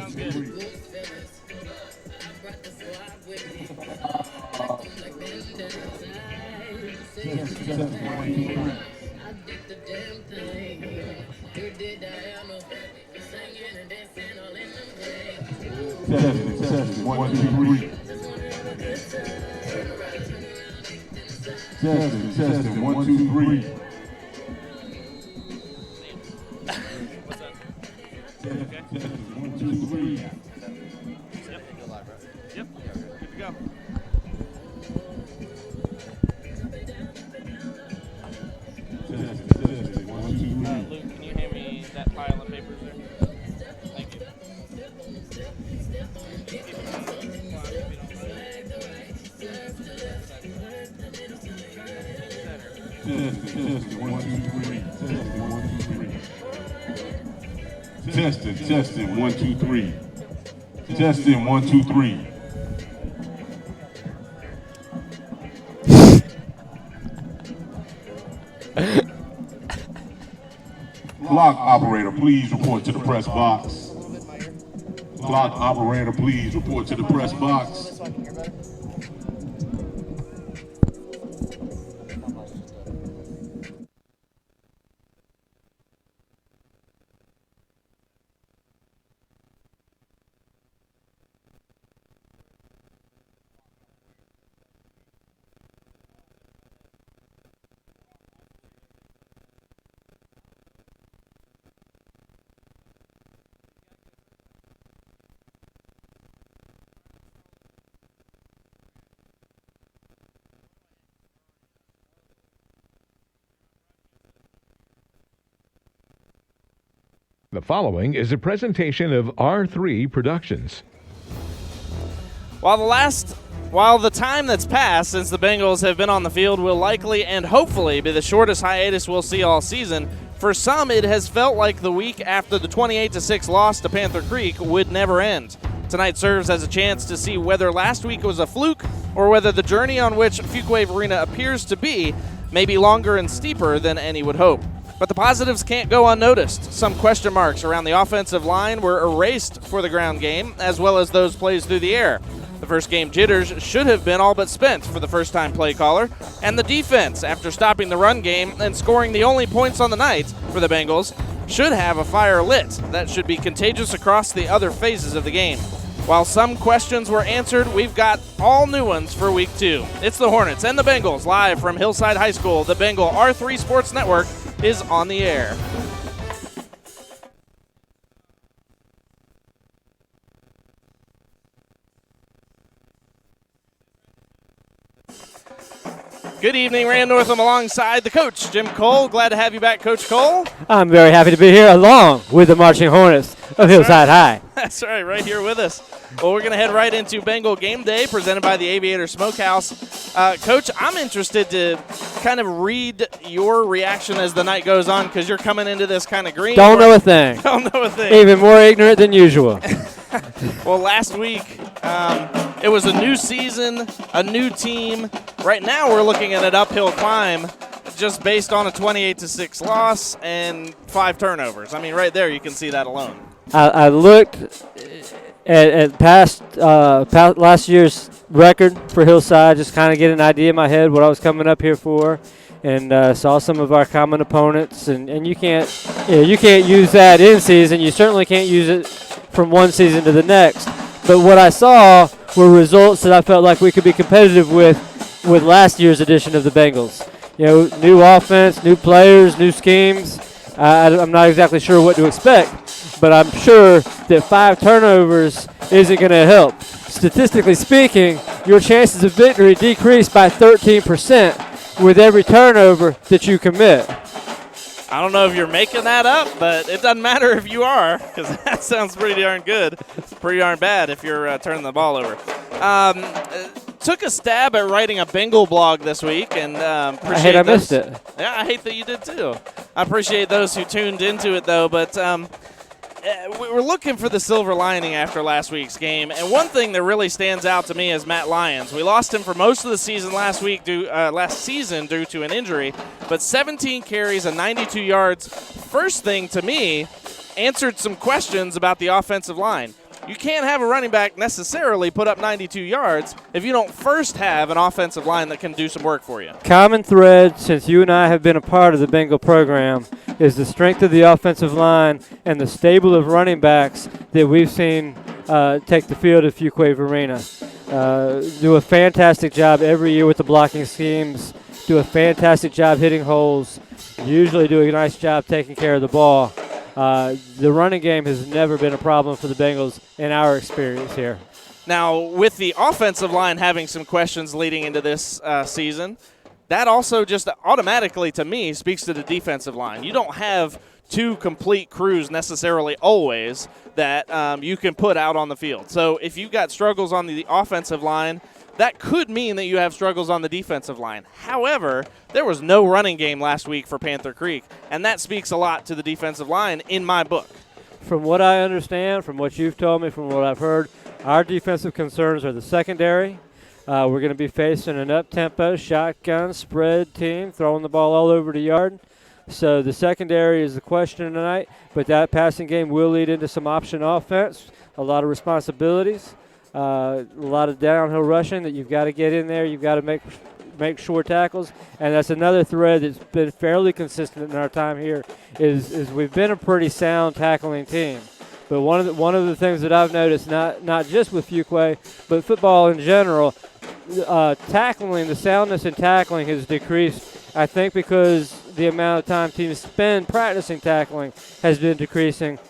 sounds good. Testing, 1, 2, 3. Testing, 1, 2, 3. What's that? Okay. Testing, 1, 2, 3. Yep. Good to go. Testing, 1, 2, 3. Luke, can you hand me that pile of papers there? Thank you. Testing, 1, 2, 3. Testing, 1, 2, 3. Testing, 1, 2, 3. Testing, 1, 2, 3. Clock operator, please report to the press box. Clock operator, please report to the press box. The following is a presentation of R3 Productions. While the time that's passed since the Bengals have been on the field will likely and hopefully be the shortest hiatus we'll see all season, for some it has felt like the week after the 28-6 loss to Panther Creek would never end. Tonight serves as a chance to see whether last week was a fluke or whether the journey on which Fuquay-Varina appears to be may be longer and steeper than any would hope. But the positives can't go unnoticed. Some question marks around the offensive line were erased for the ground game, as well as those plays through the air. The first game jitters should have been all but spent for the first-time play caller. And the defense, after stopping the run game and scoring the only points on the night for the Bengals, should have a fire lit that should be contagious across the other phases of the game. While some questions were answered, we've got all new ones for Week 2. It's the Hornets and the Bengals live from Hillside High School. The Bengal R3 Sports Network is on the air. Good evening, Rand Northam alongside the coach, Jim Cole. Glad to have you back, Coach Cole. I'm very happy to be here along with the Marching Hornets of Hillside High. That's right here with us. Well, we're going to head right into Bengal Game Day presented by the Aviator Smokehouse. Coach, I'm interested to kind of read your reaction as the night goes on because you're coming into this kind of green. Don't know a thing. Don't know a thing. Even more ignorant than usual. Well, last week it was a new season, a new team. Right now we're looking at an uphill climb just based on a 28-6 loss and 5 turnovers. I mean, right there you can see that alone. I looked at past last year's record for Hillside, just kind of get an idea in my head what I was coming up here for, and saw some of our common opponents. And you can't use that in season. You certainly can't use it from one season to the next. But what I saw were results that I felt like we could be competitive with last year's edition of the Bengals. You know, new offense, new players, new schemes. I'm not exactly sure what to expect, but I'm sure that 5 turnovers isn't going to help. Statistically speaking, your chances of victory decrease by 13% with every turnover that you commit. I don't know if you're making that up, but it doesn't matter if you are, because that sounds pretty darn good. Pretty darn bad if you're turning the ball over. Took a stab at writing a Bengal blog this week, and appreciate I missed it. Yeah, I hate that you did too. I appreciate those who tuned into it, though, but we were looking for the silver lining after last week's game, and one thing that really stands out to me is Matt Lyons. We lost him for most of the season last season due to an injury, but 17 carries and 92 yards. First thing to me, answered some questions about the offensive line. you can't have a running back necessarily put up 92 yards if you don't first have an offensive line that can do some work for you. Common thread since you and I have been a part of the Bengal program is the strength of the offensive line and the stable of running backs that we've seen take the field at Fuquay-Varina. Do a fantastic job every year with the blocking schemes, do a fantastic job hitting holes, usually do a nice job taking care of the ball. The running game has never been a problem for the Bengals in our experience here. Now, with the offensive line having some questions leading into this season, that also just automatically, to me, speaks to the defensive line. You don't have two complete crews necessarily always that you can put out on the field. So if you've got struggles on the offensive line, that could mean that you have struggles on the defensive line. However, there was no running game last week for Panther Creek, and that speaks a lot to the defensive line in my book. From what I understand, from what you've told me, from what I've heard, our defensive concerns are the secondary. We're going to be facing an up-tempo, shotgun, spread team, throwing the ball all over the yard. So the secondary is the question tonight, but that passing game will lead into some option offense, a lot of responsibilities. A lot of downhill rushing that you've got to get in there. You've got to make short tackles, and that's another thread that's been fairly consistent in our time here. Is we've been a pretty sound tackling team, but one of the things that I've noticed, not just with Fuquay, but football in general, tackling, the soundness in tackling has decreased. I think because the amount of time teams spend practicing tackling has been decreasing.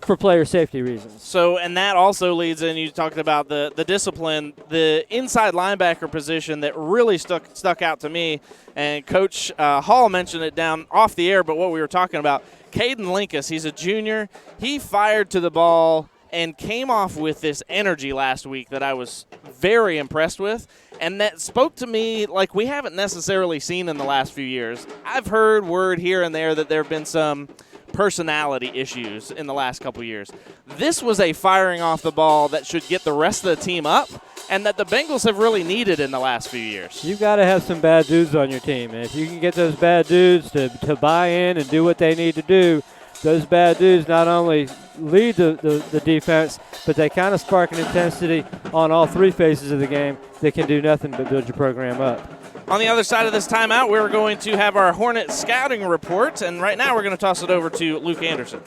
For player safety reasons. So, and that also leads in, you talked about the discipline, the inside linebacker position that really stuck out to me, and Coach Hall mentioned it down off the air, but what we were talking about, Caden Linkus, he's a junior. He fired to the ball and came off with this energy last week that I was very impressed with, and that spoke to me like we haven't necessarily seen in the last few years. I've heard word here and there that there have been some personality issues in the last couple years. This was a firing off the ball that should get the rest of the team up, and that the Bengals have really needed in the last few years. You've got to have some bad dudes on your team, and if you can get those bad dudes to buy in and do what they need to do, those bad dudes not only lead the defense, but they kind of spark an intensity on all three phases of the game that can do nothing but build your program up. On the other side of this timeout, we're going to have our Hornet scouting report, and right now we're going to toss it over to Luke Anderson.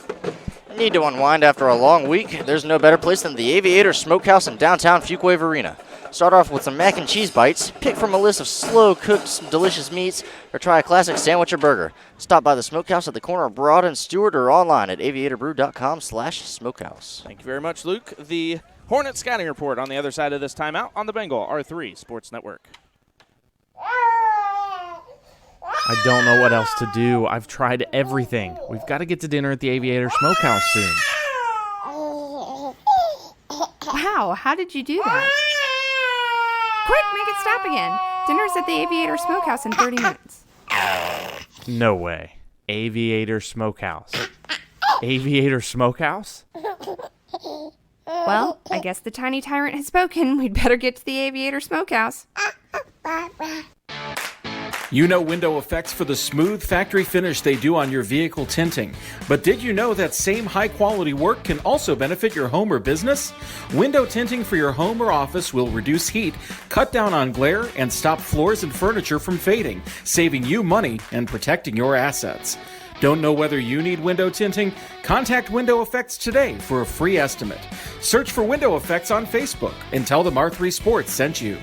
Need to unwind after a long week? There's no better place than the Aviator Smokehouse in downtown Fuquay-Varina. Start off with some mac and cheese bites, pick from a list of slow-cooked delicious meats, or try a classic sandwich or burger. Stop by the Smokehouse at the corner of Broad and Stewart or online at aviatorbrew.com/smokehouse. Thank you very much, Luke. The Hornet scouting report on the other side of this timeout on the Bengal R3 Sports Network. I don't know what else to do. I've tried everything. We've got to get to dinner at the Aviator Smokehouse soon. Wow, how did you do that? Quick, make it stop again. Dinner's at the Aviator Smokehouse in 30 minutes. No way. Aviator Smokehouse. Aviator Smokehouse? Well, I guess the tiny tyrant has spoken. We'd better get to the Aviator Smokehouse. You know Window Effects for the smooth factory finish they do on your vehicle tinting. But did you know that same high-quality work can also benefit your home or business? Window tinting for your home or office will reduce heat, cut down on glare, and stop floors and furniture from fading, saving you money and protecting your assets. Don't know whether you need window tinting? Contact Window Effects today for a free estimate. Search for Window Effects on Facebook and tell them R3 Sports sent you.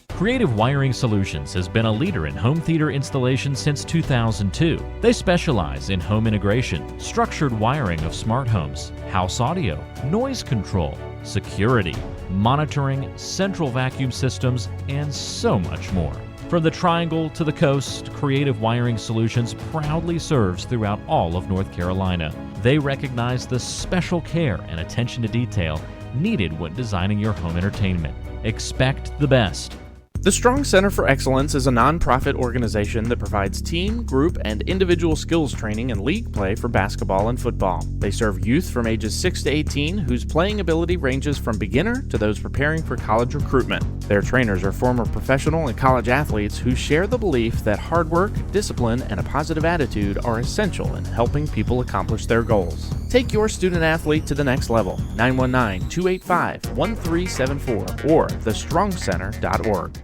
Creative Wiring Solutions has been a leader in home theater installation since 2002. They specialize in home integration, structured wiring of smart homes, house audio, noise control, security, monitoring, central vacuum systems, and so much more. From the Triangle to the coast, Creative Wiring Solutions proudly serves throughout all of North Carolina. They recognize the special care and attention to detail needed when designing your home entertainment. Expect the best. The Strong Center for Excellence is a nonprofit organization that provides team, group, and individual skills training and league play for basketball and football. They serve youth from ages 6 to 18 whose playing ability ranges from beginner to those preparing for college recruitment. Their trainers are former professional and college athletes who share the belief that hard work, discipline, and a positive attitude are essential in helping people accomplish their goals. Take your student athlete to the next level. 919-285-1374 or thestrongcenter.org.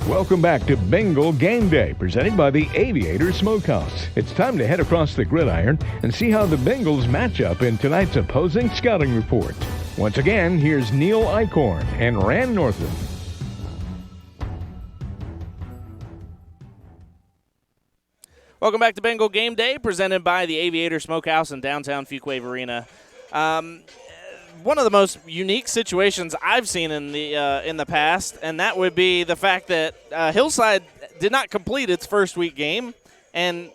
Welcome back to Bengal Game Day, presented by the Aviator Smokehouse. It's time to head across the gridiron and see how the Bengals match up in tonight's opposing scouting report. Once again, here's Neil Eichhorn and Rand Northrup. Welcome back to Bengal Game Day, presented by the Aviator Smokehouse in downtown Fuquay-Varina. One of the most unique situations I've seen in the past, and that would be the fact that Hillside did not complete its first week game, and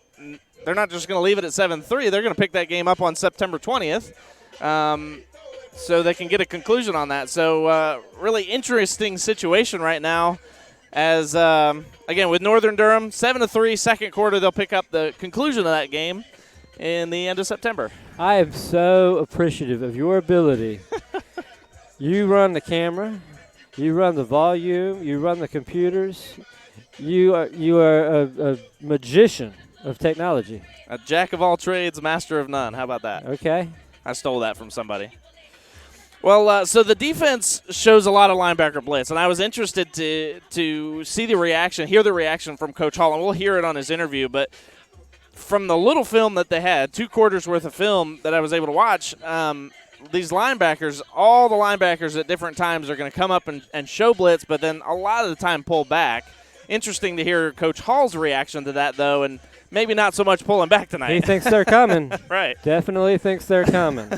they're not just going to leave it at 7-3. They're going to pick that game up on September 20th, so they can get a conclusion on that. So really interesting situation right now as, again, with Northern Durham, 7-3, second quarter, they'll pick up the conclusion of that game in the end of September. I am so appreciative of your ability. You run the camera, you run the volume, you run the computers. You are a magician of technology. A jack of all trades, master of none. How about that? Okay. I stole that from somebody. Well, so the defense shows a lot of linebacker blitz, and I was interested to see the reaction, hear the reaction from Coach Hall, and we'll hear it on his interview, but from the little film that they had, 2 quarters worth of film that I was able to watch, these linebackers, all the linebackers at different times are going to come up and show blitz, but then a lot of the time pull back. Interesting to hear Coach Hall's reaction to that, though, and maybe not so much pulling back tonight. He thinks they're coming. Right. Definitely thinks they're coming.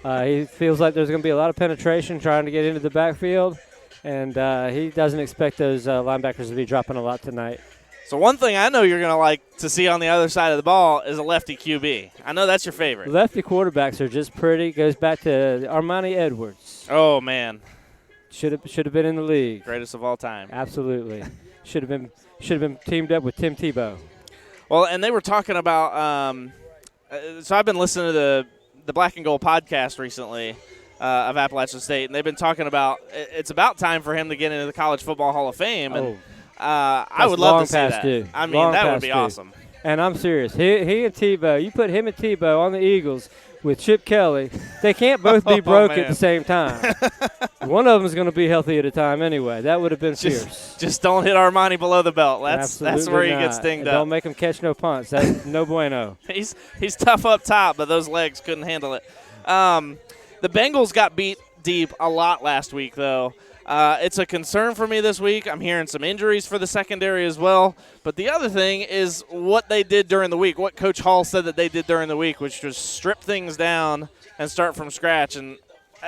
He feels like there's going to be a lot of penetration trying to get into the backfield, and he doesn't expect those linebackers to be dropping a lot tonight. So one thing I know you're going to like to see on the other side of the ball is a lefty QB. I know that's your favorite. Lefty quarterbacks are just pretty. Goes back to Armani Edwards. Oh, man. Should have been in the league. Greatest of all time. Absolutely. Should have been teamed up with Tim Tebow. Well, and they were talking about so I've been listening to the Black and Gold podcast recently of Appalachian State, and they've been talking about it's about time for him to get into the College Football Hall of Fame. And I would love to see that. I mean, that would be awesome. And I'm serious. He and Tebow, you put him and Tebow on the Eagles with Chip Kelly, they can't both be broke at the same time. One of them is going to be healthy at a time anyway. That would have been fierce. Just don't hit Armani below the belt. That's where he gets dinged up. Don't make him catch no punts. That's no bueno. He's tough up top, but those legs couldn't handle it. The Bengals got beat deep a lot last week, though. It's a concern for me this week. I'm hearing some injuries for the secondary as well. But the other thing is what they did during the week, what Coach Hall said that they did during the week, which was strip things down and start from scratch. And,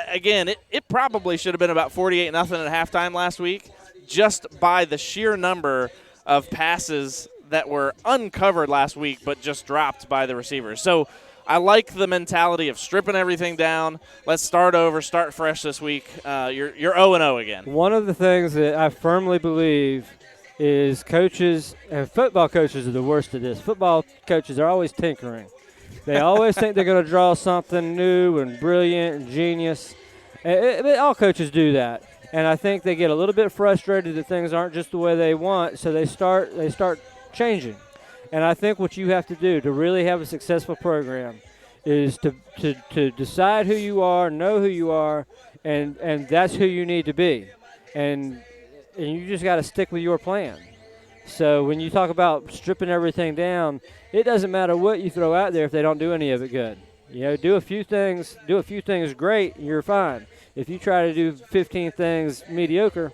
again, it probably should have been about 48-0 at halftime last week just by the sheer number of passes that were uncovered last week but just dropped by the receivers. So I like the mentality of stripping everything down. Let's start over, start fresh this week. You're 0-0 again. One of the things that I firmly believe is coaches, and football coaches are the worst at this. Football coaches are always tinkering. They always think they're going to draw something new and brilliant and genius. All coaches do that. And I think they get a little bit frustrated that things aren't just the way they want, so they start changing. And I think what you have to do to really have a successful program is to decide who you are, know who you are, and that's who you need to be. And you just got to stick with your plan. So when you talk about stripping everything down, it doesn't matter what you throw out there if they don't do any of it good. You know, do a few things great, you're fine. If you try to do 15 things mediocre,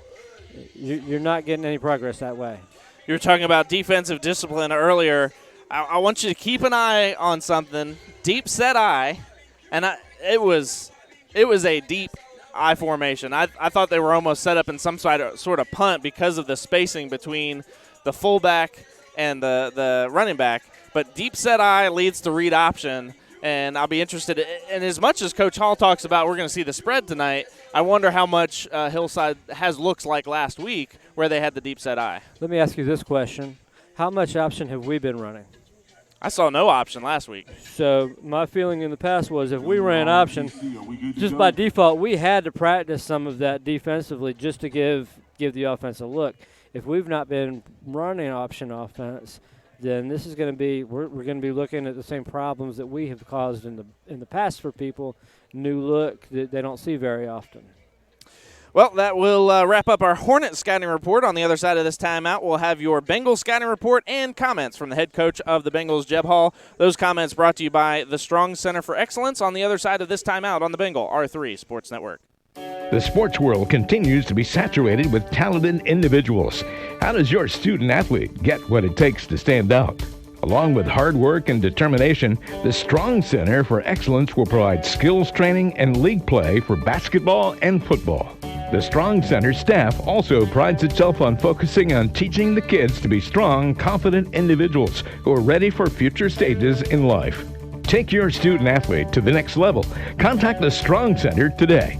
you're not getting any progress that way. You were talking about defensive discipline earlier. I want you to keep an eye on something, deep set eye, and it was a deep eye formation. I thought they were almost set up in some sort of punt because of the spacing between the fullback and the running back. But deep set eye leads to read option, and I'll be interested. And as much as Coach Hall talks about we're going to see the spread tonight, I wonder how much Hillside has looks like last week where they had the deep set eye. Let me ask you this question. How much option have we been running? I saw no option last week. So my feeling in the past was if we ran option, just by default, we had to practice some of that defensively just to give the offense a look. If we've not been running option offense, then this is going to be we're going to be looking at the same problems that we have caused in the past for people. New look that they don't see very often. Well, that will wrap up our Hornet scouting report. On the other side of this timeout, we'll have your Bengals scouting report and comments from the head coach of the Bengals, Jeb Hall. Those comments brought to you by the Strong Center for Excellence on the other side of this timeout on the Bengal R3 Sports Network. The sports world continues to be saturated with talented individuals. How does your student athlete get what it takes to stand out? Along with hard work and determination, the Strong Center for Excellence will provide skills training and league play for basketball and football. The Strong Center staff also prides itself on focusing on teaching the kids to be strong, confident individuals who are ready for future stages in life. Take your student athlete to the next level. Contact the Strong Center today.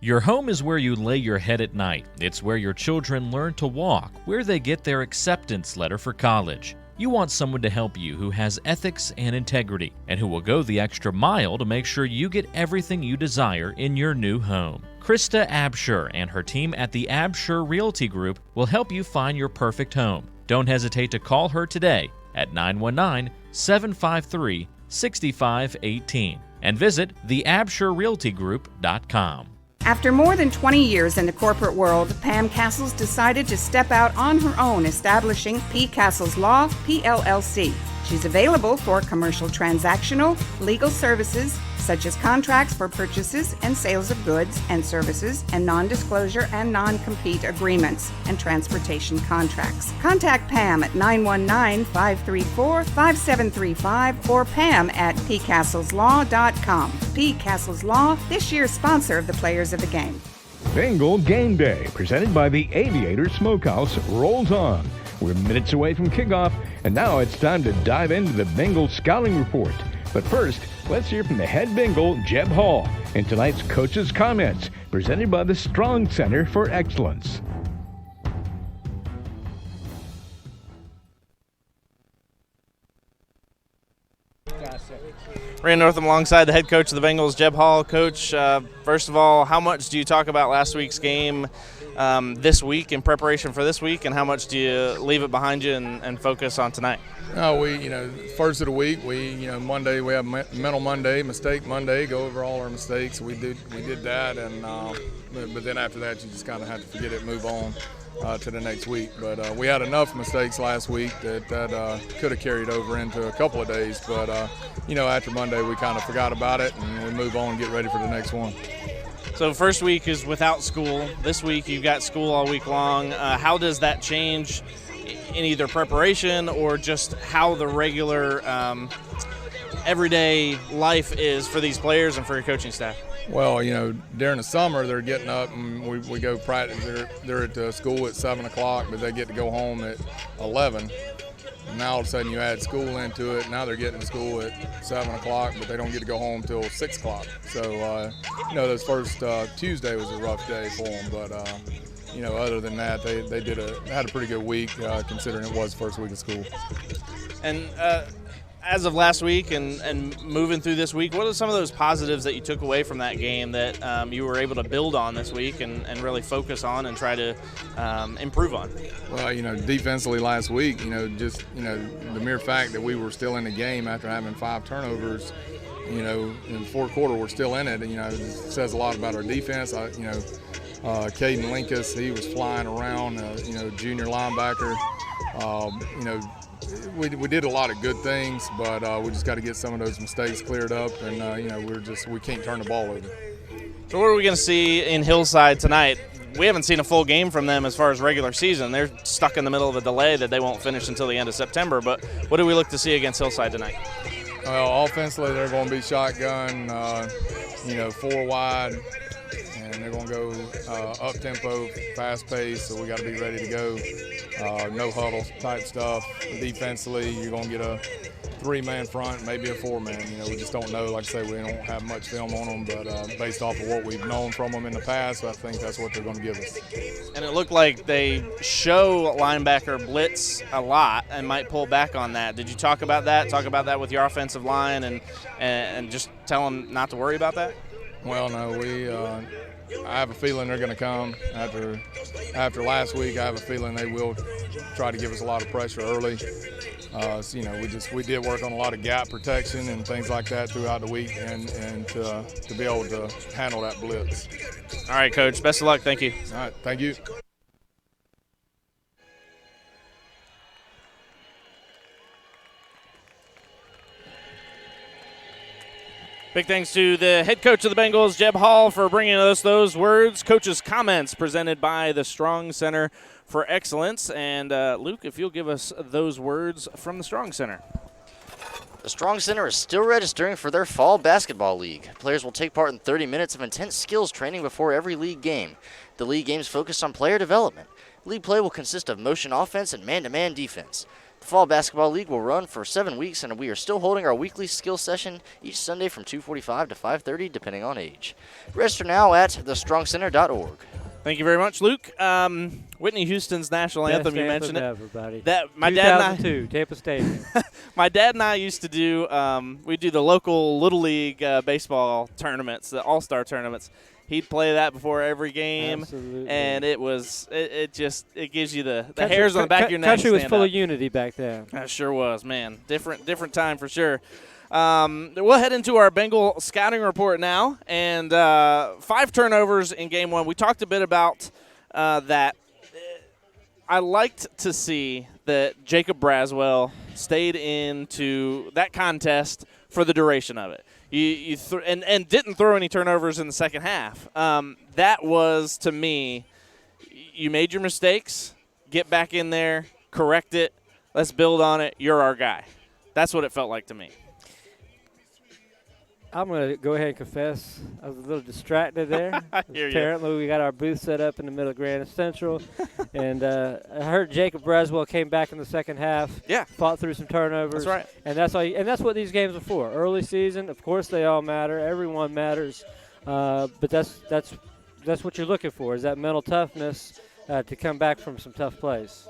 Your home is where you lay your head at night. It's where your children learn to walk, where they get their acceptance letter for college. You want someone to help you who has ethics and integrity, and who will go the extra mile to make sure you get everything you desire in your new home. Krista Absher and her team at the Absher Realty Group will help you find your perfect home. Don't hesitate to call her today at 919-753-6518 and visit theabsherrealtygroup.com. After more than 20 years in the corporate world, Pam Castles decided to step out on her own, establishing P. Castles Law, PLLC. She's available for commercial transactional, legal services, such as contracts for purchases and sales of goods and services, and non-disclosure and non-compete agreements, and transportation contracts. Contact Pam at 919-534-5735 or Pam at pcastleslaw.com. P. Castles Law, this year's sponsor of the Players of the Game. Bengal Game Day, presented by the Aviator Smokehouse, rolls on. We're minutes away from kickoff, and now it's time to dive into the Bengal scouting report. But first, let's hear from the head Bengal, Jeb Hall, in tonight's Coach's Comments, presented by the Strong Center for Excellence. Rand Northam alongside the head coach of the Bengals, Jeb Hall. Coach, first of all, how much do you talk about last week's game this week in preparation for this week, and how much do you leave it behind you and focus on tonight? First of the week, Monday we have Mental Monday, Mistake Monday, go over all our mistakes. We did that, and but then after that, you just kind of have to forget it, move on to the next week. But we had enough mistakes last week that could have carried over into a couple of days. But after Monday, we kind of forgot about it, and we move on and get ready for the next one. So first week is without school. This week you've got school all week long. How does that change in either preparation or just how the regular everyday life is for these players and for your coaching staff? Well, during the summer they're getting up and we go practice. They're at school at 7 o'clock, but they get to go home at 11. Now all of a sudden you add school into it. Now they're getting to school at 7 o'clock, but they don't get to go home till 6 o'clock. So, those first Tuesday was a rough day for them. But, other than that, they had a pretty good week considering it was the first week of school. And as of last week and moving through this week, what are some of those positives that you took away from that game that you were able to build on this week and really focus on and try to improve on? Well, defensively last week, the mere fact that we were still in the game after having 5 turnovers, in the fourth quarter we're still in it, it says a lot about our defense. Caden Linkus, he was flying around, junior linebacker. We did a lot of good things, but we just got to get some of those mistakes cleared up, and we can't turn the ball over. So what are we going to see in Hillside tonight? We haven't seen a full game from them as far as regular season. They're stuck in the middle of a delay that they won't finish until the end of September. But what do we look to see against Hillside tonight? Well, offensively they're going to be shotgun, 4 wide. And they're going to go up-tempo, fast-paced, so we got to be ready to go. No huddle type stuff. Defensively, you're going to get 3-man front, maybe a 4-man. We just don't know. Like I say, we don't have much film on them, but based off of what we've known from them in the past, I think that's what they're going to give us. And it looked like they show linebacker blitz a lot and might pull back on that. Did you talk about that? Talk about that with your offensive line and just tell them not to worry about that? Well, no, I have a feeling they're going to come after last week. I have a feeling they will try to give us a lot of pressure early. We did work on a lot of gap protection and things like that throughout the week, and to be able to handle that blitz. All right, Coach. Best of luck. Thank you. All right, thank you. Big thanks to the head coach of the Bengals, Jeb Hall, for bringing us those words. Coach's comments presented by the Strong Center for Excellence. And, Luke, if you'll give us those words from the Strong Center. The Strong Center is still registering for their fall basketball league. Players will take part in 30 minutes of intense skills training before every league game. The league games focus on player development. League play will consist of motion offense and man-to-man defense. The Fall Basketball League will run for 7 weeks, and we are still holding our weekly skill session each Sunday from 2:45 to 5:30, depending on age. Register now at thestrongcenter.org. Thank you very much, Luke. Whitney Houston's national anthem, you mentioned it. Everybody. That my dad and I, 2002, Tampa Stadium. my dad and I used to do. We do the local Little League baseball tournaments, the All-Star tournaments. He'd play that before every game. Absolutely. And it gives you the hairs on the back of your neck. Country was full up. of unity back then. It sure was, man. Different time for sure. We'll head into our Bengal scouting report now. And 5 turnovers in game 1. We talked a bit about that. I liked to see that Jacob Braswell stayed into that contest for the duration of it. And didn't throw any turnovers in the second half. That was, to me, you made your mistakes, get back in there, correct it, let's build on it, you're our guy. That's what it felt like to me. I'm going to go ahead and confess. I was a little distracted there. Apparently, we got our booth set up in the middle of Grand Central. And I heard Jacob Braswell came back in the second half. Yeah. Fought through some turnovers. That's right. And that's what these games are for. Early season, of course, they all matter. Everyone matters. But that's what you're looking for, is that mental toughness to come back from some tough plays.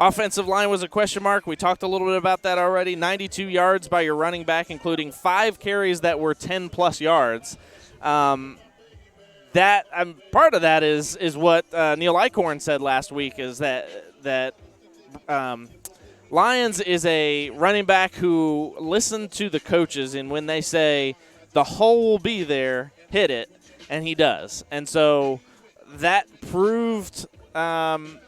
Offensive line was a question mark. We talked a little bit about that already. 92 yards by your running back, including 5 carries that were 10-plus yards. Part of that is what Neil Eichhorn said last week, is that Lyons is a running back who listened to the coaches, and when they say the hole will be there, hit it, and he does. And so that proved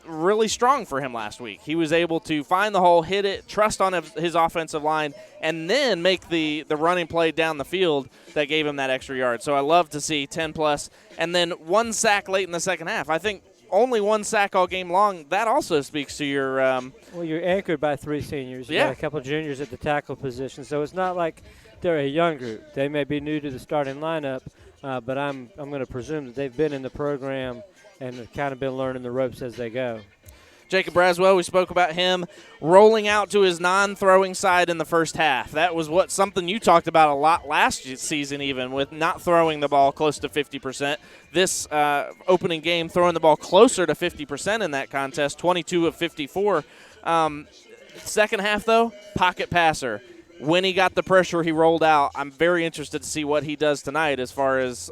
really strong for him last week. He was able to find the hole, hit it, trust on his offensive line, and then make the running play down the field that gave him that extra yard. So I love to see 10-plus, and then 1 sack late in the second half. I think only 1 sack all game long. That also speaks to your well, you're anchored by 3 seniors. You got a couple of juniors at the tackle position, so it's not like they're a young group. They may be new to the starting lineup, but I'm going to presume that they've been in the program and have kind of been learning the ropes as they go. Jacob Braswell, we spoke about him rolling out to his non-throwing side in the first half. That was something you talked about a lot last season, even, with not throwing the ball close to 50%. This opening game, throwing the ball closer to 50% in that contest, 22 of 54. Second half, though, pocket passer. When he got the pressure, he rolled out. I'm very interested to see what he does tonight as far as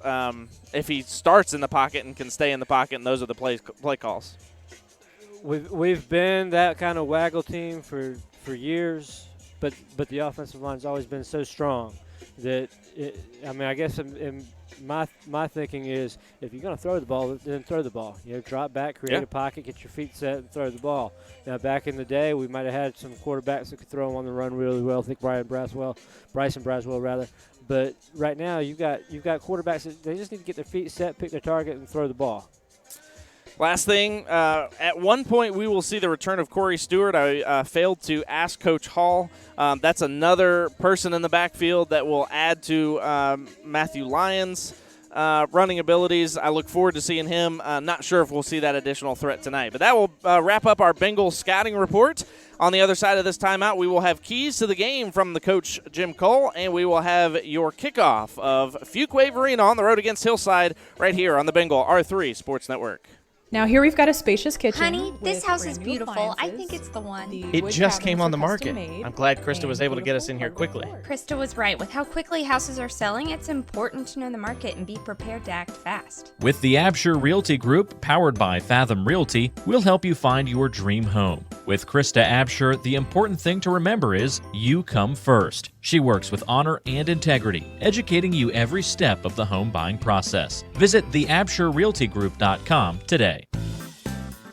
if he starts in the pocket and can stay in the pocket, and those are the play calls. We've been that kind of waggle team for years, but the offensive line's always been so strong that I guess in my thinking is, if you're going to throw the ball, then throw the ball. Drop back, create a pocket, get your feet set, and throw the ball. Now, back in the day, we might have had some quarterbacks that could throw them on the run really well. I think Bryson Braswell rather. But right now, you've got quarterbacks that they just need to get their feet set, pick their target, and throw the ball. Last thing, at one point we will see the return of Corey Stewart. I failed to ask Coach Hall. That's another person in the backfield that will add to Matthew Lyons. running abilities. I look forward to seeing him. Not sure if we'll see that additional threat tonight. But that will wrap up our Bengal scouting report. On the other side of this timeout, we will have keys to the game from the coach, Jim Cole, and we will have your kickoff of Fuquay-Varina on the road against Hillside right here on the Bengal R3 Sports Network. Now here we've got a spacious kitchen. Honey, this house is beautiful. I think it's the one. It just came on the market. I'm glad Krista was able to get us in here quickly. Krista was right. With how quickly houses are selling, it's important to know the market and be prepared to act fast. With the Absher Realty Group, powered by Fathom Realty, we'll help you find your dream home. With Krista Absher, the important thing to remember is you come first. She works with honor and integrity, educating you every step of the home buying process. Visit theabsherrealtygroup.com today.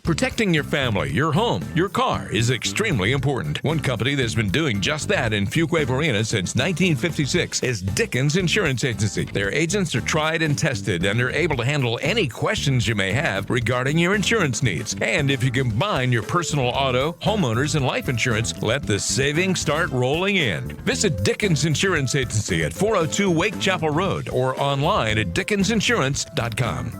Protecting your family, your home, your car is extremely important. One company that's been doing just that in Fuquay-Varina since 1956 is Dickens Insurance Agency. Their agents are tried and tested and are able to handle any questions you may have regarding your insurance needs. And if you combine your personal auto, homeowners, and life insurance, let the savings start rolling in. Visit Dickens Insurance Agency at 402 Wake Chapel Road or online at dickensinsurance.com.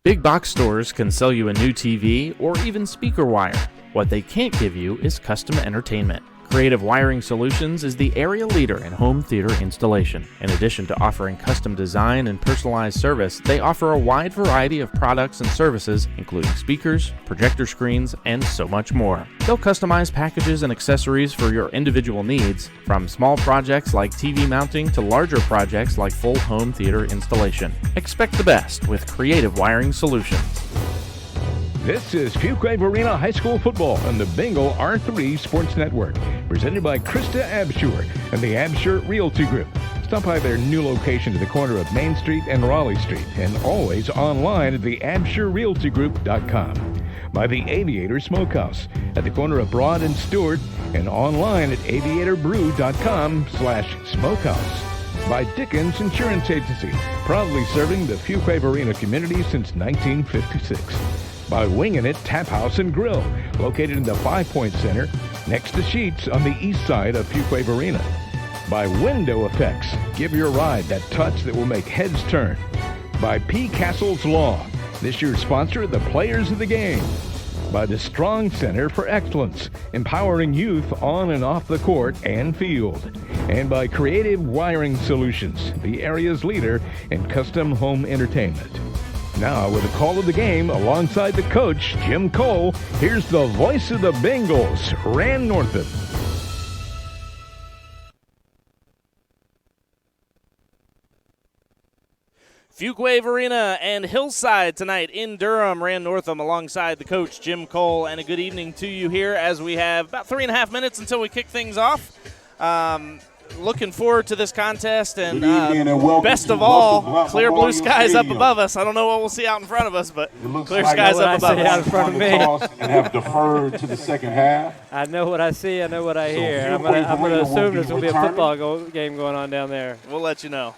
Big box stores can sell you a new TV or even speaker wire. What they can't give you is custom entertainment. Creative Wiring Solutions is the area leader in home theater installation. In addition to offering custom design and personalized service, they offer a wide variety of products and services, including speakers, projector screens, and so much more. They'll customize packages and accessories for your individual needs, from small projects like TV mounting to larger projects like full home theater installation. Expect the best with Creative Wiring Solutions. This is Fuquay-Varina High School football on the Bengal R3 Sports Network, presented by Krista Absher and the Absher Realty Group. Stop by their new location at the corner of Main Street and Raleigh Street, and always online at theabsherrealtygroup.com. By the Aviator Smokehouse at the corner of Broad and Stewart, and online at aviatorbrew.com/smokehouse. By Dickens Insurance Agency, proudly serving the Fuquay-Varina community since 1956. By Wingin' It Tap House and Grill, located in the 5 Point Center, next to Sheets on the east side of Fuquay-Varina. By Window Effects, give your ride that touch that will make heads turn. By P. Castle's Law, this year's sponsor of the Players of the Game. By the Strong Center for Excellence, empowering youth on and off the court and field. And by Creative Wiring Solutions, the area's leader in custom home entertainment. Now, with a call of the game alongside the coach, Jim Cole, here's the voice of the Bengals, Rand Northam. Fuquay-Varina and Hillside tonight in Durham. Rand Northam alongside the coach, Jim Cole. And a good evening to you here as we have about 3.5 minutes until we kick things off. Looking forward to this contest, and best of all, clear blue skies up above us. I don't know what we'll see out in front of us, but clear skies up above us. Out in front of me. And have deferred to the second half. I know what I see. I know what I hear. I'm going to assume there's going to be a football game going on down there. We'll let you know.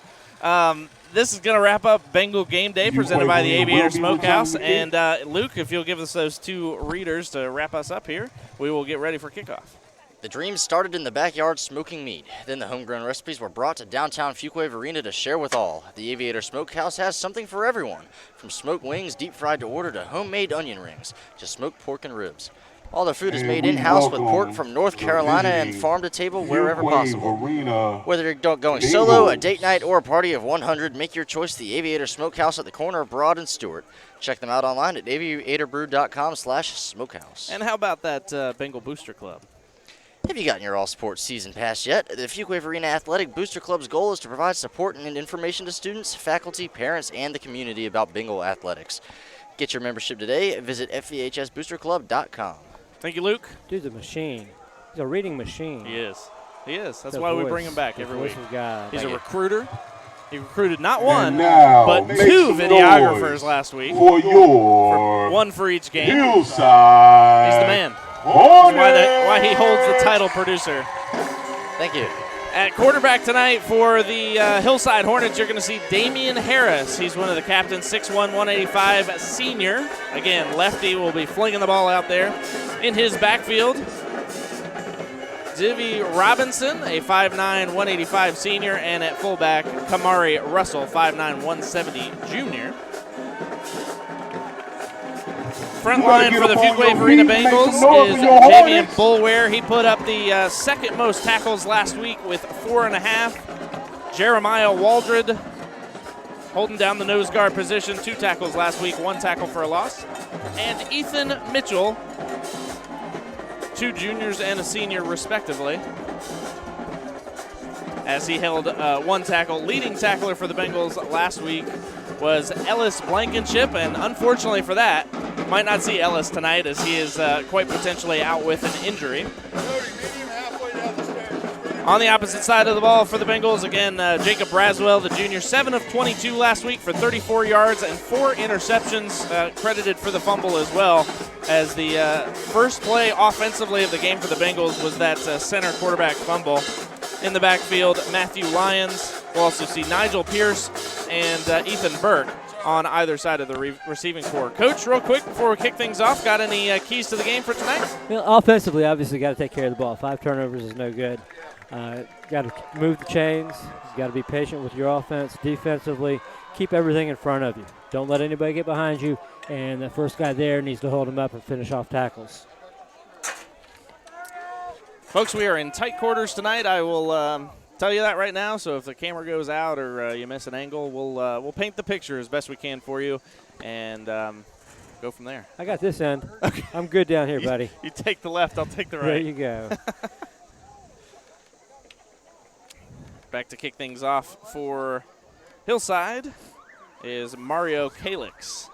This is going to wrap up Bengal Game Day presented by the Aviator Smokehouse. And Luke, if you'll give us those two readers to wrap us up here, we will get ready for kickoff. The dreams started in the backyard smoking meat. Then the homegrown recipes were brought to downtown Fuquay-Varina to share with all. The Aviator Smokehouse has something for everyone, from smoked wings deep fried to order to homemade onion rings to smoked pork and ribs. All their food is made in-house with pork from North Carolina and farm to table wherever possible. Whether you're going solo, a date night, or a party of 100, make your choice the Aviator Smokehouse at the corner of Broad and Stewart. Check them out online at aviatorbrew.com/smokehouse. And how about that Bengal Booster Club? Have you gotten your all-sports season pass yet? The Fuquay-Varina Athletic Booster Club's goal is to provide support and information to students, faculty, parents, and the community about Bengal athletics. Get your membership today. Visit FVHSBoosterClub.com. Thank you, Luke. Dude's a machine. He's a reading machine. He is. He is. That's why we bring him back every week. He's a recruiter. He recruited not one, but two videographers last week. One for each game. Hillside. He's the man. Why he holds the title producer. Thank you. At quarterback tonight for the Hillside Hornets, you're going to see Damian Harris. He's one of the captains, 6'1", 185 senior. Again, lefty will be flinging the ball out there in his backfield. Divvy Robinson, a 5'9", 185 senior, and at fullback, Kamari Russell, 5'9", 170 junior. Front line for the Fuquay-Varina Bengals is Jamian Bulware. He put up the second most tackles last week with 4.5. Jeremiah Waldred holding down the nose guard position, 2 tackles last week, 1 tackle for a loss. And Ethan Mitchell, 2 juniors and a senior respectively, as he held 1 tackle. Leading tackler for the Bengals last week was Ellis Blankenship, and unfortunately for that, might not see Ellis tonight as he is quite potentially out with an injury. On the opposite side of the ball for the Bengals, again, Jacob Braswell, the junior, 7 of 22 last week for 34 yards and 4 interceptions, credited for the fumble as well, as the first play offensively of the game for the Bengals was that center quarterback fumble. In the backfield, Matthew Lyons. We'll also see Nigel Pierce and Ethan Burke on either side of the receiving corps. Coach, real quick before we kick things off, got any keys to the game for tonight? Well, offensively, obviously, got to take care of the ball. 5 turnovers is no good. Got to move the chains. Got to be patient with your offense. Defensively, keep everything in front of you. Don't let anybody get behind you. And the first guy there needs to hold him up and finish off tackles. Folks, we are in tight quarters tonight. I will tell you that right now. So if the camera goes out or you miss an angle, we'll paint the picture as best we can for you and go from there. I got this end. Okay. I'm good down here, buddy. You take the left, I'll take the right. There you go. Back to kick things off for Hillside is Mario Kalix.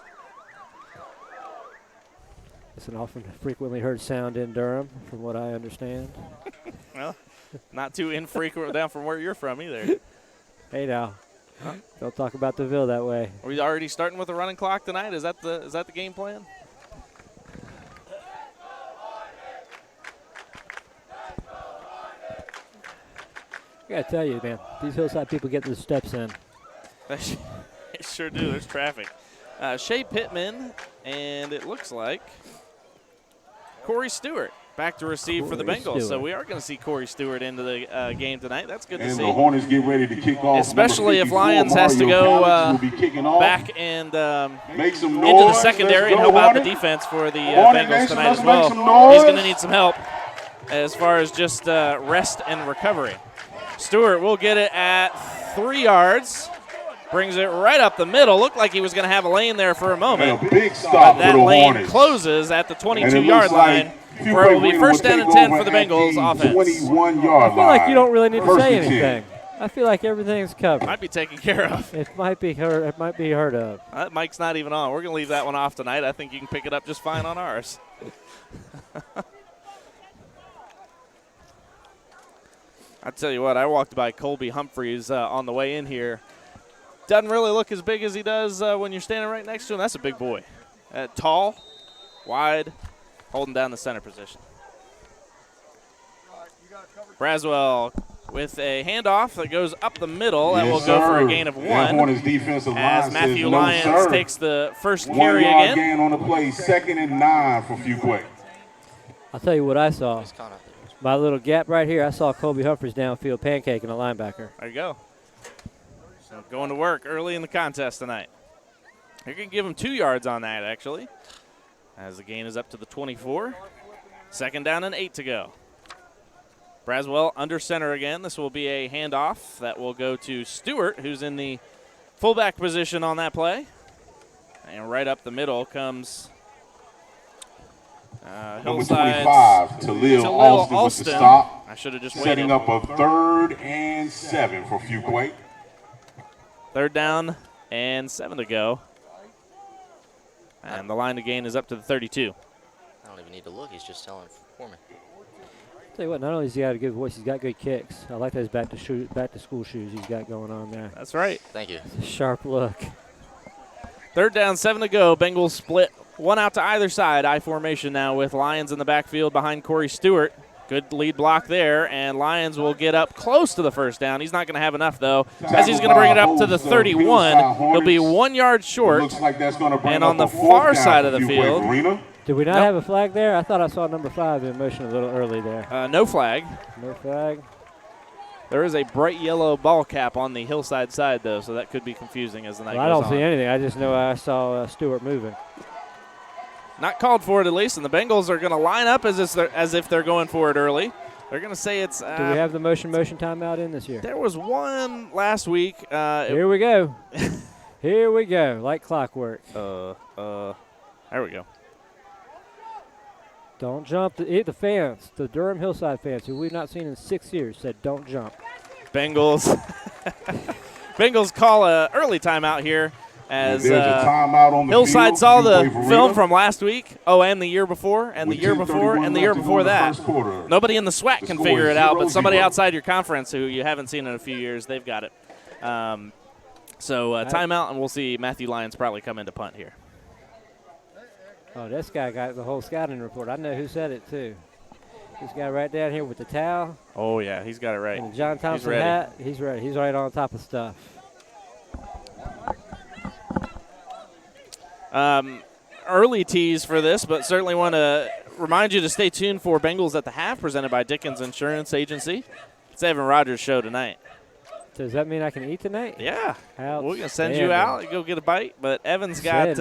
It's an often frequently heard sound in Durham, from what I understand. Well, not too infrequent down from where you're from either. Hey now, don't talk about the Ville that way. Are we already starting with a running clock tonight? Is that the game plan? I gotta tell you, man, these Hillside people get their steps in. They sure do. There's traffic. Shea Pittman, and it looks like Corey Stewart back to receive for the Bengals. So we are going to see Corey Stewart into the game tonight. That's good to see. And the Hornets get ready to kick off. Especially if Lyons has to go back and into the secondary and help out the defense for the Bengals tonight as well. He's going to need some help as far as just rest and recovery. Stewart will get it at 3 yards. Brings it right up the middle. Looked like he was going to have a lane there for a moment. And a big stop that for the lane Hornets. Closes at the 22-yard line, where it will be first down and 10 for the Bengals offense. 21-yard I feel like you don't really need to First say and 10. anything. I feel like everything's covered. Might be taken care of. It might be heard of. That mic's not even on. We're going to leave that one off tonight. I think you can pick it up just fine on ours. I tell you what, I walked by Colby Humphreys on the way in here. Doesn't really look as big as he does when you're standing right next to him. That's a big boy. Tall, wide, holding down the center position. Braswell with a handoff that goes up the middle. That will go for a gain of 1. As Matthew Lyons takes the first carry again. 1 yard gain on the play, 2nd and 9 for Fuquay. I'll tell you what I saw. My little gap right here, I saw Colby Humphreys downfield pancaking a linebacker. There you go. So going to work early in the contest tonight. You're going to give him 2 yards on that, actually, as the gain is up to the 24. 2nd down and 8 to go. Braswell under center again. This will be a handoff that will go to Stewart, who's in the fullback position on that play. And right up the middle comes number 25, Talil Alston with the stop. I should have just setting waited. up a 3rd and 7 for Fuquay. 3rd down and 7 to go. And the line to gain is up to the 32. I don't even need to look. He's just telling for me. Tell you what, not only has he got a good voice, he's got good kicks. I like those back to school shoes he's got going on there. That's right. Thank you. It's a sharp look. 3rd down, 7 to go. Bengals split 1 out to either side. I formation now with Lyons in the backfield behind Corey Stewart. Good lead block there, and Lyons will get up close to the 1st down. He's not going to have enough, though, as he's going to bring it up to the 31. He'll be 1 yard short. Looks like that's going to bring and up on the a 4th far down side of for the field, Fuquay-Varina. Did we not have a flag there? I thought I saw number 5 in motion a little early there. No flag. No flag. There is a bright yellow ball cap on the Hillside side, though, so that could be confusing as the night goes on. I don't see anything. I just know I saw Stewart moving. Not called for it, at least, and the Bengals are going to line up as if they're going for it early. They're going to say it's... Do we have the motion timeout in this year? There was one last week. Here we go. Here we go, like clockwork. There we go. Don't jump. The fans, the Durham Hillside fans, who we've not seen in 6 years, said don't jump. Bengals call an early timeout here as Hillside saw the film from last week. Oh, and the year before, and the year before, and the year before that. Nobody in the SWAC can figure it out, but somebody outside your conference who you haven't seen in a few years, they've got it. So timeout, and we'll see Matthew Lyons probably come into punt here. Oh, this guy got the whole scouting report. I know who said it, too. This guy right down here with the towel. Oh, yeah, he's got it right. And the John Thompson hat. He's ready. He's right on top of stuff. Early tease for this, but certainly want to remind you to stay tuned for Bengals at the Half, presented by Dickens Insurance Agency. It's Evan Rogers' show tonight. Does that mean I can eat tonight? Yeah. We're going to send you out. Go get a bite, but Evan's got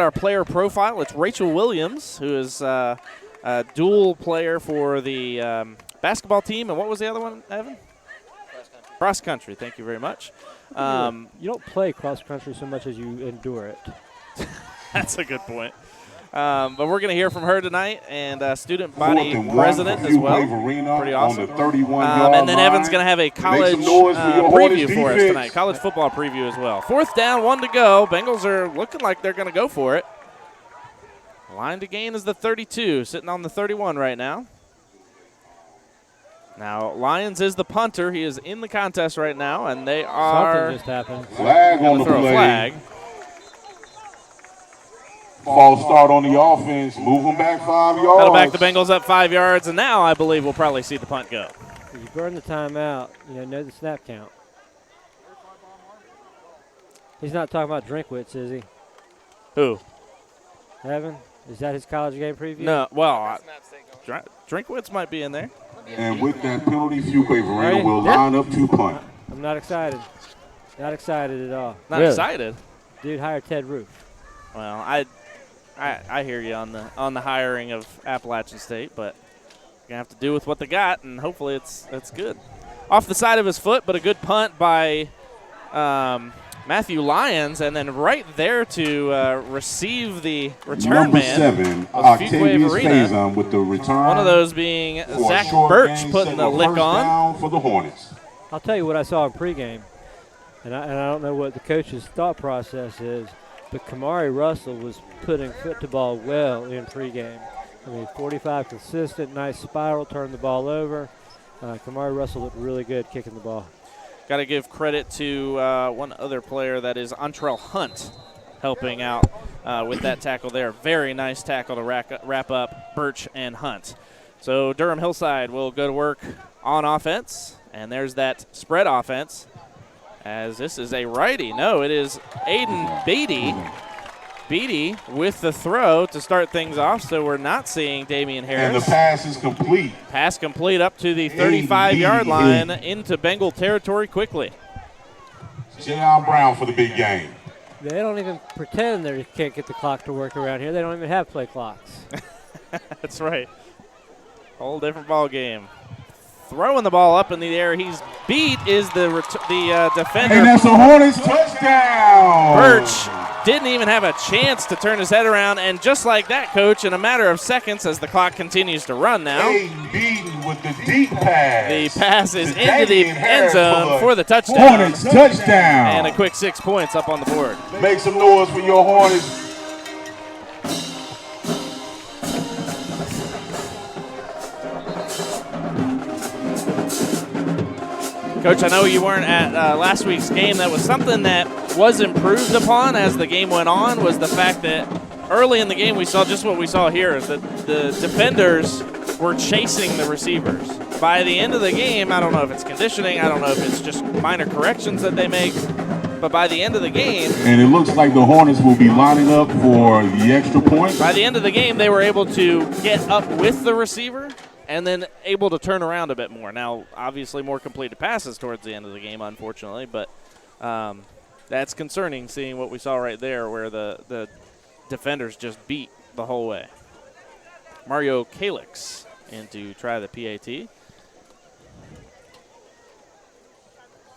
our player profile. It's Rachel Williams, who is a dual player for the basketball team. And what was the other one, Evan? Cross country. Thank you very much. You don't play cross country so much as you endure it. That's a good point. But we're going to hear from her tonight, and student body president as well. Pretty awesome. And then Evan's going to have a college preview for us tonight, college football preview as well. 4th down, 1 to go. Bengals are looking like they're going to go for it. Line to gain is the 32, sitting on the 31 right now. Now, Lyons is the punter. He is in the contest right now, and they are something just happened. Flag on the throw play. A flag. False start on the offense. Move them back 5 yards. That'll back the Bengals up 5 yards, and now I believe we'll probably see the punt go. If you burn the timeout, know the snap count. He's not talking about Drinkwitz, is he? Who? Evan? Is that his college game preview? No. Well, Drinkwitz might be in there. And with that penalty, Fuquay-Varina will line up to punt. I'm not excited. Not excited at all. Not excited? Dude, hire Ted Roof. Well, I hear you on the hiring of Appalachian State, but gonna have to do with what they got, and hopefully it's good. Off the side of his foot, but a good punt by Matthew Lyons, and then right there to receive the return Number man 7, was Octavius Fuquay-Varina. Faison with the return. One of those being for Zach a short Birch gain, putting the setting a lick first on. down for the Hornets. I'll tell you what I saw in pregame, and I don't know what the coach's thought process is, but Kamari Russell was putting foot to ball well in pregame. I mean, 45 consistent, nice spiral, turned the ball over. Kamari Russell looked really good kicking the ball. Got to give credit to one other player, that is Antrell Hunt, helping out with that tackle there. Very nice tackle to wrap up Birch and Hunt. So Durham Hillside will go to work on offense, and there's that spread offense, as this is a righty. No, it is Aiden Beatty. Beatty with the throw to start things off, so we're not seeing Damian Harris. And the pass is complete. Pass complete up to the 35-yard line into Bengal territory quickly. Jayon Brown for the big game. They don't even pretend they can't get the clock to work around here. They don't even have play clocks. That's right. Whole different ball game. Throwing the ball up in the air. He's beat is the defender. And that's a Hornets touchdown. Birch didn't even have a chance to turn his head around, and just like that, Coach, in a matter of seconds as the clock continues to run now. Aiden Beaton with the deep pass. The pass is into the end zone for the touchdown. Hornets touchdown. And a quick 6 points up on the board. Make some noise for your Hornets. Coach, I know you weren't at last week's game. That was something that was improved upon as the game went on, was the fact that early in the game we saw just what we saw here, is that the defenders were chasing the receivers. By the end of the game, I don't know if it's conditioning, I don't know if it's just minor corrections that they make, But by the end of the game, and it looks like the Hornets will be lining up for the extra point. By the end of the game, they were able to get up with the receiver and then able to turn around a bit more. Now, obviously, more completed passes towards the end of the game, unfortunately, but that's concerning seeing what we saw right there where the defenders just beat the whole way. Mario Kalix in to try the PAT.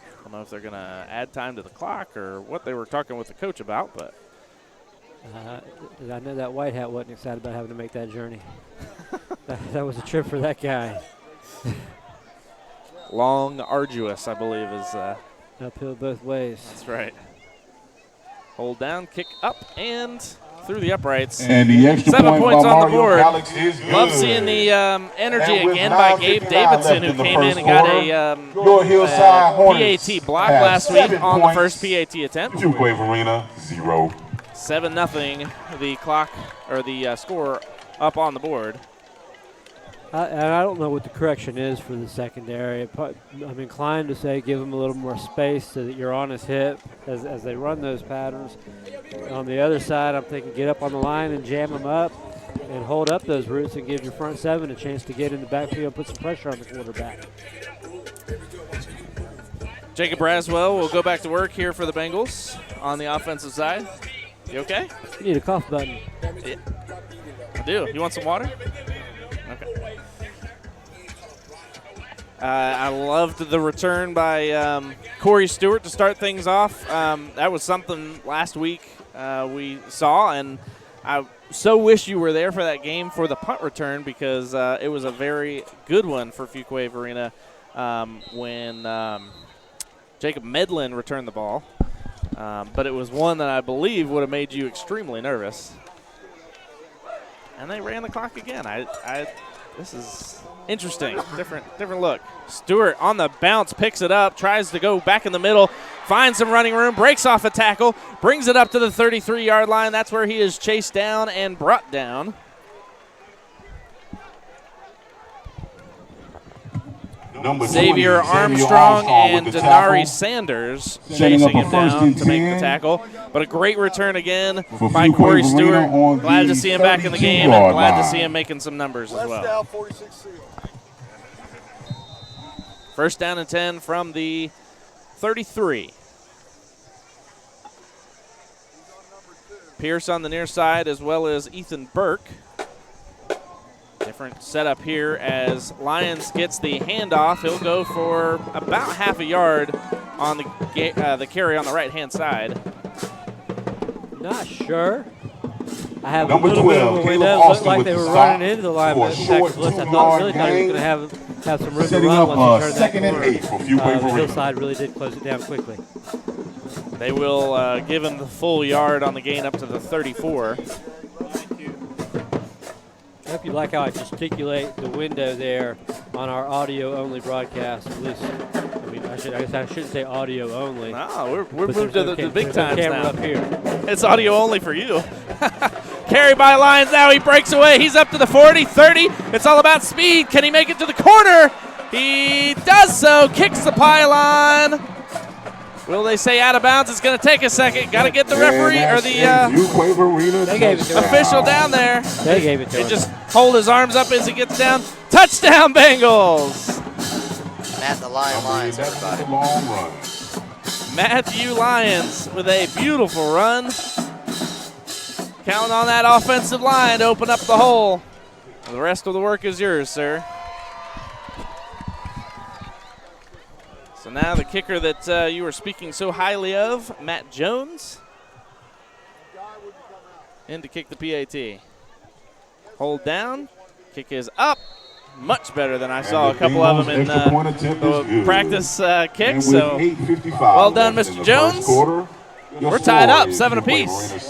I don't know if they're going to add time to the clock or what they were talking with the coach about, but I know that white hat wasn't excited about having to make that journey. that was a trip for that guy. Long, arduous, I believe, is uphill both ways. That's right. Hold down, kick up, and through the uprights. And the extra 7 points on the board. Alex is good. Love seeing the energy again by Gabe Davidson, who came in and got a PAT block last week on the first PAT attempt. Fuquay-Varina, 0. 7-0, the clock or the score up on the board. And I don't know what the correction is for the secondary. I'm inclined to say give them a little more space so that you're on his hip as they run those patterns. On the other side, I'm thinking get up on the line and jam them up and hold up those routes and give your front seven a chance to get in the backfield and put some pressure on the quarterback. Jacob Braswell will go back to work here for the Bengals on the offensive side. You okay? You need a cough button. Yeah. I do. You want some water? Okay. I loved the return by Corey Stewart to start things off. That was something last week we saw, and I so wish you were there for that game for the punt return because it was a very good one for Fuquay-Varina when Jacob Medlin returned the ball. But it was one that I believe would have made you extremely nervous. And they ran the clock again. This is interesting. Different look. Stewart on the bounce, picks it up, tries to go back in the middle, finds some running room, breaks off a tackle, brings it up to the 33-yard line. That's where he is chased down and brought down. Xavier Armstrong and Denari Sanders chasing him down to make the tackle. But a great return again by Corey Stewart. Glad to see him back in the game and glad to see him making some numbers as well. First down and 10 from the 33. Pierce on the near side as well as Ethan Burke. Different setup here as Lyons gets the handoff. He'll go for about half a yard on the carry on the right-hand side. Not sure. I have Number a little 12, bit of a Caleb window. Austin Looked like with they the were stop running into the line, for a but short really thought he was two-yard going to gain. have some room to Setting run up once he turned that second and corner. 8 for Fuquay-Varina. Hillside really did close it down quickly. They will give him the full yard on the gain up to the 34. I hope you like how I gesticulate the window there on our audio-only broadcast. At least, I guess I shouldn't say audio only. No, we're moved to the big times camera now. Up here. It's audio only for you. Carry by Lyons now. He breaks away. He's up to the 40, 30. It's all about speed. Can he make it to the corner? He does so. Kicks the pylon. Will they say out of bounds? It's going to take a second. Got to get the referee or the official down there. They gave it to him. Just hold his arms up as he gets down. Touchdown, Bengals. Matt the Lions, everybody. Matthew Lyons with a beautiful run. Counting on that offensive line to open up the hole. The rest of the work is yours, sir. So now the kicker that you were speaking so highly of, Matt Jones, in to kick the PAT. Hold down. Kick is up. Much better than I saw a couple of them in the practice kick. So well done, Mr. Jones. We're tied up, 7 apiece.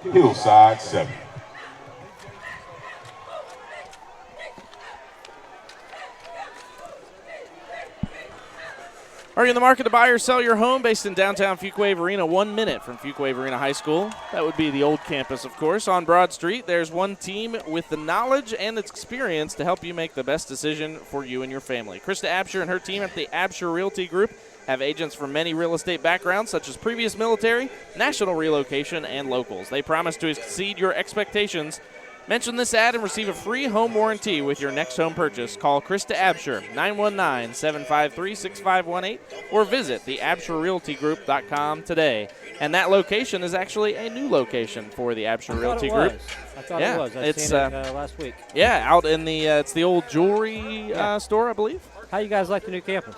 Hillside 7. Are you in the market to buy or sell your home? Based in downtown Fuquay-Varina, 1 minute from Fuquay-Varina High School. That would be the old campus, of course. On Broad Street, there's one team with the knowledge and experience to help you make the best decision for you and your family. Krista Absher and her team at the Absher Realty Group have agents from many real estate backgrounds, such as previous military, national relocation, and locals. They promise to exceed your expectations. Mention this ad and receive a free home warranty with your next home purchase. Call Krista Absher, 919-753-6518, or visit theabsherrealtygroup.com today. And that location is actually a new location for the Absher Realty Group. I thought it was. I seen it last week. Yeah, out in the it's the old jewelry store, I believe. How you guys like the new campus?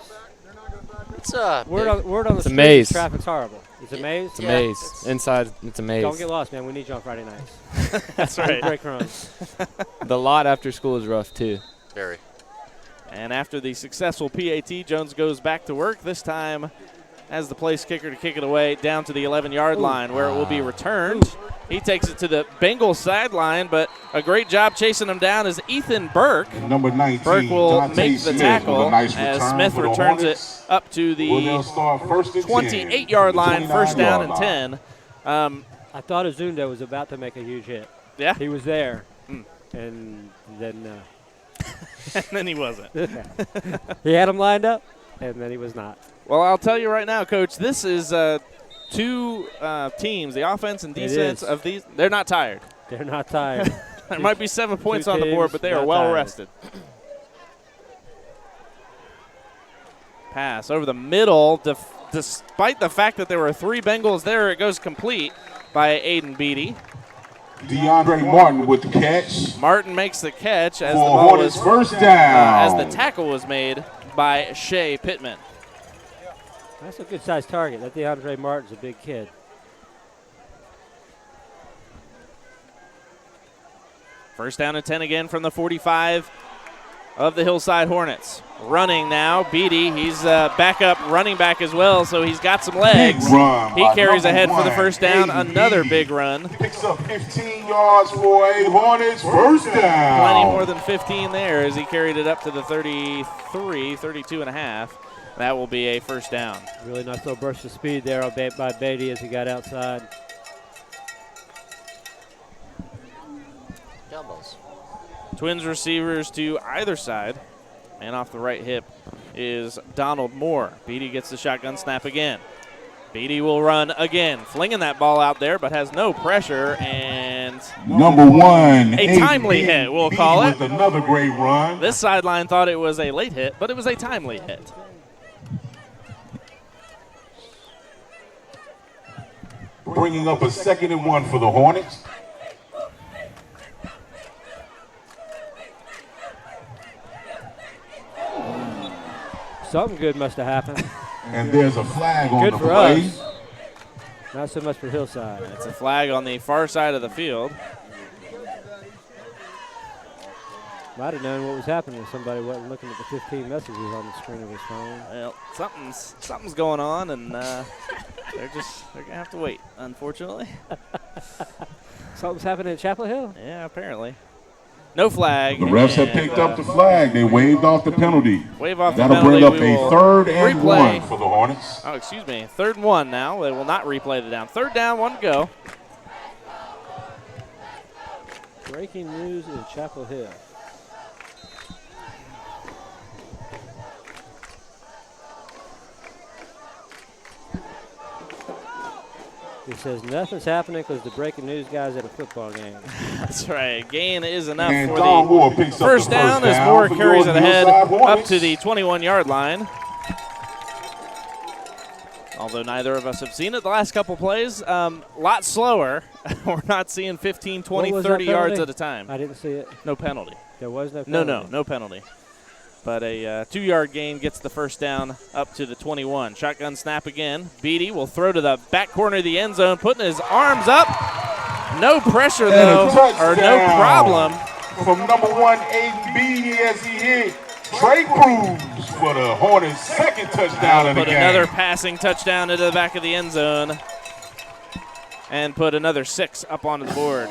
It's word on the It's a street. maze. Traffic's horrible. It's a maze. It's a maze. Inside, it's a maze. Don't get lost, man. We need you on Friday nights. That's right. Break runs. The lot after school is rough too. Very. And after the successful PAT, Jones goes back to work, this time as the place kicker to kick it away down to the 11-yard line where it will be returned. He takes it to the Bengals sideline, but a great job chasing him down is Ethan Burke. Number 19, Burke will Jonte make the Smith tackle with a nice as return Smith for the returns Hornets. it up to the Well, they'll start first and 28-yard line, first down and 29-yard 10. I thought Azunda was about to make a huge hit. Yeah? He was there. And then and then he wasn't. he had him lined up, and then he was not. Well, I'll tell you right now, Coach, this is two teams, the offense and defense of these. They're not tired. They're not tired. There might be 7 points Two on the board, teams, but they are not well tired. rested. Pass over the middle. Despite the fact that there were 3 Bengals there, it goes complete by Aiden Beatty. DeAndre Martin with the catch. Martin makes the catch as the For ball Hornets was first down. as the tackle was made by Shea Pittman. That's a good-sized target. That DeAndre Martin's a big kid. First down and 10 again from the 45 of the Hillside Hornets. Running now, Beatty. He's backup running back as well, so he's got some legs. Big run He by carries number ahead for the 1, first down. Aiden Another Beatty. big run. Picks up 15 yards for a Hornets first down. Plenty more than 15 there as he carried it up to the 33, 32 and a half. That will be a first down. Really nice little burst of speed there by Beatty as he got outside. Cowboys. Twins receivers to either side. And off the right hip is Donald Moore. Beatty gets the shotgun snap again. Beatty will run again, flinging that ball out there, but has no pressure. And number 1, a timely hit, we'll call it. With another great run. This sideline thought it was a late hit, but it was a timely hit. Bringing up a 2nd and 1 for the Hornets. Something good must have happened. And there's a flag on Good the for play. us. Not so much for Hillside. It's a flag on the far side of the field. Might have known what was happening if somebody wasn't looking at the 15 messages on the screen of his phone. Well, something's going on, and they're gonna have to wait, unfortunately. Something's happening at Chapel Hill? Yeah, apparently. No flag. The refs have picked up the flag. They waved off the penalty. Wave off the That'll penalty. bring up We a will 3rd and replay. 1 for the Hornets. Oh, excuse me. 3rd and 1 now. They will not replay the down. 3rd down, 1 to go. Breaking news in Chapel Hill. It says nothing's happening because the breaking news guy's at a football game. That's right. Gain is enough And for Don Moore the picks up first the down first as down Moore for carries your it ahead Hillside up Hornets. to the 21-yard line. Although neither of us have seen it the last couple plays. Lot slower. We're not seeing 15, 20, What was 30 that yards penalty? at a time. I didn't see it. No penalty. There was no penalty. No penalty. But a 2-yard gain gets the first down up to the 21. Shotgun snap again. Beatty will throw to the back corner of the end zone, putting his arms up. No pressure, though, or no problem. From number 1, Aiden Beatty as he hit Trey Cruz for the Hornets' 2nd touchdown of the Put game. another passing touchdown into the back of the end zone and put another 6 up onto the board.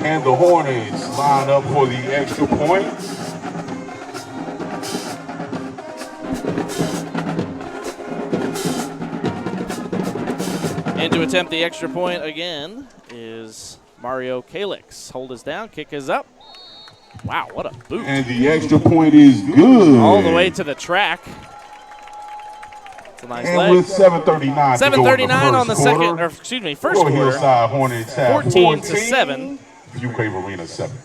And the Hornets line up for the extra point. And to attempt the extra point again is Mario Kalix. Hold is down, kick is up. Wow, what a boot. And the extra point is good. All the way to the track. It's a nice and leg. with 7:39 7:39 on the first second, quarter, or excuse me, first quarter. Hillside Hornets have 14-7. Fuquay-Varina 7.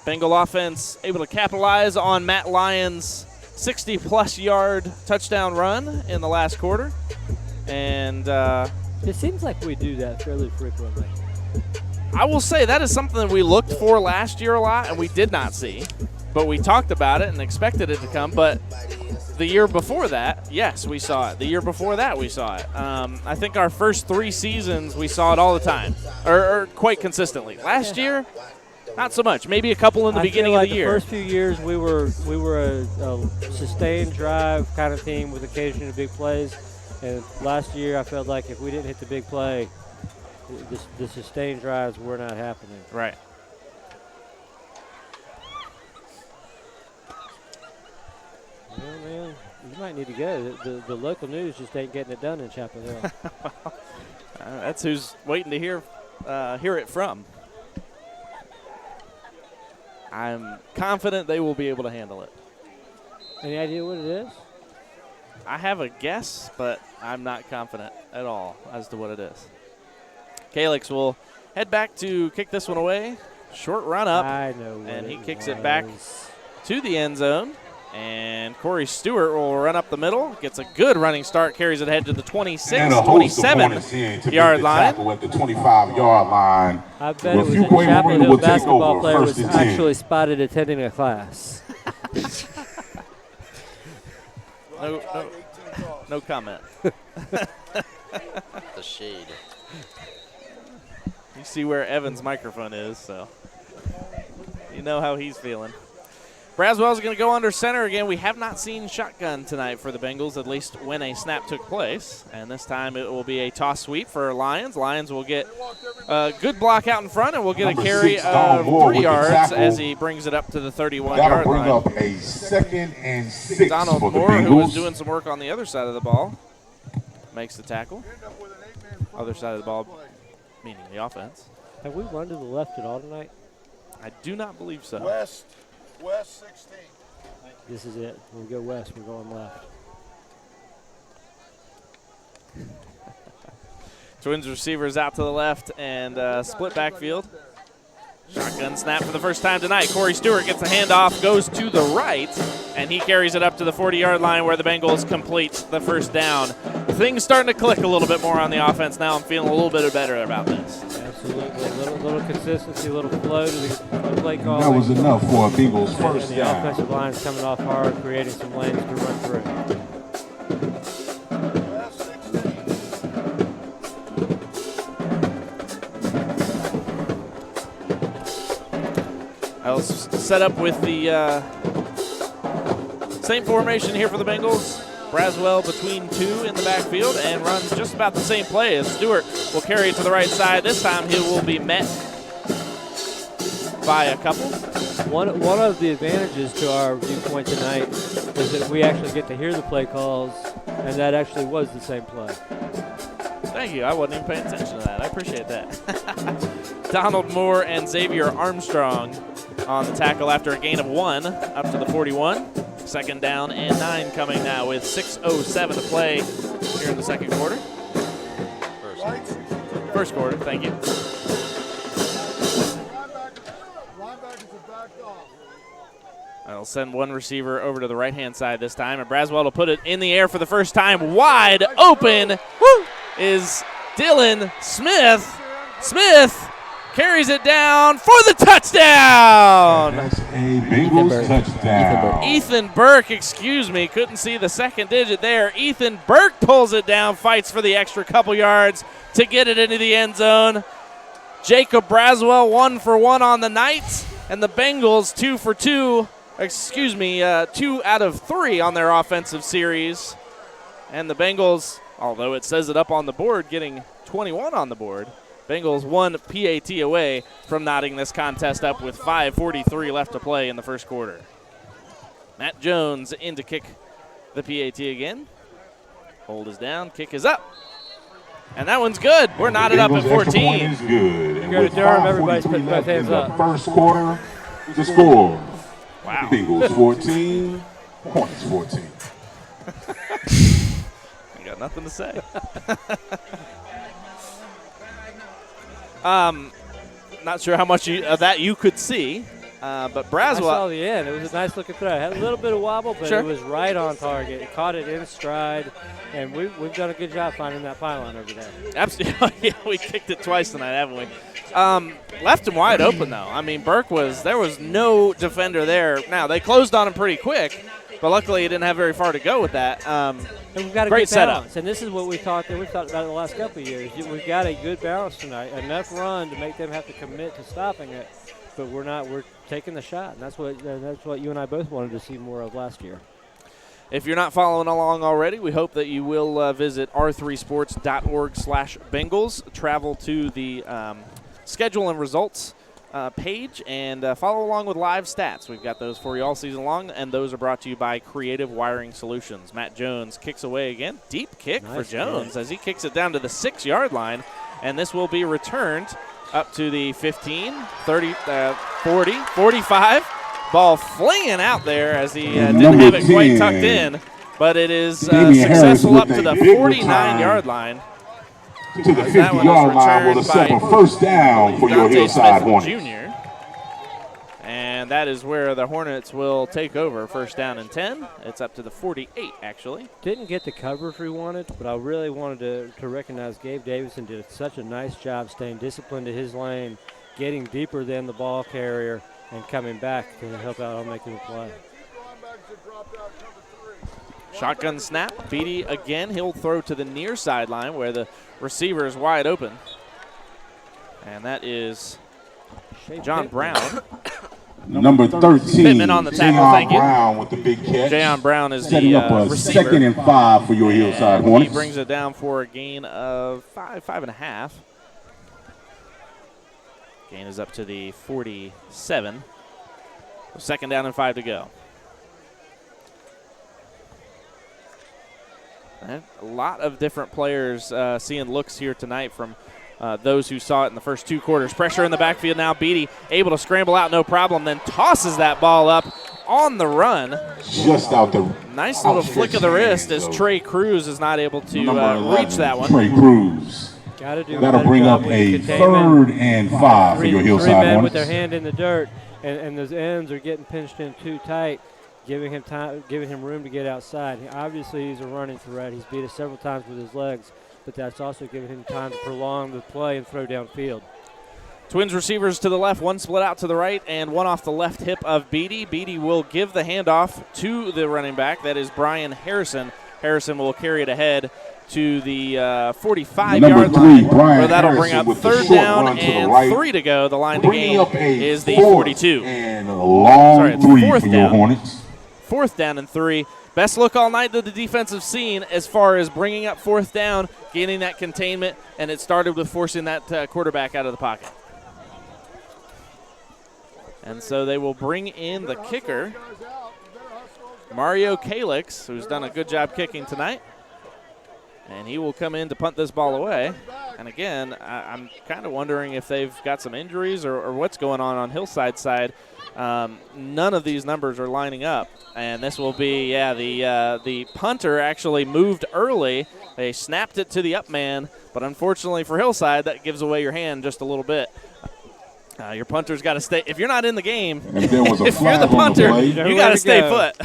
Bengal offense able to capitalize on Matt Lyons' 60-plus yard touchdown run in the last quarter. And it seems like we do that fairly frequently. I will say that is something that we looked for last year a lot and we did not see. But we talked about it and expected it to come. But the year before that, yes, we saw it. The year before that, we saw it. I think our first 3 seasons, we saw it all the time, or quite consistently. Last year, not so much. Maybe a couple in the beginning of the year. The first few years, we were a sustained drive kind of team with occasional big plays. And last year, I felt like if we didn't hit the big play, the sustained drives were not happening. Right. Well, man, you might need to go. The local news just ain't getting it done in Chapel Hill. That's who's waiting to hear it from. I'm confident they will be able to handle it. Any idea what it is? I have a guess, but I'm not confident at all as to what it is. Kalix will head back to kick this one away. Short run up. I know. And he kicks it back to the end zone. And Corey Stewart will run up the middle. Gets a good running start. Carries it ahead to the 26, 27-yard line. At the 25-yard line. I bet it was a Chapel Hill basketball player was actually spotted attending a class. No comment. The shade. You see where Evan's microphone is, so you know how he's feeling. Braswell's going to go under center again. We have not seen shotgun tonight for the Bengals, at least when a snap took place. And this time it will be a toss sweep for Lions. Lions will get a good block out in front, and we'll get a carry of 3 yards as he brings it up to the 31-yard line. That'll bring up a 2nd and 6 Donald for the Moore, Bengals. who was doing some work on the other side of the ball, makes the tackle. Other side of the ball, meaning the offense. Have we run to the left at all tonight? I do not believe so. West 16. This is it. When we go west, we're going left. Twins receivers out to the left and split backfield. Shotgun snap for the first time tonight. Corey Stewart gets a handoff, goes to the right, and he carries it up to the 40-yard line where the Bengals complete the first down. Things starting to click a little bit more on the offense now. I'm feeling a little bit better about this. Absolutely. A little consistency, a little flow to the play call. That was enough for a Bengals first the down. offensive line is coming off hard, creating some lanes to run through. I'll set up with the same formation here for the Bengals. Braswell between 2 in the backfield and runs just about the same play as Stewart will carry it to the right side. This time he will be met by a couple. One of the advantages to our viewpoint tonight is that we actually get to hear the play calls, and that actually was the same play. Thank you. I wasn't even paying attention to that. I appreciate that. Donald Moore and Xavier Armstrong on the tackle after a gain of 1 up to the 41. 2nd down and 9 coming now with 6:07 to play here in the second quarter. First quarter, thank you. I'll send one receiver over to the right-hand side this time, and Braswell will put it in the air for the first time. Wide open is Dylan Smith. Smith carries it down for the touchdown. That's a Bengals touchdown. Ethan Burke, excuse me, couldn't see the second digit there. Ethan Burke pulls it down, fights for the extra couple yards to get it into the end zone. Jacob Braswell 1 for 1 on the night, and the Bengals 2 for 2. 2 out of 3 on their offensive series. And the Bengals, although it says it up on the board, getting 21 on the board. Bengals 1 PAT away from knotting this contest up with 5:43 left to play in the first quarter. Matt Jones in to kick the PAT again. Hold is down, kick is up. And that one's good. We're knotted up at Bengals extra 14. point is good. And Go to with Durham, everybody's 5:43 putting both left in hands the up. first quarter, the score. Wow. Bengals 14, Hornets 14. I got nothing to say. Not sure how much of that you could see, but Braswell. I saw the end. It was a nice looking throw. It had a little bit of wobble, but Sure. it was right on target. It caught it in stride, and we've done a good job finding that pylon over there. Absolutely. Yeah, we kicked it twice tonight, haven't we? Left him wide open, though. I mean, there was no defender there. Now, they closed on him pretty quick, but luckily he didn't have very far to go with that. And we've got a great good setup. balance, and this is what we've talked about it the last couple of years. We've got a good balance tonight, enough run to make them have to commit to stopping it, but we're taking the shot, and that's what you and I both wanted to see more of last year. If you're not following along already, we hope that you will visit r3sports.org/Bengals, travel to the schedule and results page, and follow along with live stats. We've got those for you all season long, and those are brought to you by Creative Wiring Solutions. Matt Jones kicks away again. Deep kick for Jones as he kicks it down to the 6-yard line, and this will be returned up to the 15, 30, 40, 45. Ball flinging out there as he didn't have it quite tucked in, but it is successful up to the 49-yard line. To the 50-yard line will set a first down for your Hillside Hornets. Jr. And that is where the Hornets will take over. First down and 10. It's up to the 48, actually. Didn't get the coverage we wanted, but I really wanted to recognize Gabe Davison did such a nice job staying disciplined to his lane, getting deeper than the ball carrier, and coming back to help out on making the play. Shotgun snap. Beatty again. He'll throw to the near sideline where the receiver is wide open. And that is John Brown. Number 13, Pittman on the tackle, thank you. Brown with the big catch. Jayon Brown is setting the up a receiver. 2nd and 5 for your Hillside Hornets. He brings it down for a gain of 5.5. Gain is up to the 47. So 2nd down and 5 to go. And a lot of different players seeing looks here tonight from those who saw it in the first 2 quarters. Pressure in the backfield now. Beatty able to scramble out, no problem, then tosses that ball up on the run. Just out the nice little flick of the wrist as Trey Cruz is not able to reach that one. Trey Cruz. That'll bring up a 3rd and 5 for your Hillside Three men Hornets. with their hand in the dirt, and those ends are getting pinched in too tight, giving him time, giving him room to get outside. Obviously, he's a running threat. He's beat us several times with his legs, but that's also giving him time to prolong the play and throw downfield. Twins receivers to the left, one split out to the right, and one off the left hip of Beatty. Beatty will give the handoff to the running back. That is Brian Harrison. Harrison will carry it ahead to the 45-yard line, where that'll bring up 3rd down and 3 to go. The line to gain is the 42. And a long 3 for your Hornets. 4th down and 3. Best look all night to the defensive scene as far as bringing up 4th down, gaining that containment, and it started with forcing that quarterback out of the pocket. And so they will bring in the kicker, Mario Kalix, who's done a good job kicking tonight. And he will come in to punt this ball away. And again, I'm kind of wondering if they've got some injuries or what's going on Hillside side. None of these numbers are lining up. And this will be, the punter actually moved early. They snapped it to the up man, but unfortunately for Hillside, that gives away your hand just a little bit. Your punter's got to stay. If you're not in the game, if there was a if you're the punter, you got to stay put.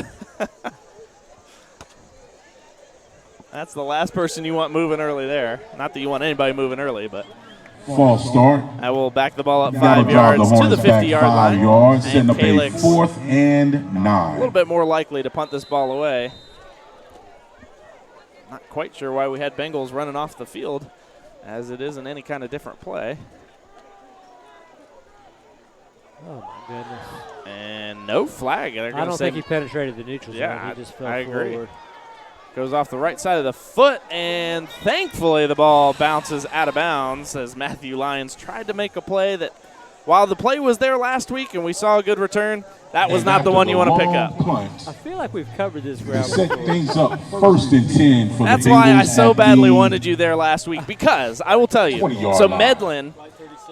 That's the last person you want moving early there. Not that you want anybody moving early, but false start. I will back the ball up 5 yards to the 50-yard line. 5 yards, setting up a Kalix 4th and 9. A little bit more likely to punt this ball away. Not quite sure why we had Bengals running off the field, as it isn't any kind of different play. Oh, my goodness. And no flag. I don't think he penetrated the neutral zone. He just fell I agree. forward. Goes off the right side of the foot, and thankfully the ball bounces out of bounds as Matthew Lyons tried to make a play that while the play was there last week and we saw a good return, that was not the one you want to pick up. I feel like we've covered this ground Set before. things up 1st and 10 for That's the Bengals. why I so at badly the wanted you there last week, because I will tell you, 20-yard so line. Medlin,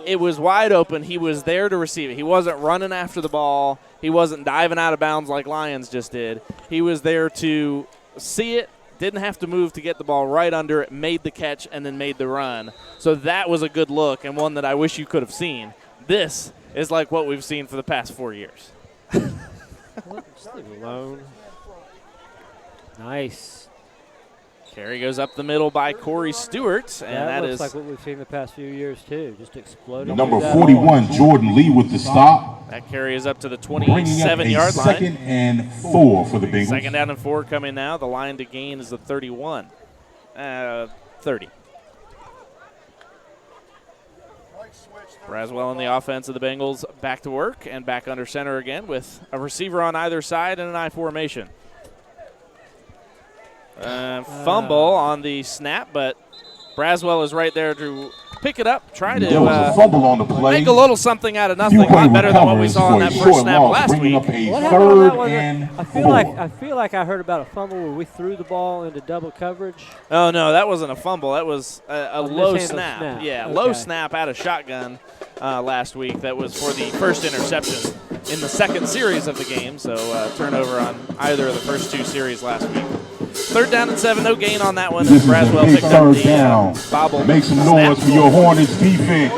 it was wide open. He was there to receive it. He wasn't running after the ball. He wasn't diving out of bounds like Lions just did. He was there to see it, didn't have to move to get the ball right under it, made the catch, and then made the run. So that was a good look and one that I wish you could have seen. This is like what we've seen for the past 4 years. Just leave it alone. Nice. Carry goes up the middle by Corey Stewart, and that looks is like what we've seen the past few years too. Just exploding. Number 41, Jordan Lee with the stop. that carry is up to the Bringing up a 27-yard line. 2nd and 4 for the Bengals. 2nd down and 4 coming now. The line to gain is the 31. 30. Braswell in the offense of the Bengals back to work and back under center again with a receiver on either side and an I formation. Fumble on the snap, but Braswell is right there to pick it up, try There was a to fumble on the play. make a little something out of nothing. A lot better than what we saw on that first snap last week. What happened on that one? I feel like I heard about a fumble where we threw the ball into double coverage. Oh, no, that wasn't a fumble. That was a low mishandled snap. Yeah, Okay. low snap out of shotgun last week. That was for the first interception in the 2nd series of the game, so turnover on either of the first 2 series last week. 3rd down and 7, no gain on that one. This is a Braswell big picked up 3rd the down. bobble. Make some snap. noise for your Hornets defense.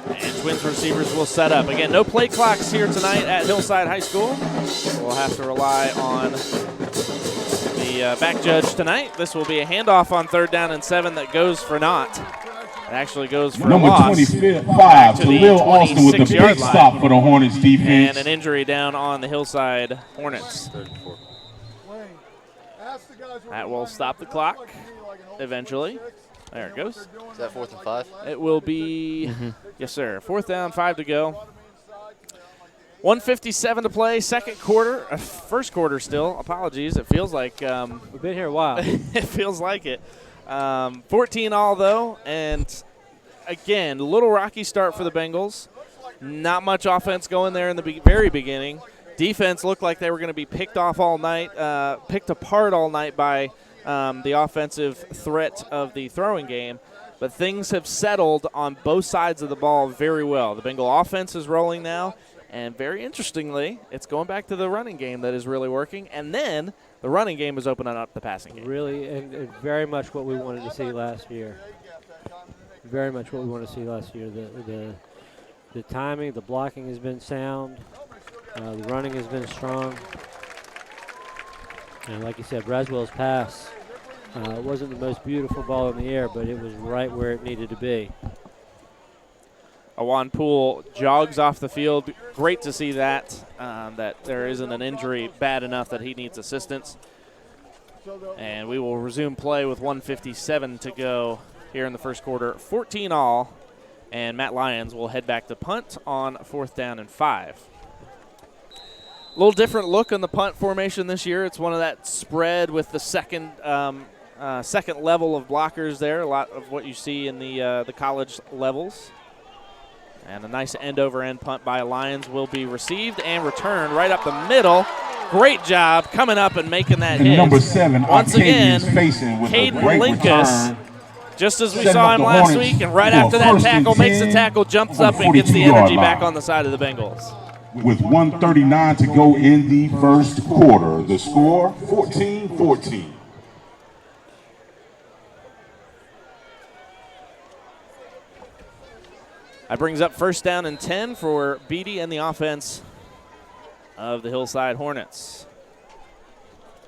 And Twins receivers will set up. Again, no play clocks here tonight at Hillside High School. We'll have to rely on the back judge tonight. This will be a handoff on 3rd down and 7 that goes for naught. It actually goes for Number a loss. 25, to the Khalil Austin with the 26-yard big line. stop for the Hornets defense. And an injury down on the Hillside Hornets. That will stop the clock eventually. There it goes. Is that 4th and 5? It will be, yes, sir. 4th down, 5 to go. 1:57 to play, 2nd quarter, 1st quarter still. Apologies. It feels like we've been here a while. It feels like it. 14 all though, and again, a little rocky start for the Bengals. Not much offense going there in the very beginning. Defense looked like they were going to be picked apart all night by the offensive threat of the throwing game. But things have settled on both sides of the ball very well. The Bengal offense is rolling now, and very interestingly, it's going back to the running game that is really working. And then the running game is opening up the passing game. Really, and very much what we wanted to see last year. Very much what we wanted to see last year. The timing, the blocking has been sound. The running has been strong. And like you said, Braswell's pass wasn't the most beautiful ball in the air, but it was right where it needed to be. Awan Poole jogs off the field. Great to see that, that there isn't an injury bad enough that he needs assistance. And we will resume play with 1:57 to go here in the 1st quarter. 14 all, and Matt Lyons will head back to punt on 4th down and 5. A little different look on the punt formation this year. It's one of that spread with the second level of blockers there, a lot of what you see in the college levels. And a nice end-over-end punt by Lions will be received and returned right up the middle. Great job coming up and making that hit. Number 7, once again, Arcadius facing with a Caden great Linkus, return. just as we Setting saw up him the last Hornets week, and right for a after that 1st and tackle, makes the 10 tackle, jumps on up, the and gets the 42-yard energy back line. on the side of the Bengals. With 1:39 to go in the 1st quarter. The score, 14-14. That brings up 1st down and 10 for Beatty and the offense of the Hillside Hornets.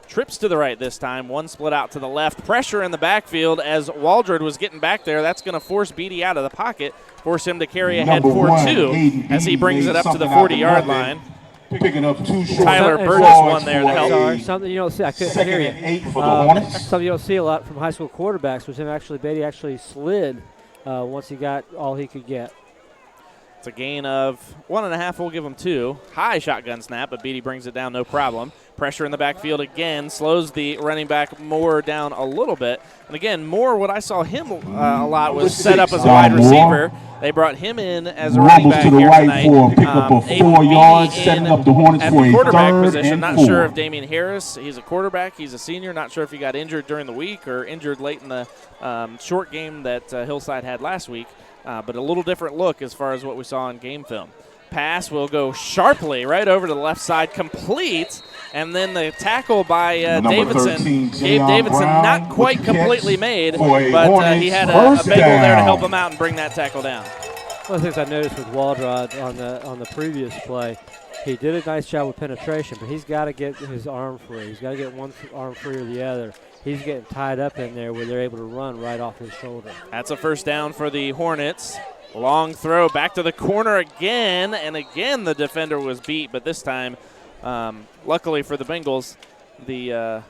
Trips to the right this time, one split out to the left. Pressure in the backfield as Waldred was getting back there. That's going to force Beatty out of the pocket, force him to carry ahead Number 4-2 as he brings it up to the 40-yard line. Picking up 2 short. Tyler Burgess won there to help. Sorry, something you don't see. I couldn't hear you. 2nd and 8 for the Hornets. Something you don't see a lot from high school quarterbacks was Beatty actually slid once he got all he could get. It's a gain of 1.5. We'll give him 2. High shotgun snap, but Beatty brings it down no problem. Pressure in the backfield again slows the running back Moore down a little bit. And again, Moore, what I saw him a lot was set up as a wide receiver. They brought him in as a running back to the here right tonight. for a pickup of 4 yards, setting up the Hornets at for the a quarterback 3rd position. and Not 4. sure if Damian Harris, he's a quarterback, he's a senior. Not sure if he got injured during the week or injured late in the short game that Hillside had last week. But a little different look as far as what we saw on game film. Pass will go sharply right over to the left side, complete, and then the tackle by Davidson, Gabe Davidson, not quite completely made, but he had a Bengal there to help him out and bring that tackle down. One of the things I noticed with Waldrod on the previous play, he did a nice job with penetration, but he's got to get his arm free. He's got to get one arm free or the other. He's getting tied up in there where they're able to run right off his shoulder. That's a first down for the Hornets. Long throw back to the corner again, and again the defender was beat, but this time, luckily for the Bengals, the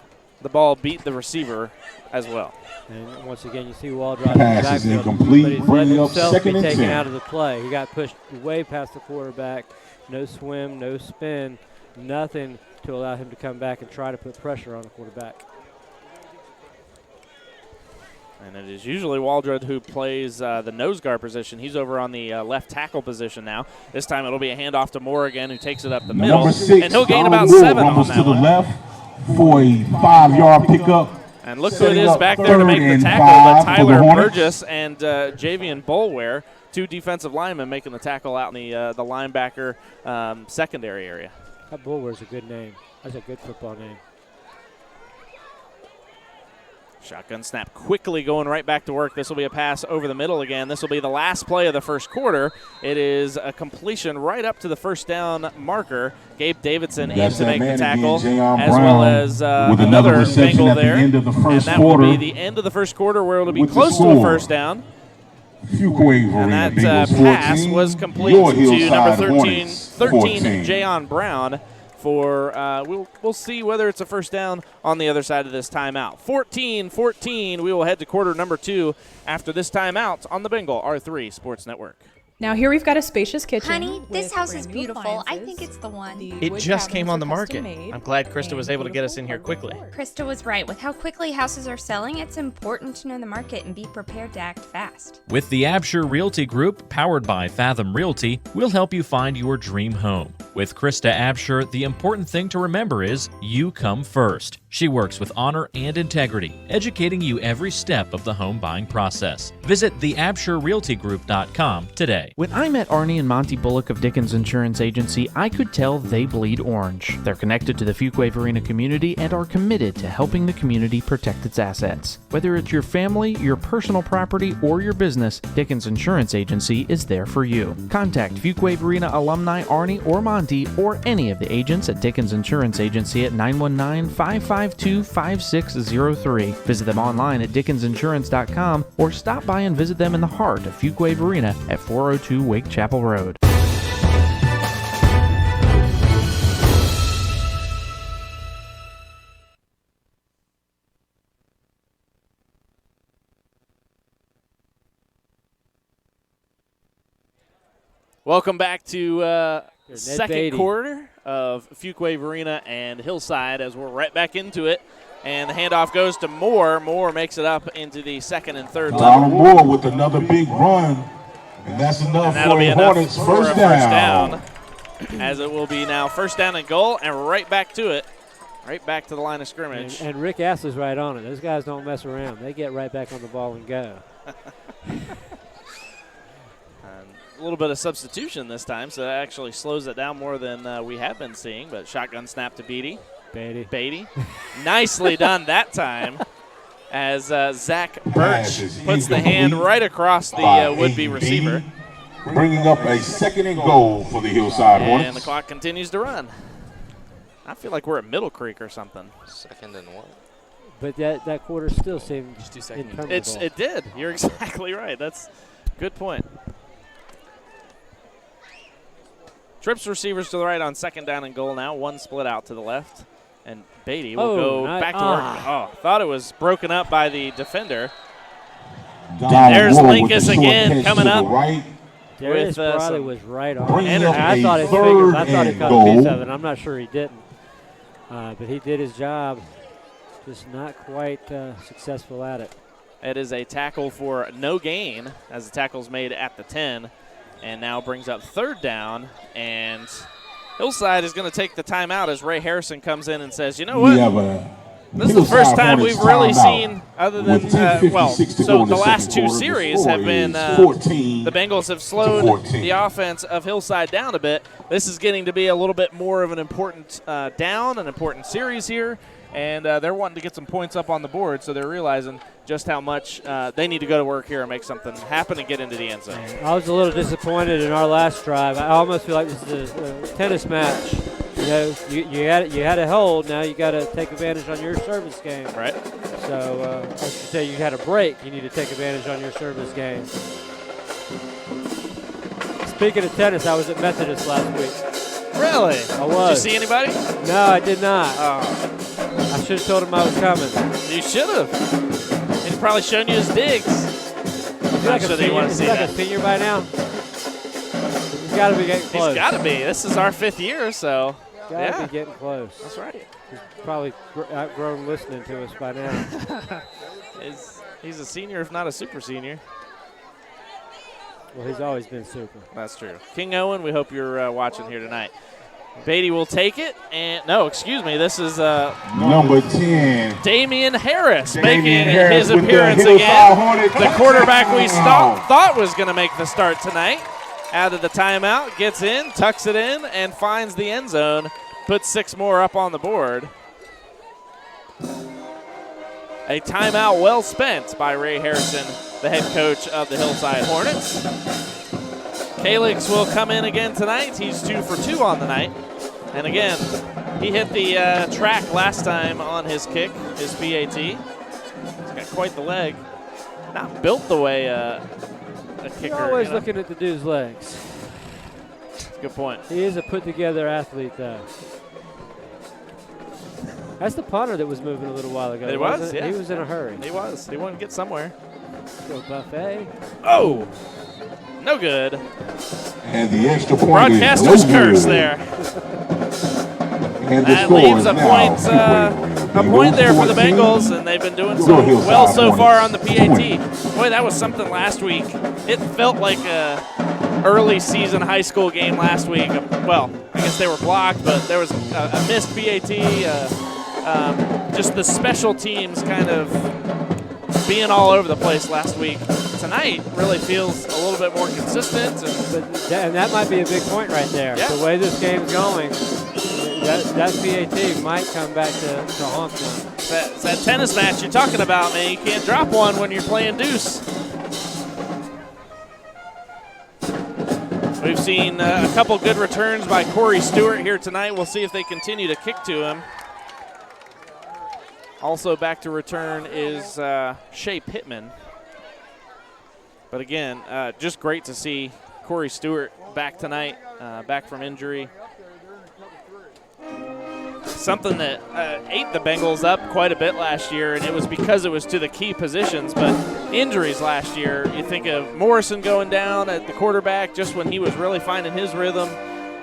ball beat the receiver as well. And once again, you see Waldrod in the Pass is backfield, incomplete, but he's bringing letting up himself 2nd be and taken 10. out of the play. He got pushed way past the quarterback. No swim, no spin, nothing to allow him to come back and try to put pressure on the quarterback. And it is usually Waldrod who plays the nose guard position. He's over on the left tackle position now. This time it'll be a handoff to Moore again, who takes it up the middle. Number 6, and he'll gain Donald about Moore 7 on rumbles that to the one. left for a 5-yard pickup. And look who it is back there to make the tackle, but Tyler Burgess and Javian Bolware, 2 defensive linemen making the tackle out in the linebacker secondary area. That Bolware's a good name. That's a good football name. Shotgun snap quickly going right back to work. This will be a pass over the middle again. This will be the last play of the first quarter. It is a completion right up to the first down marker. Gabe Davidson in to make the tackle, as well as another Bengal there. And that will be the end of the first quarter where it'll be close to a first down. Fuquay-Varina, and that Bengals pass 14, was complete your to Hillside number 13, Hornets 14. Jayon Brown. For we'll see whether it's a first down on the other side of this timeout. 14-14. We will head to quarter number 2 after this timeout on the Bengal R3 Sports Network. Now here we've got a spacious kitchen. Honey, this with house is brand new beautiful. I appliances. think it's the one. It just came on the market. I'm glad Krista was able to get us in here quickly. Krista was right. With how quickly houses are selling, it's important to know the market and be prepared to act fast. With the Absher Realty Group, powered by Fathom Realty, we'll help you find your dream home. With Krista Absher, the important thing to remember is you come first. She works with honor and integrity, educating you every step of the home buying process. Visit theabsherrealtygroup.com today. When I met Arnie and Monty Bullock of Dickens Insurance Agency, I could tell they bleed orange. They're connected to the Fuquay-Varina community and are committed to helping the community protect its assets. Whether it's your family, your personal property, or your business, Dickens Insurance Agency is there for you. Contact Fuquay-Varina alumni Arnie or Monty or any of the agents at Dickens Insurance Agency at 919-552-5603. Visit them online at dickensinsurance.com or stop by and visit them in the heart of Fuquay-Varina at 402 Wake Chapel Road. Welcome back to Ned second Beatty. quarter of Fuquay-Varina and Hillside as we're right back into it. And the handoff goes to Moore. Moore makes it up into the second and third Donald level. Moore with another big run, and that's enough And that'll for be the enough Hornets' for first a down. As it will be now first down and goal, and right back to it. Right back to the line of scrimmage. And Rick Astley's right on it. Those guys don't mess around. They get right back on the ball and go. A little bit of substitution this time, so that actually slows it down more than we have been seeing. But shotgun snap to Beatty. Beatty. Nicely done that time as Zach Birch puts the hand right across the would-be receiver. Bringing up a second and goal for the Hillside Hornets. And the clock continues to run. I feel like we're at Middle Creek or something. Second and what? But that quarter still seemed interminable. It did. You're exactly right. That's a good point. Trips receivers to the right on second down and goal now. One split out to the left. And Beatty will go back to work. Oh, thought it was broken up by the defender. And there's Linkus again coming up. Darius Briley was right on. Bringing up I thought a he third I thought he and caught a piece goal. of it. I'm not sure he didn't. But he did his job, just not quite successful at it. It is a tackle for no gain as the tackle's made at the 10 and now brings up 3rd down. And Hillside is going to take the timeout as Ray Harrison comes in and says, you know what? This is the first time we've really seen, other than, so the last 2 series have been, the Bengals have slowed the offense of Hillside down a bit. This is getting to be a little bit more of an important down, an important series here, and they're wanting to get some points up on the board, so they're realizing just how much they need to go to work here and make something happen and get into the end zone. I was a little disappointed in our last drive. I almost feel like this is a tennis match. You know, you had a hold. Now you got to take advantage on your service game. Right. So I should say you had a break. You need to take advantage on your service game. Speaking of tennis, I was at Methodist last week. Really? I was. Did you see anybody? No, I did not. Oh. I should have told him I was coming. You should have. He's probably shown you his digs. Is he like a senior by now? He's got to be getting close. He's got to be. This is our 5th year, so. Got to be getting close. That's right. He's probably outgrown listening to us by now. He's a senior, if not a super senior. Well, he's always been super. That's true. King Owen, we hope you're watching here tonight. Beatty will take it, and no, excuse me, this is number 10, Damian Harris making his appearance again. The quarterback we thought was going to make the start tonight. Out of the timeout, gets in, tucks it in, and finds the end zone. Puts 6 more up on the board. A timeout well spent by Ray Harrison, the head coach of the Hillside Hornets. Kalix will come in again tonight. He's 2 for 2 on the night. And again, he hit the track last time on his kick, his PAT. He's got quite the leg. Not built the way a kicker. You're always looking at the dude's legs. Good point. He is a put-together athlete, though. That's the punter that was moving a little while ago. It was, yeah. He was in a hurry. He was. He wanted to get somewhere. Go Buffet. Oh! No good. And the extra point Broadcaster's curse there. That leaves a point there for the Bengals, and they've been doing so well so far on the PAT. Boy, that was something last week. It felt like a early season high school game last week. Well, I guess they were blocked, but there was a missed PAT. Just the special teams kind of being all over the place last week. Tonight really feels a little bit more consistent. And that might be a big point right there. Yeah. The way this game's going, that PAT might come back to haunt them. It's that tennis match you're talking about, man. You can't drop one when you're playing deuce. We've seen a couple good returns by Corey Stewart here tonight. We'll see if they continue to kick to him. Also back to return is Shea Pittman. But again, just great to see Corey Stewart back tonight, back from injury. Something that ate the Bengals up quite a bit last year, and it was because it was to the key positions. But injuries last year, you think of Morrison going down at the quarterback just when he was really finding his rhythm.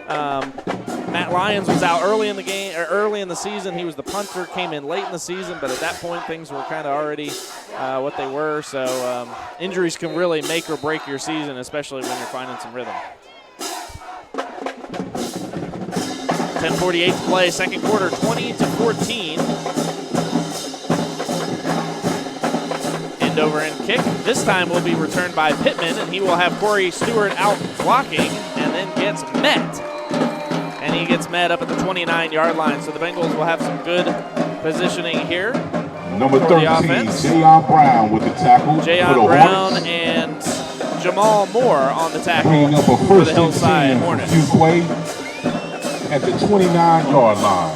Matt Lyons was out early in the game, or early in the season. He was the punter, came in late in the season, but at that point things were kind of already what they were. So injuries can really make or break your season, especially when you're finding some rhythm. 10:48 to play, second quarter, 20-14. End over end kick. This time will be returned by Pittman, and he will have Corey Stewart out blocking, and then gets met. And he gets met up at the 29-yard line. So the Bengals will have some good positioning here. Number 13, Jayon Brown with the tackle. Jayon Brown and Jamal Moore on the tackle for the Hillside Hornets. Fuquay at the 29-yard line.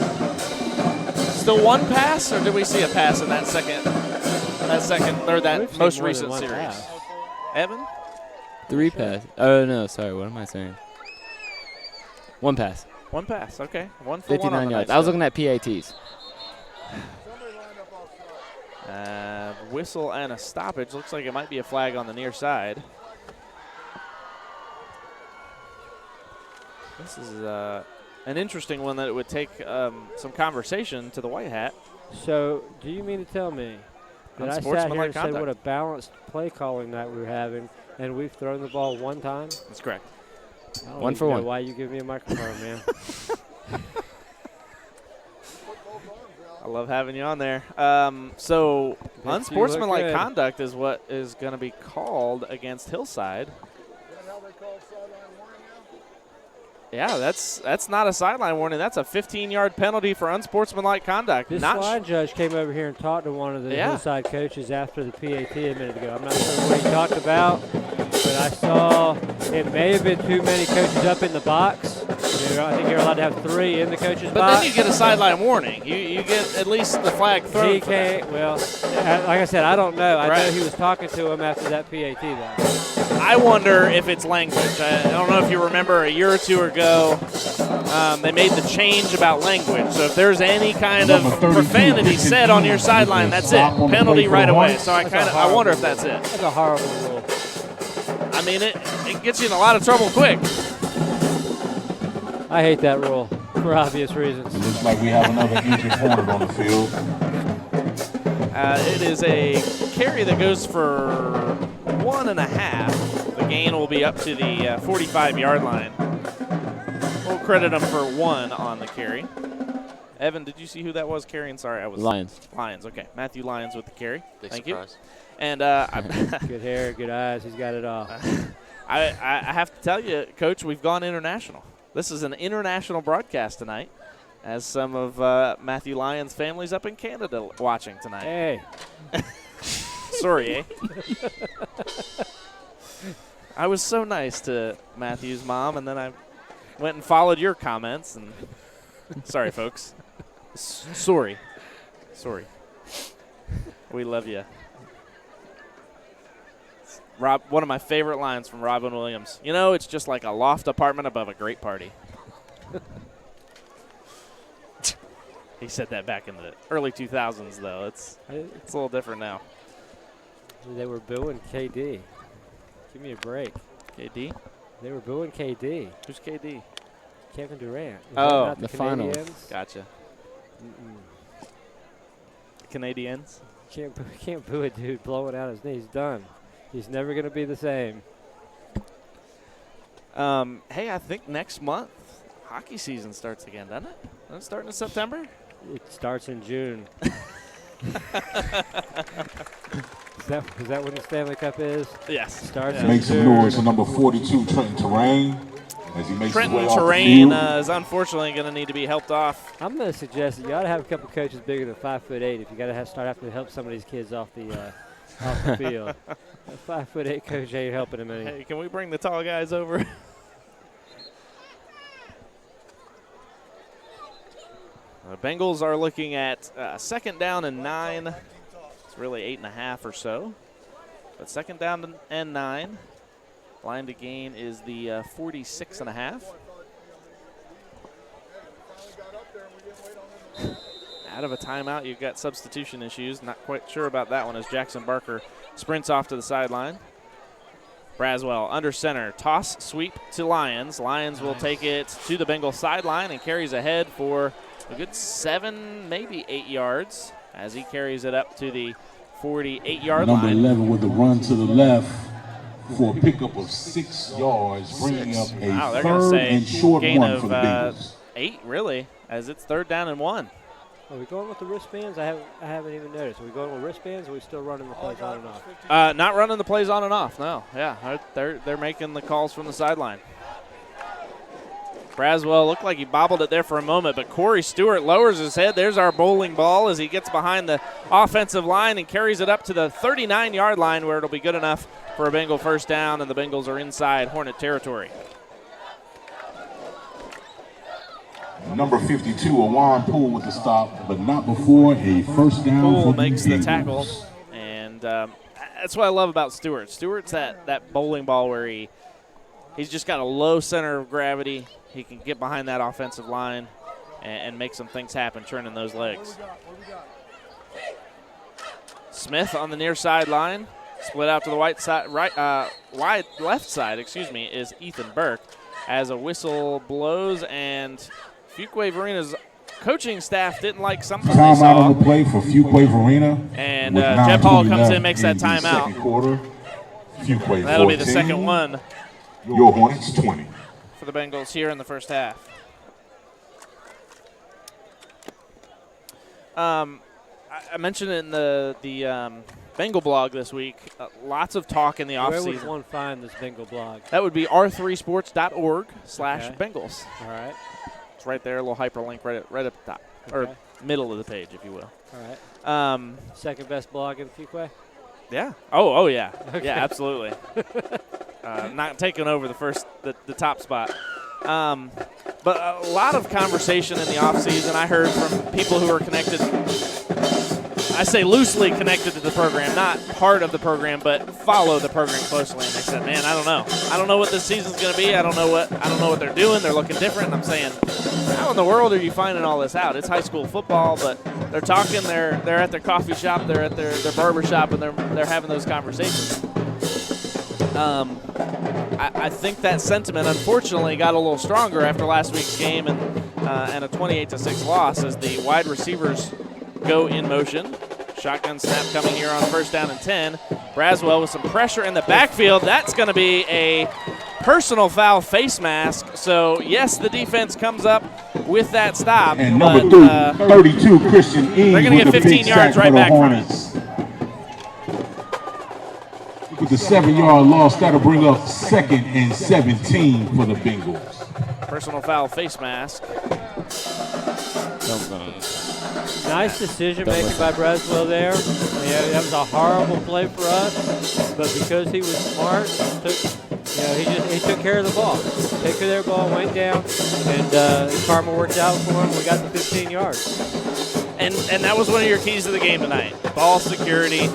Still one pass, or did we see a pass in that most recent series? Pass. Evan? 3 pass. Oh, no, sorry. What am I saying? 1 pass. 1 pass, okay. 1 for 59 1 on the yards. night. I was looking at PATs. Whistle and a stoppage. Looks like it might be a flag on the near side. This is an interesting one that it would take some conversation to the white hat. So, do you mean to tell me that I sat here and said conduct. what a balanced play calling night we were having, and we've thrown the ball one time? That's correct. I don't One even for know one. why you give me a microphone, man. I love having you on there. So unsportsmanlike good. conduct is what is going to be called against Hillside. Yeah, that's not a sideline warning. That's a 15-yard penalty for unsportsmanlike conduct. This line judge came over here and talked to one of the Hillside coaches after the PAT a minute ago. I'm not sure what he talked about, but I saw it may have been too many coaches up in the box. I think you're allowed to have 3 in the coach's box. But then you get a sideline warning. You get at least the flag thrown. He can't. Well, like I said, I don't know. I know he was talking to him after that PAT, though. I wonder if it's language. I don't know if you remember a year or two ago, they made the change about language. So if there's any kind of profanity said on your sideline, that's it. Penalty right away. So I wonder if that's it. That's a horrible rule. I mean, it gets you in a lot of trouble quick. I hate that rule for obvious reasons. It looks like we have another injured corner on the field. It is a carry that goes for 1.5. The gain will be up to the 45-yard line. We'll credit him for 1 on the carry. Evan, did you see who that was carrying? Sorry, I was Lyons. Lyons, okay. Matthew Lyons with the carry. Thank surprise. you. And good hair, good eyes. He's got it all. I have to tell you, Coach, we've gone international. This is an international broadcast tonight, as some of Matthew Lyons' family's up in Canada watching tonight. Hey. Sorry, eh? I was so nice to Matthew's mom, and then I went and followed your comments. And sorry, folks. Sorry. We love you. Rob, one of my favorite lines from Robin Williams. You know, it's just like a loft apartment above a great party. He said that back in the early 2000s, though. It's a little different now. They were booing KD. Give me a break. KD? They were booing KD. Who's KD? Kevin Durant. Oh, the finals. Gotcha. Canadians? Can't boo a dude blowing out his knee. He's done. He's never going to be the same. Hey, I think next month hockey season starts again, doesn't it? Doesn't it start in September? It starts in June. Is that when the Stanley Cup is? Yes. Starts in Make some June. noise for number 42, Trenton Terrain. As he makes Trenton his way off the Terrain field. is unfortunately going to need to be helped off. I'm going to suggest that you ought to have a couple coaches bigger than 5'8" if you got to start having to help some of these kids off the field. A 5'8" coach ain't helping him any. Hey, can we bring the tall guys over? The Bengals are looking at 2nd down and 9. It's really 8.5 or so. But 2nd down and 9. Line to gain is the 46.5. Out of a timeout, you've got substitution issues. Not quite sure about that one as Jackson Barker sprints off to the sideline. Braswell under center. Toss sweep to Lyons. Lyons will take it to the Bengals sideline and carries ahead for a good 7, maybe 8 yards as he carries it up to the 48-yard line. Number 11 with the run to the left for a pickup of 6 yards, bringing up a Wow, they're going to 3rd say and short gain 1 of for the Bengals. 8, really, as it's 3rd down and 1. Are we going with the wristbands? I haven't even noticed. Are we going with wristbands or are we still running the plays on and off? Not running the plays on and off, no. Yeah, they're making the calls from the sideline. Braswell looked like he bobbled it there for a moment, but Corey Stewart lowers his head. There's our bowling ball as he gets behind the offensive line and carries it up to the 39-yard line where it'll be good enough for a Bengal 1st down, and the Bengals are inside Hornet territory. Number 52, Awan Poole with the stop, but not before a 1st down Poole for makes the the Bengals. tackle, and that's what I love about Stewart. Stewart's that bowling ball where he's just got a low center of gravity. He can get behind that offensive line and make some things happen, turning those legs. Smith on the near sideline. Split out to the wide left side, is Ethan Burke as a whistle blows, and Fuquay-Varina's coaching staff didn't like something they Timeout saw. on the play for Fuquay-Varina. And Jeff Hall comes in, makes that in the timeout. second quarter. Fuquay That'll 14, be the second one your Hornets 20. for the Bengals here in the first half. I mentioned it in the Bengal blog this week. Lots of talk in the offseason. Where would one find this Bengal blog? That would be r3sports.org/Bengals. All right. It's right there, a little hyperlink right up the top, or middle of the page, if you will. All right. Second best blog in Fuquay? Yeah. Oh yeah. Okay. Yeah, absolutely. Not taking over the top spot. But a lot of conversation in the offseason. I heard from people who are connected. I say loosely connected to the program, not part of the program, but follow the program closely. And they said, "Man, I don't know. I don't know what this season's going to be. I don't know what they're doing. They're looking different." And I'm saying, how in the world are you finding all this out? It's high school football, but they're talking. They're at their coffee shop. They're at their barber shop, and they're having those conversations. I think that sentiment, unfortunately, got a little stronger after last week's game and a 28-6 loss as the wide receivers go in motion. Shotgun snap coming here on first down and 10. Braswell with some pressure in the backfield. That's going to be a personal foul face mask. So, yes, the defense comes up with that stop. And number 32, Christian Eames. They're going to get 15 yards right back from it. With the 7-yard loss, that'll bring up 2nd and 17 for the Bengals. Personal foul face mask. Nice decision making by Braswell there. Yeah, that was a horrible play for us, but because he was smart, he took care of the ball. Took care of their ball, went down, and karma worked out for him. We got the 15 yards. And that was one of your keys to the game tonight. Ball security.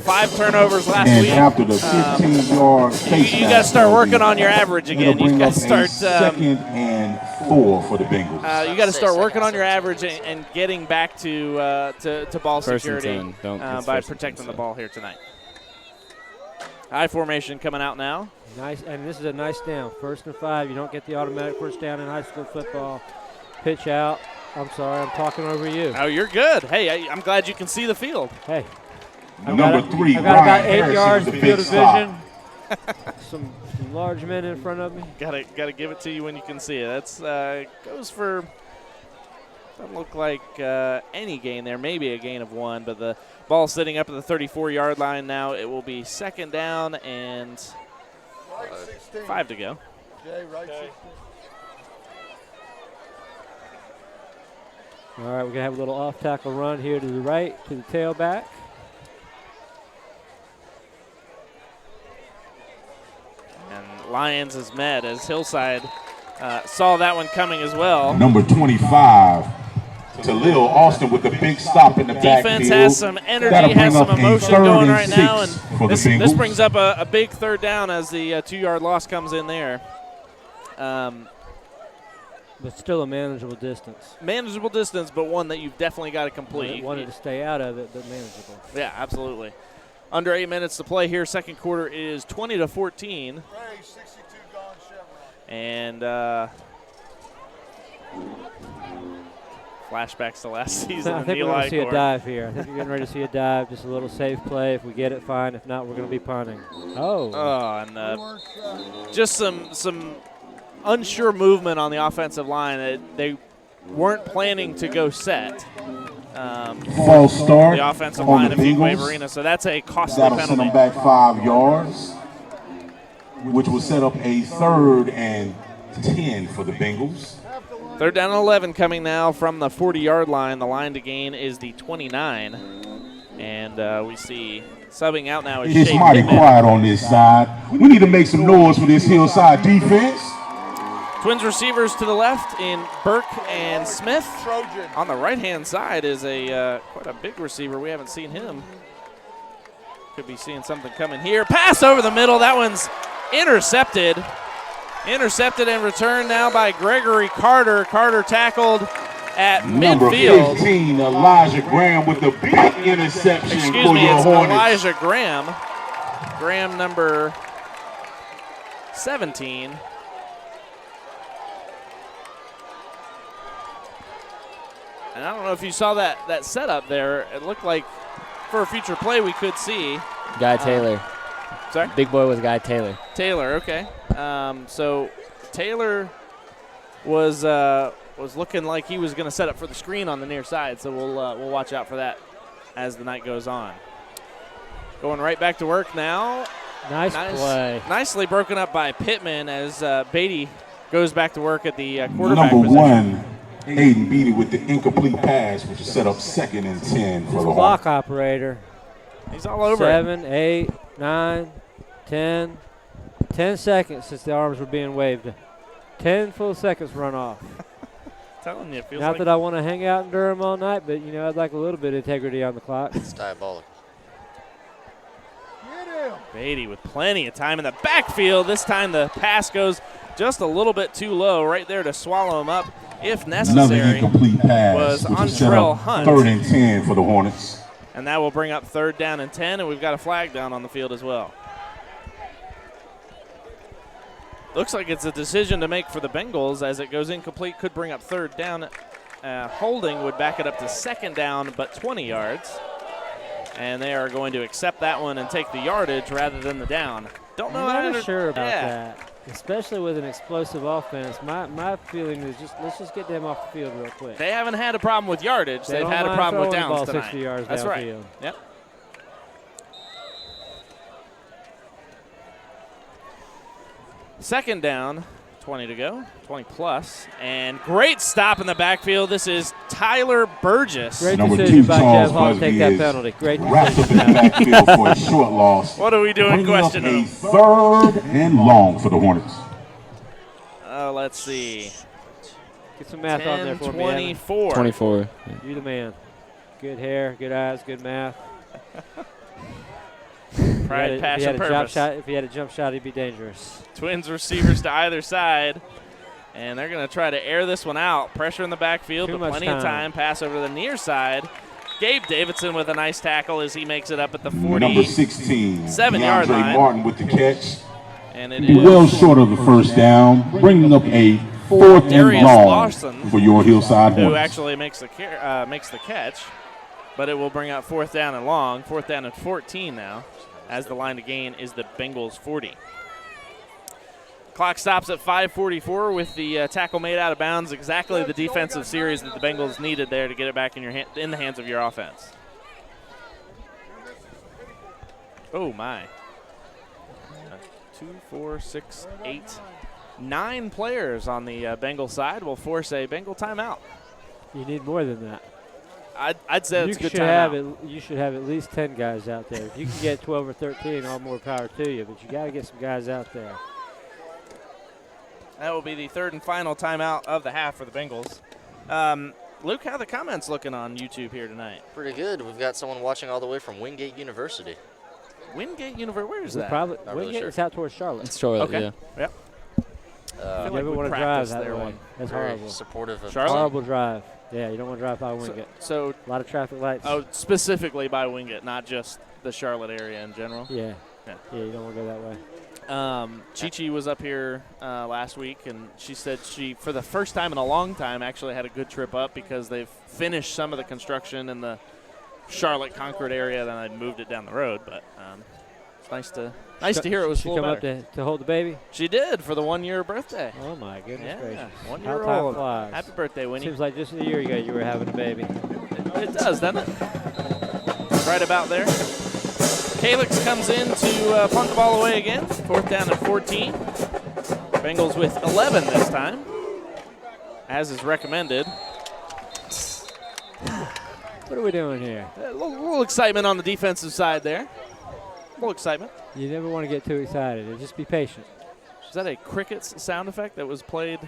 5 turnovers last week. And after the 15-yard face you got to start working on your average again. You got to start 2nd and 4 for the Bengals. You got to start working on your average and getting back to ball security by protecting the ball here tonight. High formation coming out now. Nice, and this is a nice down. 1st and 5. You don't get the automatic first down in high school football. Pitch out. I'm sorry, I'm talking over you. Oh, you're good. Hey, I'm glad you can see the field. Hey. I've got about 8 yards of field of vision. Some large men in front of me. Gotta give it to you when you can see it. That's goes for, doesn't look like any gain there. Maybe a gain of 1, but the ball sitting up at the 34-yard line now. It will be 2nd down and 5 to go. Jay, right 16. All right, we're going to have a little off-tackle run here to the right, to the tailback. And Lions is met as Hillside saw that one coming as well. Number 25, Talil Austin with the big stop in the backfield. Defense has some energy, has some emotion going right now, and this brings up a big 3rd down as the 2-yard loss comes in there. But still a manageable distance. Manageable distance, but one that you've definitely got to complete. Wanted to stay out of it, but manageable. Yeah, absolutely. Under 8 minutes to play here. Second quarter is 20-14. And flashbacks to last season. I think we're going to see a dive here. I think you're getting ready to see a dive. Just a little safe play. If we get it, fine. If not, we're going to be punting. And just some unsure movement on the offensive line. They weren't planning to go set. False start. The offensive line of Fuquay-Varina, so that's a costly That'll penalty. send them back 5 yards, which will set up a 3rd and 10 for the Bengals. 3rd down and 11 coming now from the 40-yard line. The line to gain is the 29. And we see subbing out now is It's Shea mighty Pittman. quiet on this side. We need to make some noise for this Hillside defense. Twins receivers to the left in Burke and Smith. On the right-hand side is quite a big receiver. We haven't seen him. Could be seeing something coming here. Pass over the middle. That one's intercepted. Intercepted and returned now by Gregory Carter. Carter tackled at Number midfield. 15, Elijah Graham with the big interception Excuse for me, your it's Hornets. Elijah Graham Graham, number 17. And I don't know if you saw that setup there. It looked like for a future play we could see. Guy Taylor. Sorry? Big boy was Guy Taylor. Taylor, okay. So Taylor was looking like he was going to set up for the screen on the near side, so we'll watch out for that as the night goes on. Going right back to work now. Nice play. Nicely broken up by Pittman as Beatty goes back to work at the quarterback Number position. 1, Aiden Beatty with the incomplete pass, which is set up 2nd and 10 for the Clock operator. He's all over 7, 8, 9, 10. 10 seconds since the arms were being waved. 10 full seconds run off. Telling you, it feels Not like that I want to hang out in Durham all night, but, you know, I'd like a little bit of integrity on the clock. It's diabolical. Beatty with plenty of time in the backfield. This time the pass goes just a little bit too low right there to swallow him up if necessary. Another incomplete pass, was which on is set Trell up Hunt. 3rd and 10 for the Hornets. And that will bring up 3rd down and 10, and we've got a flag down on the field as well. Looks like it's a decision to make for the Bengals as it goes incomplete. Could bring up 3rd down. Holding would back it up to 2nd down, but 20 yards. And they are going to accept that one and take the yardage rather than the down. Don't know. I'm not sure about that, especially with an explosive offense. My feeling is let's just get them off the field real quick. They haven't had a problem with yardage. They've had a problem with downs ball tonight. 60 yards That's right. downfield. Yep. Second down, 20 to go, 20 plus, and great stop in the backfield. This is Tyler Burgess. Great Number decision 2, by Charles Jeff Hall to take Busby that is penalty. Great wrapped up in decision. the backfield for a short loss. What are we doing Bringing up questioning? a 3rd and long for the Hornets. Let's see. Get some math on there for me. 24. 24. You the man. Good hair, good eyes, good math. Pride, passion, purpose. If he had a jump shot, he'd be dangerous. Twins receivers to either side. And they're going to try to air this one out. Pressure in the backfield, Too but much plenty of time. Pass over to the near side. Gabe Davidson with a nice tackle as he makes it up at the 40. Number 16, 7-yard DeAndre line. Martin with the catch. And it is Well short of the 1st down, bringing up a 4th and Darius long Larson, for your Hillside who Hornets. actually makes the catch. But it will bring up 4th down and long. 4th down and 14 now, as the line to gain is the Bengals 40. Clock stops at 5:44 with the tackle made out of bounds. Exactly the defensive series that the Bengals needed there to get it back in the hands of your offense. Oh, my. 2, 4, 6, 8, 9 players on the Bengal side will force a Bengal timeout. You need more than that. I'd say it's a good timeout. You should have at least 10 guys out there. If you can get 12 or 13, all more power to you. But you got to get some guys out there. That will be the 3rd and final timeout of the half for the Bengals. Luke, how are the comments looking on YouTube here tonight? Pretty good. We've got someone watching all the way from Wingate University. Wingate University, where is that? Probably Not really Wingate sure. is out towards Charlotte. It's Charlotte, Okay. yeah. Yep. You never want to drive that way. That's very horrible. supportive of Charlotte? Horrible drive. Yeah, you don't want to drive by Wingate. So A lot of traffic lights. oh, specifically by Wingate, not just the Charlotte area in general. Yeah. Yeah. Yeah, you don't want to go that way. Chi-Chi was up here last week, and she said she, for the first time in a long time, actually had a good trip up because they've finished some of the construction in the Charlotte-Concord area, then I moved it down the road. But it's nice to hear it was She full come better. up to hold the baby? She did for the 1-year birthday. Oh, my goodness Yeah, gracious. 1 How year time old. flies. Happy birthday, Winnie. Seems like just a year ago you were having a baby. It does, doesn't it? Right about there. Calix comes in to punt the ball away again. 4th down and 14. Bengals with 11 this time, as is recommended. What are we doing here? A little excitement on the defensive side there. A little excitement. You never want to get too excited. Just be patient. Is that a crickets sound effect that was played?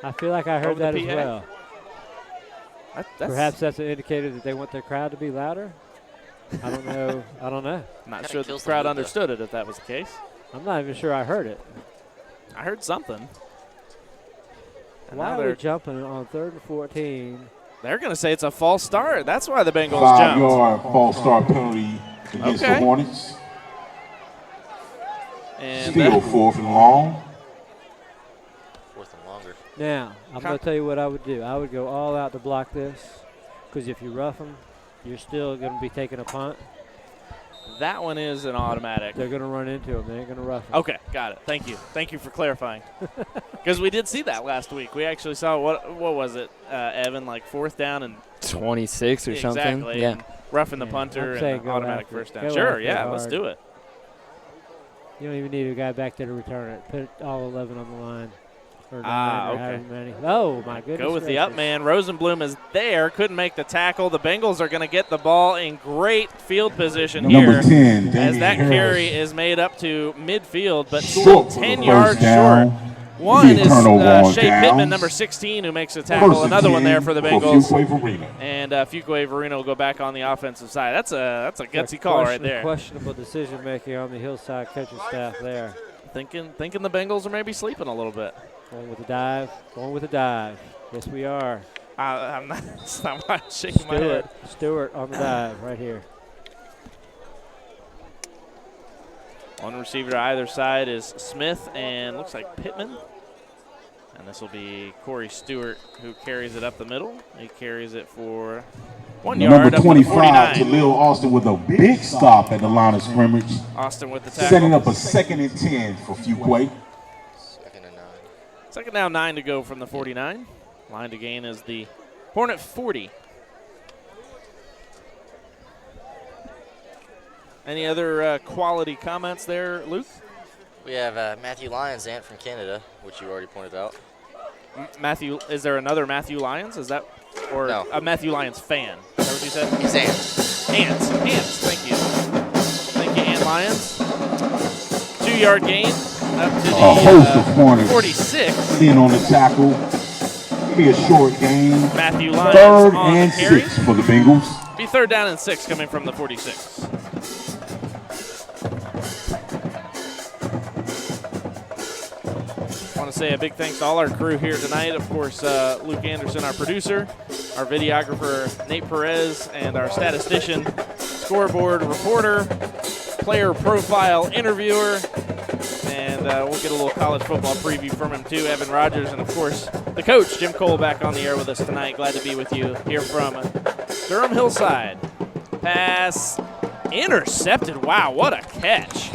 I feel like I heard over the that as PA? well. Perhaps that's an indicator that they want their crowd to be louder. I don't know. I don't know. Not sure the crowd understood it if that was the case. I'm not even sure I heard it. I heard something. And Why now are we they're jumping on 3rd and 14? They're going to say it's a false start. That's why the Bengals 5 jumped. yard false start penalty against the Hornets. And Still 4th and long. 4th and longer. Now, I'm going to tell you what I would do. I would go all out to block this, because if you rough them, you're still going to be taking a punt. that one is an automatic. They're going to run into them. They ain't going to rough them. Okay, got it. Thank you. Thank you for clarifying. Because we did see that last week. We actually saw, what was it, Evan, like 4th down and 26 or something. Exactly. Yeah. And roughing the punter and go automatic after it. first down. Go Sure, after it yeah, let's hard. do it. You don't even need a guy back there to return it. Put all 11 on the line. Or 9 or Okay. however many. Oh, my goodness. Go with the up gracious. man. Rosenblum is there. Couldn't make the tackle. The Bengals are going to get the ball in great field position Number here 10, as Damian that Harris. carry is made up to midfield, but still Short for the 10 first yards down. short. One Be a is turnover on Shea downs. Pittman, number 16, who makes a tackle. First and Another one 10 there for the for Bengals. Fuquay-Varina. And Fuquay-Varina will go back on the offensive side. That's a gutsy call right there. Questionable decision making on the Hillside coaching staff there. Thinking the Bengals are maybe sleeping a little bit. Going with the dive. Going with the dive. Yes, we are. I'm not. That's not why I'm shaking my head. Stewart on the dive right here. One receiver to either side is Smith and looks like Pittman. And this will be Corey Stewart who carries it up the middle. He carries it for 1 yard Number up to the 25, 49. Jalil Austin with a big stop at the line of scrimmage. Austin with the tackle. Setting up a 2nd and 10 for Fuquay. 2nd and 9. Second down, 9 to go from the 49. Line to gain is the Hornet 40. Any other quality comments there, Luke? We have Matthew Lyons, Ant from Canada, which you already pointed out. Matthew, is there another Matthew Lyons? Is that, or No. a Matthew Lyons fan? Is that what you said? He's Ant. Ants, thank you. Thank you, Ant Lyons. 2-yard gain up to A host of the Hornets 46. in on the tackle. Be a short gain. Matthew Lyons 3rd on and the carry. 6 for the Bengals. Be 3rd down and 6 coming from the 46. I want to say a big thanks to all our crew here tonight. Of course, Luke Anderson, our producer, our videographer, Nate Perez, and our statistician, scoreboard reporter, player profile interviewer, and we'll get a little college football preview from him too, Evan Rogers, and of course, the coach, Jim Cole, back on the air with us tonight. Glad to be with you here from Durham Hillside. Pass intercepted. Wow, what a catch.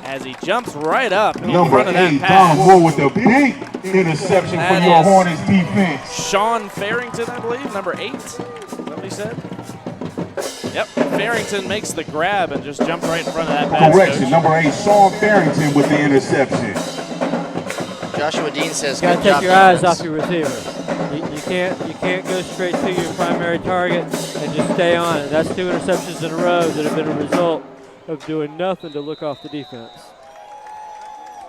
As he jumps right up in Number front of that 8, pass. Don Moore with a big interception That for your is Hornets defense. Sean Farrington, I believe, number 8. Is that what he said? Yep, Farrington makes the grab and just jumped right in front of that pass. Correction, Coach. number 8, Sean Farrington with the interception. Joshua Dean says, You got to good take job, your eyes defense. off your receiver. You can't go straight to your primary target and just stay on it. That's 2 interceptions in a row that have been a result of doing nothing to look off the defense.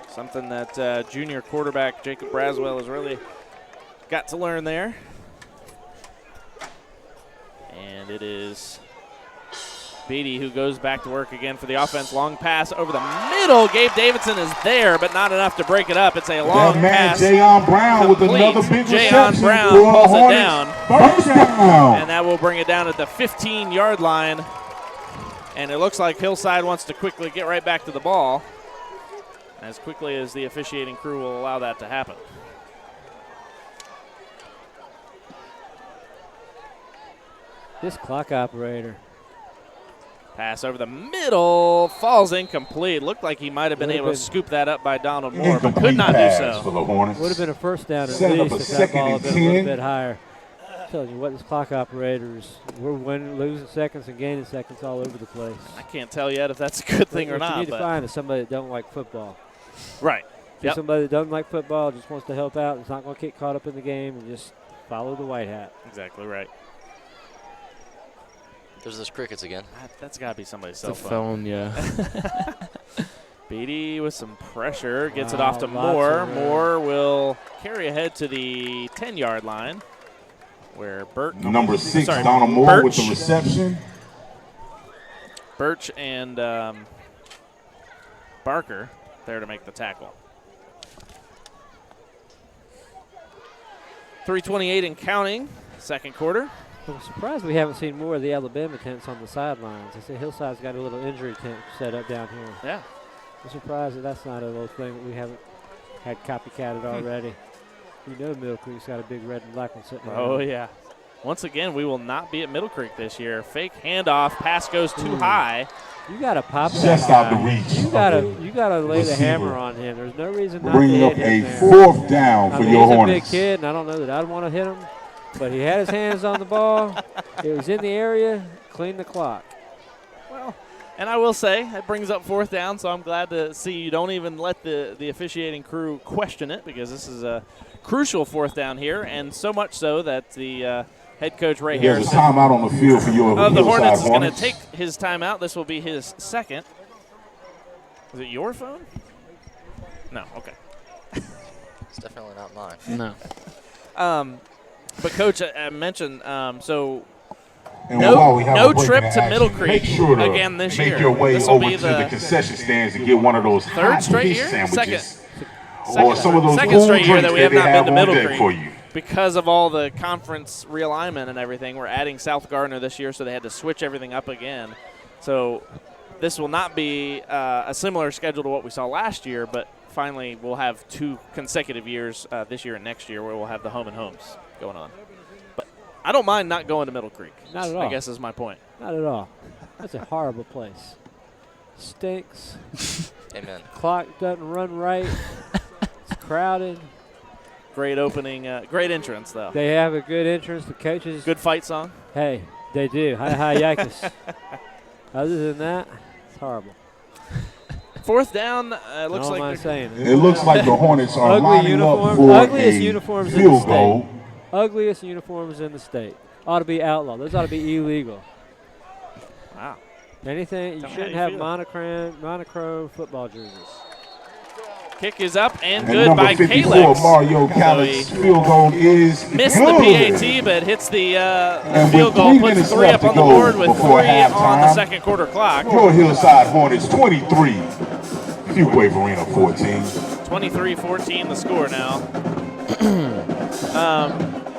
Something that junior quarterback Jacob Braswell has really got to learn there. And it is Beatty who goes back to work again for the offense. Long pass over the middle. Gabe Davidson is there, but not enough to break it up. It's a long That man, pass. Jayon Brown with complete. another big Jayon reception Brown for the pulls it Hornets. down. First down. And that will bring it down at the 15-yard line. And it looks like Hillside wants to quickly get right back to the ball as quickly as the officiating crew will allow that to happen. This clock operator. Pass over the middle, falls incomplete. Looked like he might have been able to scoop that up by Donald Moore, but could not do pass for so. the Hornets. Would have been a first down at Set up least a if that ball had 2nd been and a little 10. bit higher. I'm telling you what, this clock operators, we're losing seconds and gaining seconds all over the place. I can't tell yet if that's a good thing or What not. you need to But find is somebody that don't like football. right. If you're somebody that doesn't like football, just wants to help out, is not going to get caught up in the game, and just follow the white hat. Exactly right. There's those crickets again. That's got to be somebody's It's cell a phone, yeah. Beatty with some pressure gets it Wow, off to lots Moore. of room. Moore will carry ahead to the 10-yard line where Number 6, Donald Moore with the reception. Birch and Barker there to make the tackle. 3:28 and counting, second quarter. I'm surprised we haven't seen more of the Alabama tents on the sidelines. I see Hillside's got a little injury tent set up down here. Yeah. I'm surprised that that's not a little thing that we haven't had copycatted already. You know Middle Creek's got a big red and black one sitting there. Oh, yeah. Once again, we will not be at Middle Creek this year. Fake handoff. Pass goes too high. You got to pop that Just guy. out the reach. You got to lay the hammer on him. There's no reason not Bring to up hit him a there. 4th down for your He's a Hornets. big kid, and I don't know that I'd want to hit him. But he had his hands on the ball. It was in the area. Clean the clock. Well, and I will say, it brings up 4th down, so I'm glad to see you don't even let the officiating crew question it, because this is a crucial 4th down here, and so much so that the head coach Ray There's Harrison a timeout on the field for your of the Hillside Hornets is going to Hornets. take his timeout. This will be his second. Is it your phone? No, okay. It's definitely not mine. No. But Coach, I mentioned, so And while we have a no break trip in to action, Middle Creek make sure to again this make year. your way This will over be to the concession stands and get one of those third hot straight fish year? sandwiches. Second, Or some of those second cool straight year drinks that we have not been to on Middle deck Creek for you. because of all the conference realignment and everything. We're adding South Gardner this year, so they had to switch everything up again. So this will not be a similar schedule to what we saw last year, but finally we'll have 2 consecutive years this year and next year where we'll have the home and homes going on. But I don't mind not going to Middle Creek. Not at all. I guess is my point. Not at all. That's a horrible place. Stinks. Amen. Clock doesn't run right. It's crowded. Great opening, great entrance though. They have a good entrance. The coaches. Good fight song. Hey, they do. Hi, Yikes. Other than that, it's horrible. 4th down. Looks No, like am I saying It looks like the Hornets are ugly lining uniforms. up for Ugliest a uniforms in the field state. goal. Ugliest uniforms in the state. Ought to be outlawed. Those ought to be illegal. Wow. Anything, you Tell me shouldn't how have you feel. monochrome football jerseys. Kick is up and And good number by 54, Kalex. Mario So Calix, he field goal is missed good. the PAT, but hits the And field with goal, 3 puts minutes 3 left up to on the go board with 3 before on the halftime, second quarter clock. Your Hillside Hornets 23, Fuquay-Varina 14. 23-14 the score now.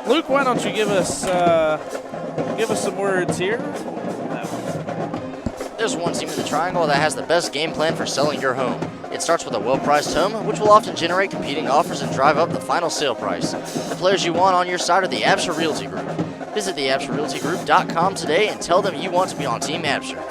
Luke, why don't you give us some words here? There's one team in the triangle that has the best game plan for selling your home. It starts with a well-priced home, which will often generate competing offers and drive up the final sale price. The players you want on your side are the Absher Realty Group. Visit the AbsherRealtyGroup.com today and tell them you want to be on Team Absher.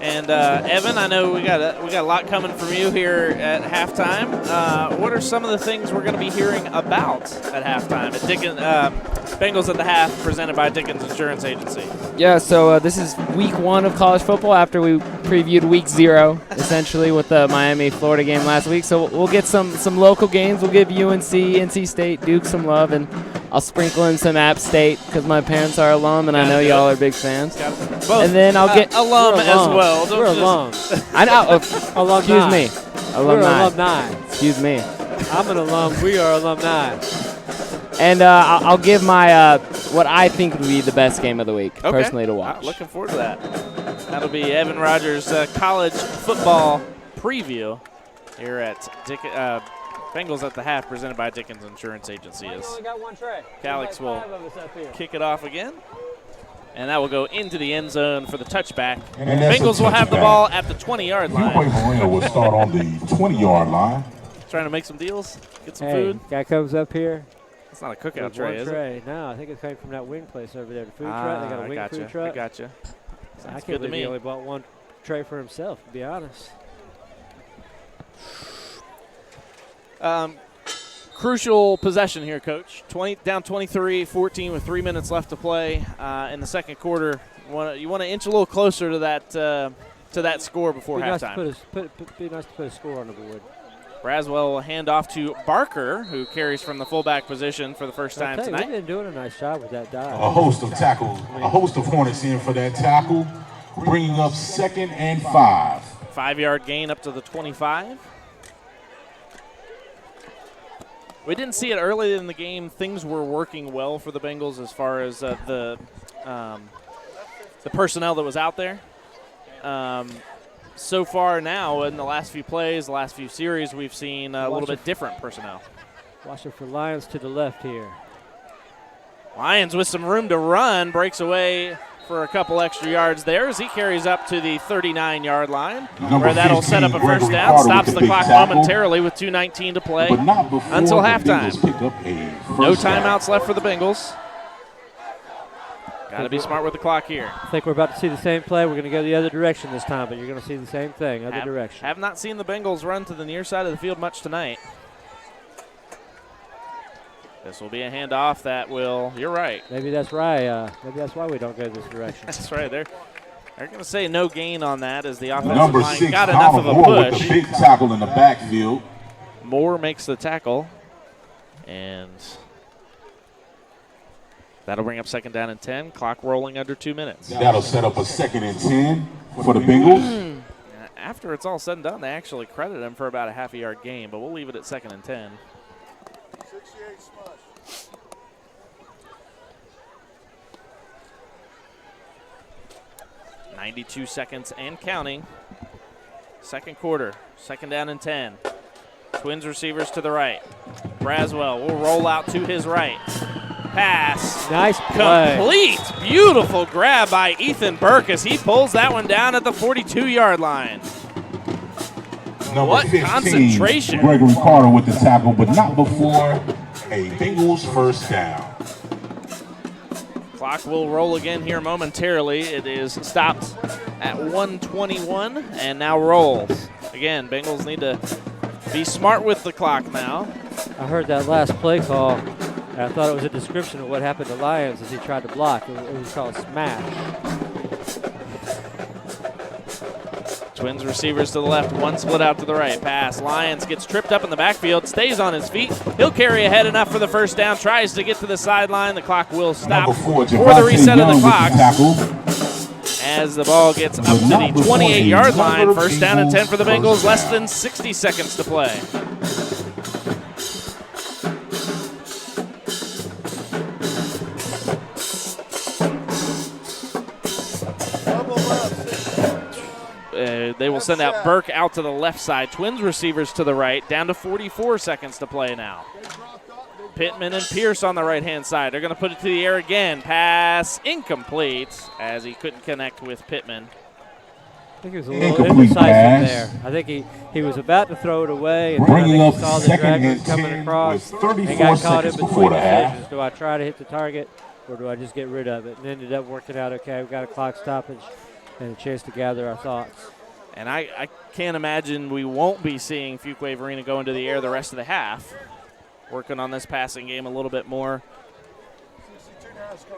And Evan, I know we got a lot coming from you here at halftime. What are some of the things we're going to be hearing about at halftime at Bengals at the Half, presented by Dickens Insurance Agency? Yeah, so this is week 1 of college football after we previewed week 0, essentially, with the Miami-Florida game last week. So we'll get some local games. We'll give UNC, NC State, Duke some love, and I'll sprinkle in some App State because my parents are alum, and I know y'all are big fans. Both, and then I'll get alum as well. We're alums. I know. Alumni. Excuse me. We're alumni. Excuse me. I'm an alum. We are alumni. And I'll give my what I think would be the best game of the week, Okay. personally, to watch. Looking forward to that. That'll be Evan Rogers' college football preview here at Bengals at the Half, presented by Dickens Insurance Agency. I've only got one tray. Calix will 5 of us up here. kick it off again. And that will go into the end zone for the touchback. And that's Bengals a will have the touchback. ball at the 20-yard line. Fuquay-Varina will start on the 20-yard line. Trying to make some deals, get some Hey, food. guy comes up here. It's not a cookout There's tray, one is tray. it? No, I think it's coming from that wing place over there. The food truck. They got a wing food truck. I gotcha. I Sounds can't good to believe he me. only bought one tray for himself, to be honest. Crucial possession here, Coach. Down 23-14 with 3 minutes left to play in the second quarter. You want to inch a little closer to that score before halftime. Be nice to put a score on the board. Braswell will hand off to Barker, who carries from the fullback position for the first time We've tonight. been doing a nice job with that dive. A host of tackles, a host of Hornets in for that tackle, bringing up 2nd and 5. 5-yard gain up to the 25. We didn't see it early in the game. Things were working well for the Bengals as far as the personnel that was out there. So far now, in the last few plays, the last few series, we've seen a little bit different personnel. Watching for Lions to the left here. Lions with some room to run, breaks away for a couple extra yards there as he carries up to the 39-yard line, Number where that'll set up a 15, first Gregory down, Carter stops with the the clock big tackle. momentarily with 2:19 to play But not before until the halftime. Bengals pick up a No first down. timeouts left for the Bengals. Got to be smart with the clock here. I think we're about to see the same play. We're going to go the other direction this time, but you're going to see the same thing, other direction. Have not seen the Bengals run to the near side of the field much tonight. This will be a handoff that will, you're right. Maybe that's right. Maybe that's why we don't go this direction. That's right. They're going to say no gain on that as the offensive Number line 6, got enough of a Moore with push. the big tackle in the backfield. Moore makes the tackle, and that'll bring up 2nd down and 10. Clock rolling under 2 minutes. That'll set up a 2nd and 10 for the Bengals. After it's all said and done, they actually credit him for about a half-a-yard gain, but we'll leave it at 2nd and 10. 92 seconds and counting. Second quarter, 2nd down and 10. Twins receivers to the right. Braswell will roll out to his right. Pass. Nice play. Complete. Beautiful grab by Ethan Burke as he pulls that one down at the 42-yard line. Number What 15, concentration. Gregory Carter with the tackle, but not before a Bengals first down. Clock will roll again here momentarily. It is stopped at 1:21 and now rolls. Again, Bengals need to be smart with the clock now. I heard that last play call, and I thought it was a description of what happened to Lyons as he tried to block. It was called smash. Twins receivers to the left, one split out to the right. Pass. Lyons gets tripped up in the backfield, stays on his feet. He'll carry ahead enough for the first down, tries to get to the sideline. The clock will stop for the reset of the clock as the ball gets up to the 28-yard line. First down and 10 for the Bengals, less than 60 seconds to play. They will send out Burke out to the left side. Twins receivers to the right. Down to 44 seconds to play now. Pittman and Pierce on the right-hand side. They're going to put it to the air again. Pass incomplete as he couldn't connect with Pittman. I think he was a little indecisive there. I think he was about to throw it away, and then I think he saw the dragons coming across and got caught in between decisions. Do I try to hit the target, or do I just get rid of it? And it ended up working out okay. We've got a clock stoppage and a chance to gather our thoughts. And I can't imagine we won't be seeing Fuquay-Varina go into the air the rest of the half. Working on this passing game a little bit more.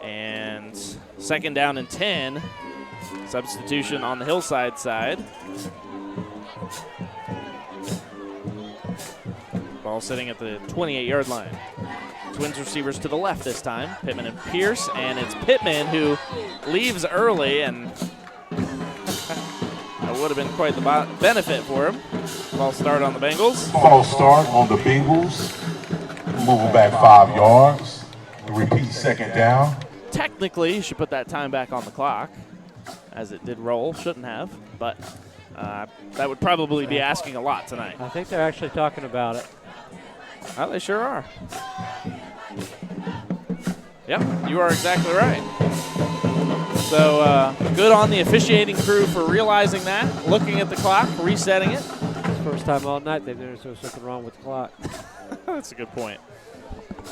And 2nd down and 10. Substitution on the Hillside side. Ball sitting at the 28-yard line. Twins receivers to the left this time. Pittman and Pierce, and it's Pittman who leaves early, and that would have been quite the benefit for him. False start on the Bengals. False start on the Bengals. Moving back 5 yards. Repeat 2nd down. Technically, you should put that time back on the clock, as it did roll. Shouldn't have, but that would probably be asking a lot tonight. I think they're actually talking about it. Oh, they sure are. Yep, you are exactly right. So good on the officiating crew for realizing that, looking at the clock, resetting it. First time all night they've noticed there was something wrong with the clock. That's a good point.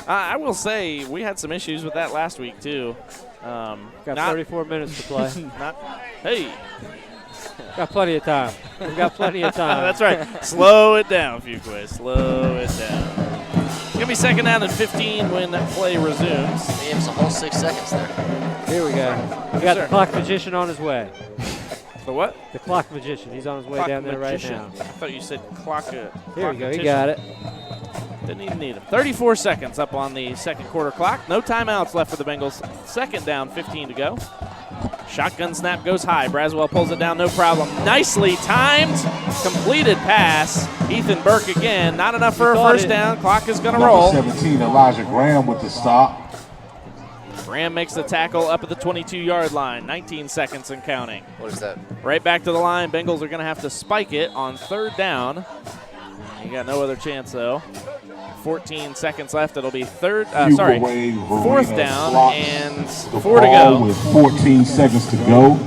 I will say we had some issues with that last week too. Got 34 minutes to play. Hey. Got plenty of time. We've got plenty of time. That's right. Slow it down, Fuquay. Slow it down. It's going to be 2nd down and 15 when play resumes. He gives a whole 6 seconds there. Here we go. We got the clock magician on his way. The what? The clock magician. He's on his way down there right now. I thought you said clock. Here we go. He got it. Didn't even need him. 34 seconds up on the second quarter clock. No timeouts left for the Bengals. 2nd down, 15 to go. Shotgun snap goes high. Braswell pulls it down, no problem. Nicely timed, completed pass. Ethan Burke again. Not enough for a first down. Clock is going to roll. 17, Elijah Graham with the stop. Graham makes the tackle up at the 22-yard line. 19 seconds and counting. What is that? Right back to the line. Bengals are going to have to spike it on 3rd down. You got no other chance, though. 14 seconds left. It'll be fourth down and 4 to go. With 14 seconds to go.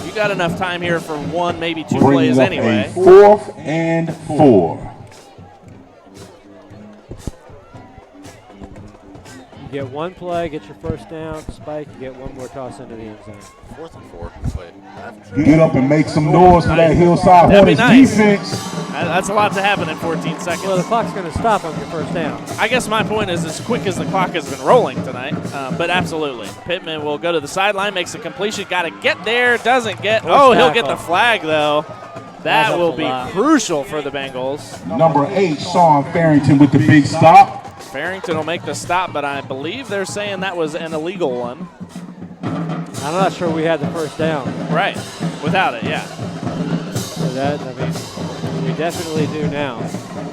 You got enough time here for one, maybe two Bringing plays up anyway. a 4th and 4. You get one play, get your first down, spike, you get one more toss into the end zone. 4th and 4. Get up and make some noise for that Hillside That'd be Hornets nice. defense. That's a lot to happen in 14 seconds. Well, the clock's going to stop on your first down. I guess my point is as quick as the clock has been rolling tonight, but absolutely. Pittman will go to the sideline, makes a completion, got to get there, doesn't get. Oh, he'll get the flag, though. That will be crucial for the Bengals. Number 8, Sean Farrington with the big stop. Farrington will make the stop, but I believe they're saying that was an illegal one. I'm not sure we had the first down. Right, without it, yeah. So that, I mean, we definitely do now.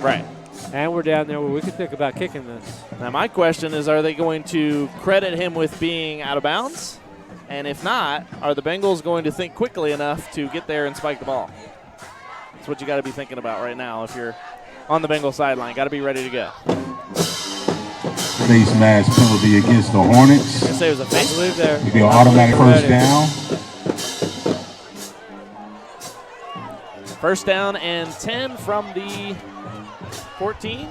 Right. And we're down there where we could think about kicking this. Now my question is, are they going to credit him with being out of bounds? And if not, are the Bengals going to think quickly enough to get there and spike the ball? That's what you got to be thinking about right now if you're on the Bengal sideline. Got to be ready to go. Face mask penalty against the Hornets. I say it was a face mask there. It'll be an automatic first down. First down and 10 from the 14.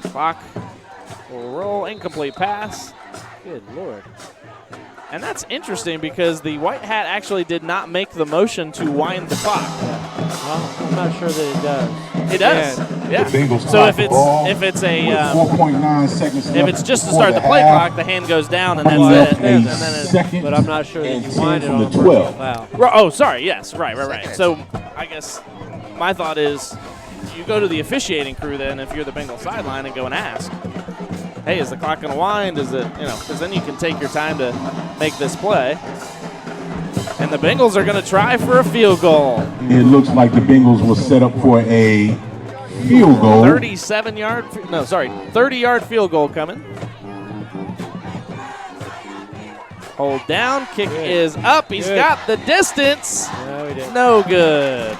Clock will roll. Incomplete pass. Good Lord. And that's interesting because the white hat actually did not make the motion to wind the clock. Well, I'm not sure that it does. It does. Yeah. So if it's a 4.9 seconds left if it's just to start the play clock, the hand goes down and that's it. And then but I'm not sure that you wind it on the the 12. foul. Oh, sorry. Yes. Right. So I guess my thought is you go to the officiating crew then if you're the Bengal sideline and go and ask, hey, is the clock going to wind? Is it, because then you can take your time to make this play. And the Bengals are going to try for a field goal. It looks like the Bengals will set up for a field goal. 30-yard field goal coming. Hold down. Kick is up. He's got the distance. No, he didn't. No good.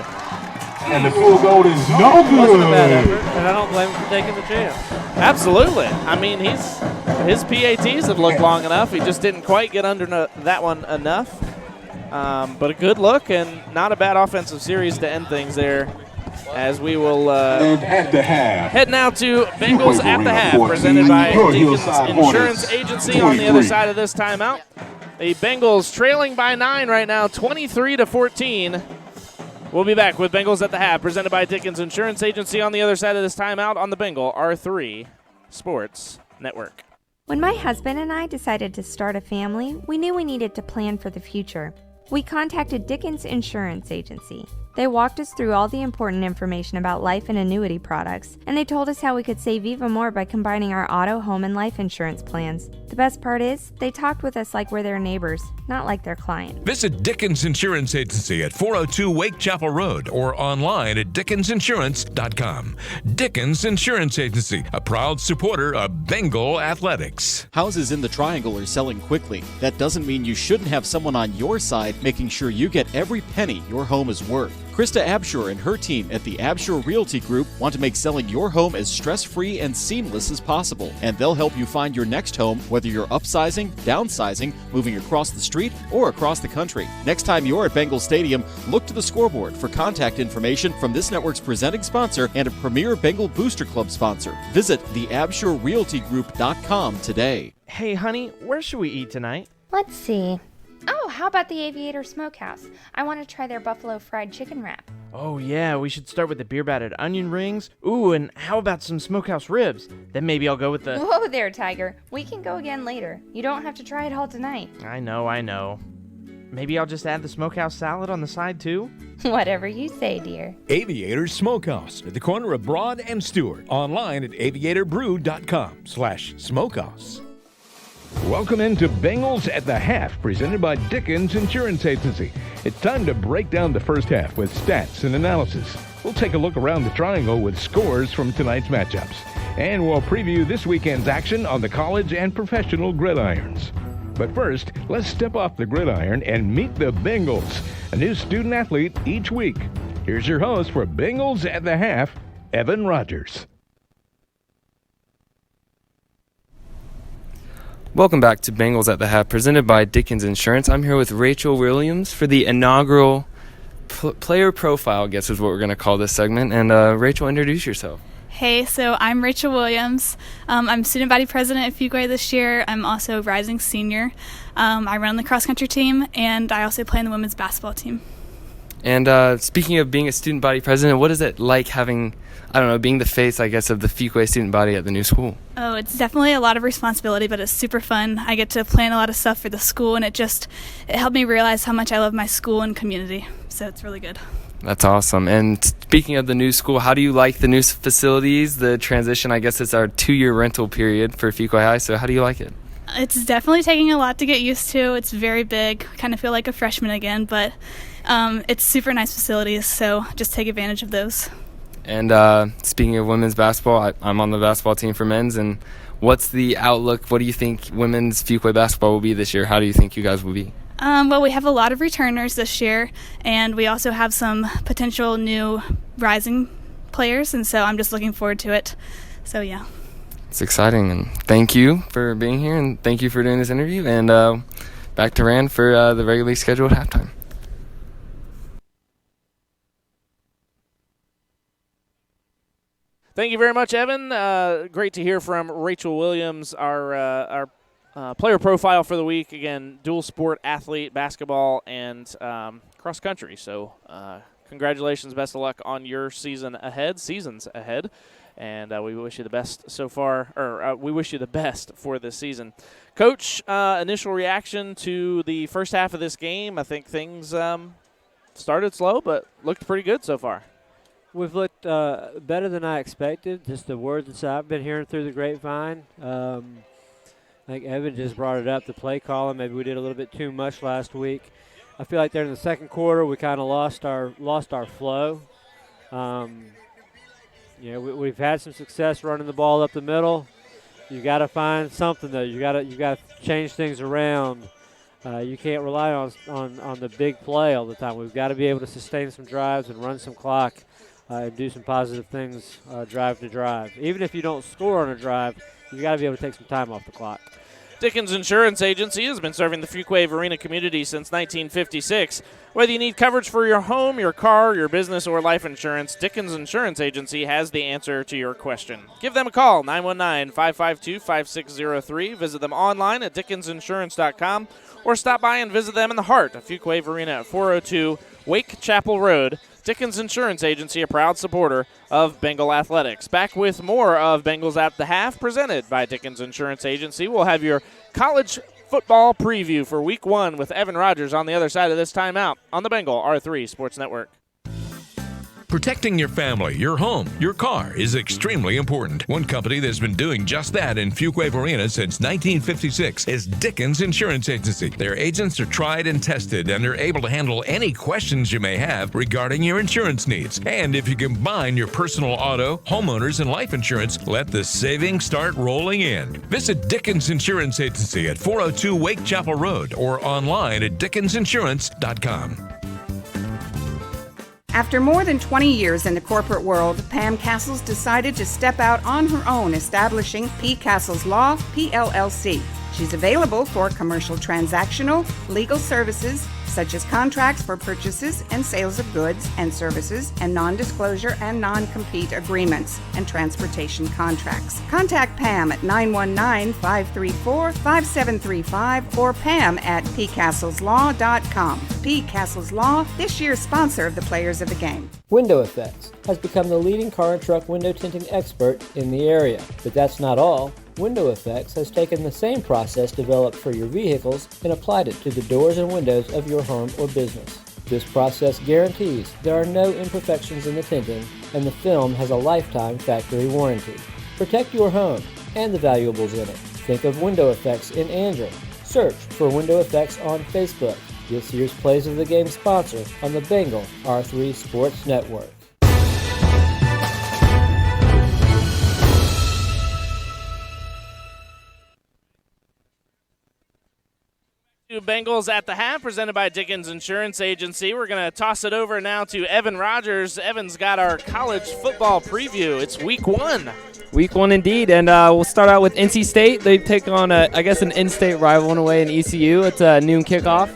And the field goal is no good. Wasn't a bad effort, and I don't blame him for taking the chance. Absolutely. I mean, his PATs have looked long enough. He just didn't quite get under that one enough. But a good look and not a bad offensive series to end things there. As we will and at the half. head now to Bengals at the half, presented by Deacon's Insurance Agency on the other side of this timeout. The Bengals trailing by 9 right now, 23-14. We'll be back with Bengals at the half, presented by Dickens Insurance Agency on the other side of this timeout on the Bengal R3 Sports Network. When my husband and I decided to start a family, we knew we needed to plan for the future. We contacted Dickens Insurance Agency. They walked us through all the important information about life and annuity products, and they told us how we could save even more by combining our auto, home, and life insurance plans. The best part is, they talked with us like we're their neighbors, not like their client. Visit Dickens Insurance Agency at 402 Wake Chapel Road or online at dickensinsurance.com. Dickens Insurance Agency, a proud supporter of Bengal athletics. Houses in the Triangle are selling quickly. That doesn't mean you shouldn't have someone on your side making sure you get every penny your home is worth. Krista Abshur and her team at the Abshur Realty Group want to make selling your home as stress-free and seamless as possible. And they'll help you find your next home, whether you're upsizing, downsizing, moving across the street, or across the country. Next time you're at Bengal Stadium, look to the scoreboard for contact information from this network's presenting sponsor and a premier Bengal Booster Club sponsor. Visit theabshurrealtygroup.com today. Hey, honey, where should we eat tonight? Let's see. Oh, how about the Aviator Smokehouse? I want to try their buffalo fried chicken wrap. Oh, yeah, we should start with the beer-battered onion rings. Ooh, and how about some smokehouse ribs? Then maybe I'll go with the... Whoa there, Tiger. We can go again later. You don't have to try it all tonight. I know. Maybe I'll just add the smokehouse salad on the side, too? Whatever you say, dear. Aviator Smokehouse at the corner of Broad and Stewart. Online at aviatorbrew.com/smokehouse. Welcome into Bengals at the half, presented by Dickens Insurance Agency. It's time to break down the first half with stats and analysis. We'll take a look around the triangle with scores from tonight's matchups. And we'll preview this weekend's action on the college and professional gridirons. But first, let's step off the gridiron and meet the Bengals, a new student athlete each week. Here's your host for Bengals at the Half, Evan Rogers. Welcome back to Bengals at the Half, presented by Dickens Insurance. I'm here with Rachel Williams for the inaugural player profile, I guess is what we're going to call this segment. And Rachel, introduce yourself. Hey, so I'm Rachel Williams. I'm student body president at Fuquay this year. I'm also a rising senior. I run the cross-country team, and I also play in the women's basketball team. And speaking of being a student body president, what is it like having, being the face, I guess, of the Fuquay student body at the new school? Oh, it's definitely a lot of responsibility, but it's super fun. I get to plan a lot of stuff for the school, and it helped me realize how much I love my school and community. So it's really good. That's awesome. And speaking of the new school, how do you like the new facilities, the transition? I guess it's our 2-year rental period for Fuquay High, so how do you like it? It's definitely taking a lot to get used to. It's very big. I kind of feel like a freshman again, but it's super nice facilities, so just take advantage of those. And speaking of women's basketball, I'm on the basketball team for men's, and what's the outlook? What do you think women's Fuquay basketball will be this year? How do you think you guys will be? Well, we have a lot of returners this year, and we also have some potential new rising players, and so I'm just looking forward to it. So, yeah. It's exciting, and thank you for being here, and thank you for doing this interview, and back to Rand for the regularly scheduled halftime. Thank you very much, Evan. Great to hear from Rachel Williams, our player profile for the week. Again, dual sport athlete, basketball, and cross country. So congratulations, best of luck on your seasons ahead. And we wish you the best so far, or we wish you the best for this season. Coach, initial reaction to the first half of this game. I think things started slow, but looked pretty good so far. We've looked better than I expected, just the words that I've been hearing through the grapevine. I think Evan just brought it up, the play calling. Maybe we did a little bit too much last week. I feel like there in the second quarter we kind of lost our flow. We've had some success running the ball up the middle. You got to find something though. You got to change things around. You can't rely on the big play all the time. We've got to be able to sustain some drives and run some clock and do some positive things drive to drive. Even if you don't score on a drive, you got to be able to take some time off the clock. Dickens Insurance Agency has been serving the Fuquay-Varina community since 1956. Whether you need coverage for your home, your car, your business, or life insurance, Dickens Insurance Agency has the answer to your question. Give them a call, 919-552-5603. Visit them online at dickensinsurance.com or stop by and visit them in the heart of Fuquay-Varina at 402 Wake Chapel Road. Dickens Insurance Agency, a proud supporter of Bengal athletics. Back with more of Bengals at the Half, presented by Dickens Insurance Agency. We'll have your college football preview for Week 1 with Evan Rogers on the other side of this timeout on the Bengal R3 Sports Network. Protecting your family, your home, your car is extremely important. One company that's been doing just that in Fuquay-Varina since 1956 is Dickens Insurance Agency. Their agents are tried and tested and are able to handle any questions you may have regarding your insurance needs. And if you combine your personal auto, homeowners, and life insurance, let the savings start rolling in. Visit Dickens Insurance Agency at 402 Wake Chapel Road or online at dickensinsurance.com. After more than 20 years in the corporate world, Pam Castles decided to step out on her own, establishing P. Castles Law, PLLC. She's available for commercial transactional, legal services, such as contracts for purchases and sales of goods and services, and non-disclosure and non-compete agreements, and transportation contracts. Contact Pam at 919-534-5735 or Pam at pcastleslaw.com. P. Castles Law, this year's sponsor of the Players of the Game. Window Effects has become the leading car and truck window tinting expert in the area. But that's not all. Window Effects has taken the same process developed for your vehicles and applied it to the doors and windows of your home or business. This process guarantees there are no imperfections in the tinting, and the film has a lifetime factory warranty. Protect your home and the valuables in it. Think of Window Effects in Andrew. Search for Window Effects on Facebook. This year's Plays of the Game sponsor on the Bengal R3 Sports Network. Bengals at the Half, presented by Dickens Insurance Agency. We're going to toss it over now to Evan Rogers. Evan's got our college football preview. It's week 1. Week 1 indeed, and we'll start out with NC State. They take on, an in-state rival in a way in ECU. It's a noon kickoff.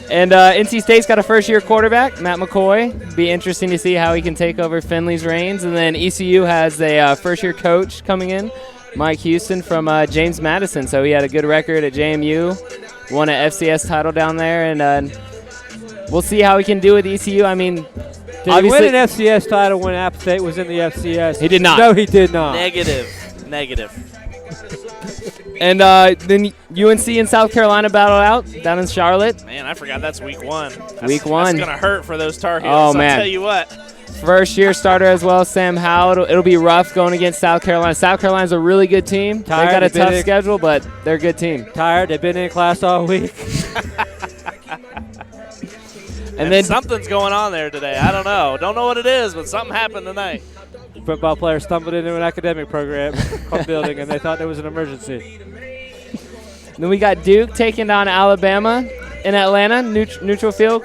And NC State's got a first-year quarterback, Matt McCoy. Be interesting to see how he can take over Finley's reins. And then ECU has a first-year coach coming in, Mike Houston from James Madison. So he had a good record at JMU, won an FCS title down there, and we'll see how he can do with ECU. I mean, did he win an FCS title when App State was in the FCS? He did not. No, he did not. Negative. And then UNC and South Carolina battle out down in Charlotte. Man, I forgot that's week 1. Week 1. That's going to hurt for those Tar Heels. Oh, man. I'll tell you what. First-year starter as well, Sam Howell. It'll be rough going against South Carolina. South Carolina's a really good team. They've got a tough schedule, but they're a good team. Tired. They've been in class all week. And then something's going on there today. I don't know. Don't know what it is, but something happened tonight. Football player stumbled into an academic program building, and they thought there was an emergency. Then we got Duke taking on Alabama in Atlanta, neutral field.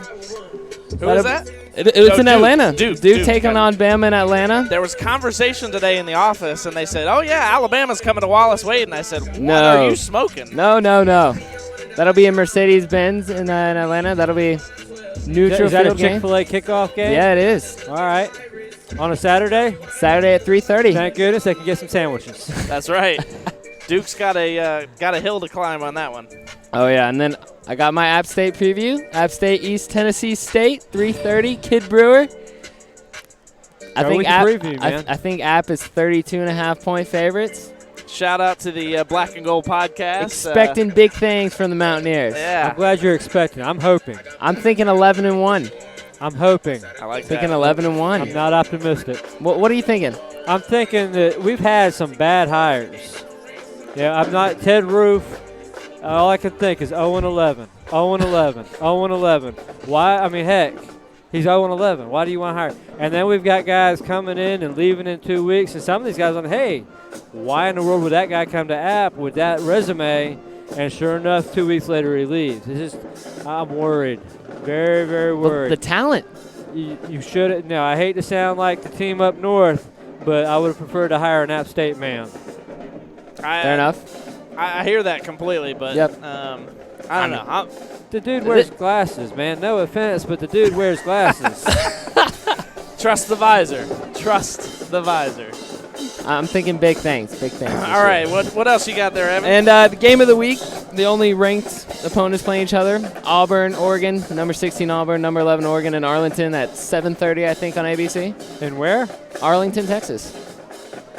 Who was that? It was in Duke. Atlanta. Duke taking on Bama in Atlanta. There was conversation today in the office, and they said, "Oh yeah, Alabama's coming to Wallace Wade," and I said, "What are you smoking?" No. That'll be in Mercedes-Benz in Atlanta. That'll be neutral Is that field a Chick-fil-A kickoff game? Yeah, it is. All right. On a Saturday? Saturday at 3:30. Thank goodness they can get some sandwiches. That's right. Duke's got a hill to climb on that one. Oh yeah, and then I got my App State preview. App State East Tennessee State 3:30. Kid Brewer. I think App is 32.5-point favorites. Shout out to the Black and Gold podcast. Expecting big things from the Mountaineers. Yeah. I'm glad you're expecting. I'm hoping. I'm thinking 11-1. I'm hoping. I like thinking that. 11-1. I'm not optimistic. What are you thinking? I'm thinking that we've had some bad hires. Yeah, I'm not Ted Roof. All I can think is 0-11, 0-11, 0-11. Why? I mean, heck, he's 0-11. Why do you want to hire? And then we've got guys coming in and leaving in 2 weeks, and some of these guys are like, hey, why in the world would that guy come to App with that resume? And sure enough, 2 weeks later he leaves. It's just, I'm worried, very, very worried. The talent. You should. No, I hate to sound like the team up north, but I would have preferred to hire an App State man. Fair enough. I hear that completely, but I don't know. The dude wears glasses, man. No offense, but the dude wears glasses. Trust the visor. Trust the visor. I'm thinking big things. All right, what else you got there, Evan? And the game of the week, the only ranked opponents playing each other, Auburn, Oregon, number 16 Auburn, number 11 Oregon, and Arlington at 7:30, I think, on ABC. And where? Arlington, Texas.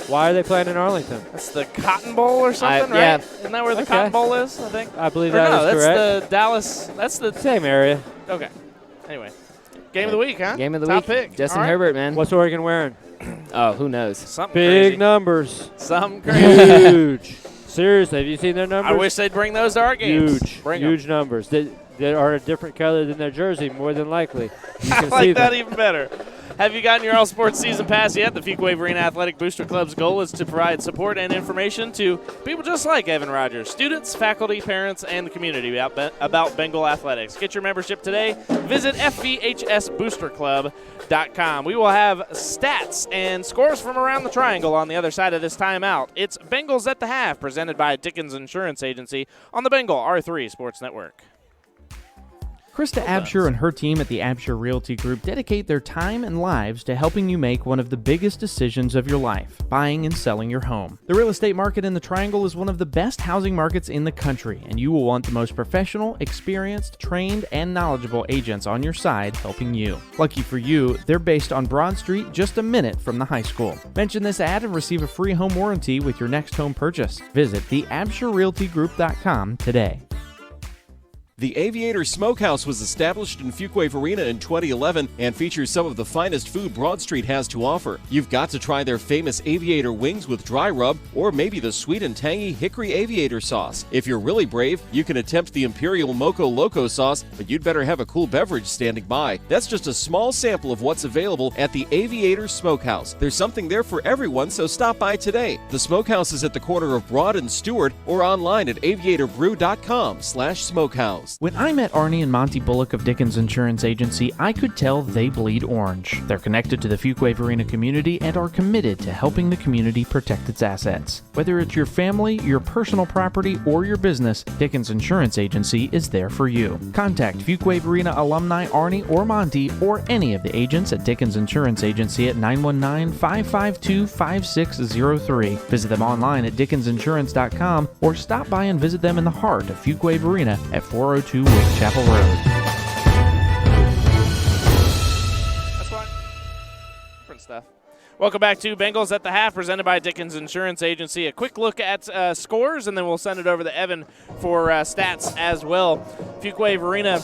Why are they playing in Arlington? That's the Cotton Bowl or something, right? Yeah. Isn't that where the Cotton Bowl is, I think? I believe that's correct. The Dallas. That's the same area. Okay. Anyway, game of the week, huh? Game of the Top week. pick. Justin All right. Herbert, man. What's Oregon wearing? Oh, who knows? Something Big crazy. numbers. Something crazy. Huge. Seriously, have you seen their numbers? I wish they'd bring those to our games. Huge numbers. They are a different color than their jersey, more than likely. You I can like see that them. even better. Have you gotten your All Sports Season Pass yet? The Fuquay-Varina Athletic Booster Club's goal is to provide support and information to people just like Evan Rogers, students, faculty, parents, and the community about Bengal athletics. Get your membership today. Visit FVHSBoosterClub.com. We will have stats and scores from around the triangle on the other side of this timeout. It's Bengals at the Half, presented by Dickens Insurance Agency on the Bengal R3 Sports Network. Krista Absher and her team at the Absher Realty Group dedicate their time and lives to helping you make one of the biggest decisions of your life, buying and selling your home. The real estate market in the Triangle is one of the best housing markets in the country, and you will want the most professional, experienced, trained, and knowledgeable agents on your side helping you. Lucky for you, they're based on Broad Street, just a minute from the high school. Mention this ad and receive a free home warranty with your next home purchase. Visit theabsherrealtygroup.com today. The Aviator Smokehouse was established in Fuquay-Varina in 2011 and features some of the finest food Broad Street has to offer. You've got to try their famous Aviator wings with dry rub, or maybe the sweet and tangy Hickory Aviator sauce. If you're really brave, you can attempt the Imperial Moco Loco sauce, but you'd better have a cool beverage standing by. That's just a small sample of what's available at the Aviator Smokehouse. There's something there for everyone, so stop by today. The Smokehouse is at the corner of Broad and Stewart, or online at aviatorbrew.com/smokehouse. When I met Arnie and Monty Bullock of Dickens Insurance Agency, I could tell they bleed orange. They're connected to the Fuquay-Varina community and are committed to helping the community protect its assets. Whether it's your family, your personal property, or your business, Dickens Insurance Agency is there for you. Contact Fuquay-Varina alumni Arnie or Monty or any of the agents at Dickens Insurance Agency at 919-552-5603. Visit them online at dickensinsurance.com or stop by and visit them in the heart of Fuquay-Varina at 402 Wake Chapel Road. That's fine. Different stuff. Welcome back to Bengals at the Half, presented by Dickens Insurance Agency. A quick look at scores, and then we'll send it over to Evan for stats as well. Fuquay-Varina,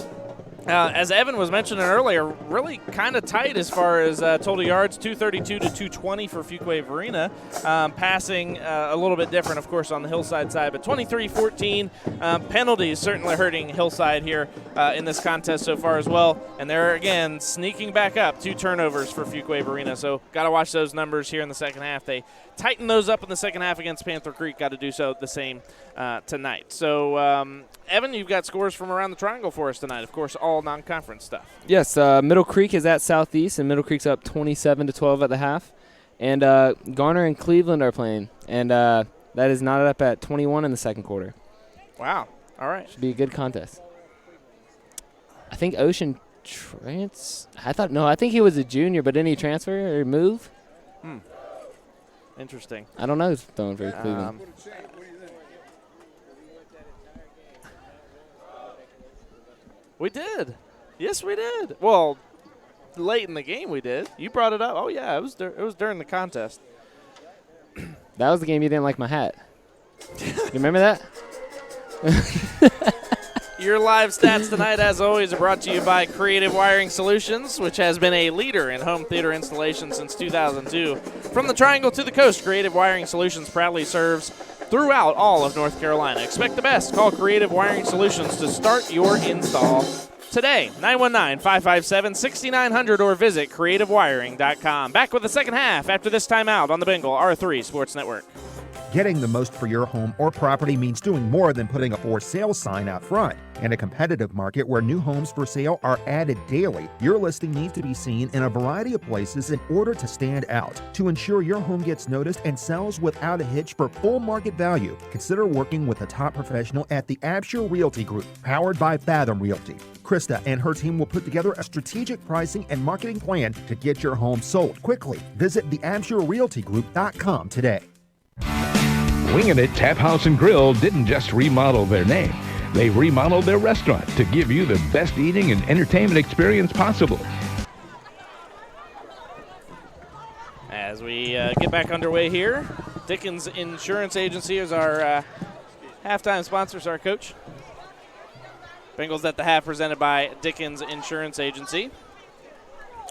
as Evan was mentioning earlier, really kind of tight as far as total yards, 232 to 220 for Fuquay-Varina. Passing a little bit different, of course, on the Hillside side, but 23-14. Penalties certainly hurting Hillside here in this contest so far as well. And they're, again, sneaking back up. 2 turnovers for Fuquay-Varina, so got to watch those numbers here in the second half. They tightened those up in the second half against Panther Creek. Got to do so the same tonight. So, Evan, you've got scores from around the triangle for us tonight. Of course, all non-conference stuff. Yes, Middle Creek is at Southeast, and Middle Creek's up 27-12 at the half. And Garner and Cleveland are playing, and that is knotted up at 21 in the second quarter. Wow. All right. Should be a good contest. I think Ocean I think he was a junior, but didn't he transfer or move? Interesting. I don't know who's throwing for Cleveland. We did. Yes, we did. Well, late in the game we did. You brought it up. Oh, yeah, it was during the contest. That was the game you didn't like my hat. You remember that? Your live stats tonight, as always, are brought to you by Creative Wiring Solutions, which has been a leader in home theater installation since 2002. From the Triangle to the Coast, Creative Wiring Solutions proudly serves throughout all of North Carolina. Expect the best. Call Creative Wiring Solutions to start your install today. 919-557-6900 or visit creativewiring.com. Back with the second half after this timeout on the Bengal R3 Sports Network. Getting the most for your home or property means doing more than putting a for sale sign out front. In a competitive market where new homes for sale are added daily, your listing needs to be seen in a variety of places in order to stand out. To ensure your home gets noticed and sells without a hitch for full market value, consider working with a top professional at the Absher Realty Group, powered by Fathom Realty. Krista and her team will put together a strategic pricing and marketing plan to get your home sold quickly. Visit theabsherrealtygroup.com today. Winging It Tap House and Grill didn't just remodel their name. They remodeled their restaurant to give you the best eating and entertainment experience possible. As we get back underway here, Dickens Insurance Agency is our halftime sponsors, our coach. Bengals at the half presented by Dickens Insurance Agency.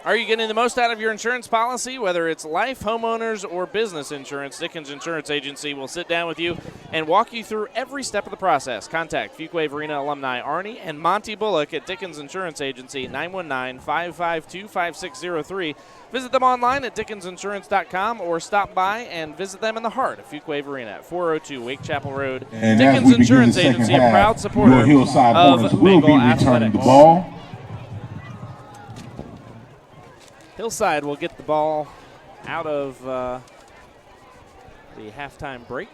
Are you getting the most out of your insurance policy? Whether it's life, homeowners, or business insurance, Dickens Insurance Agency will sit down with you and walk you through every step of the process. Contact Fuquay-Varina alumni Arnie and Monty Bullock at Dickens Insurance Agency, 919-552-5603. Visit them online at dickensinsurance.com or stop by and visit them in the heart of Fuquay-Varina at 402 Wake Chapel Road. And Dickens Insurance Agency, a proud supporter Hillside of Hornets will be Bengal returning athletics. the ball. Hillside will get the ball out of the halftime break.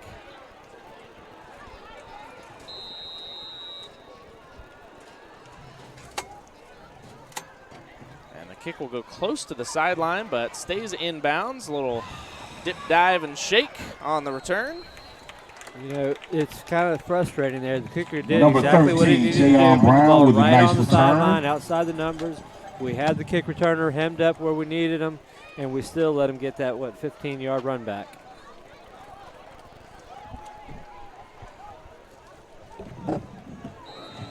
And the kick will go close to the sideline, but stays in bounds. A little dip, dive, and shake on the return. You know, it's kind of frustrating there. The kicker did Number exactly what he 13, needed to do. Jayon Put the Brown ball with a right nice on the return. sideline, outside the numbers. We had the kick returner hemmed up where we needed him, and we still let him get that, 15-yard run back.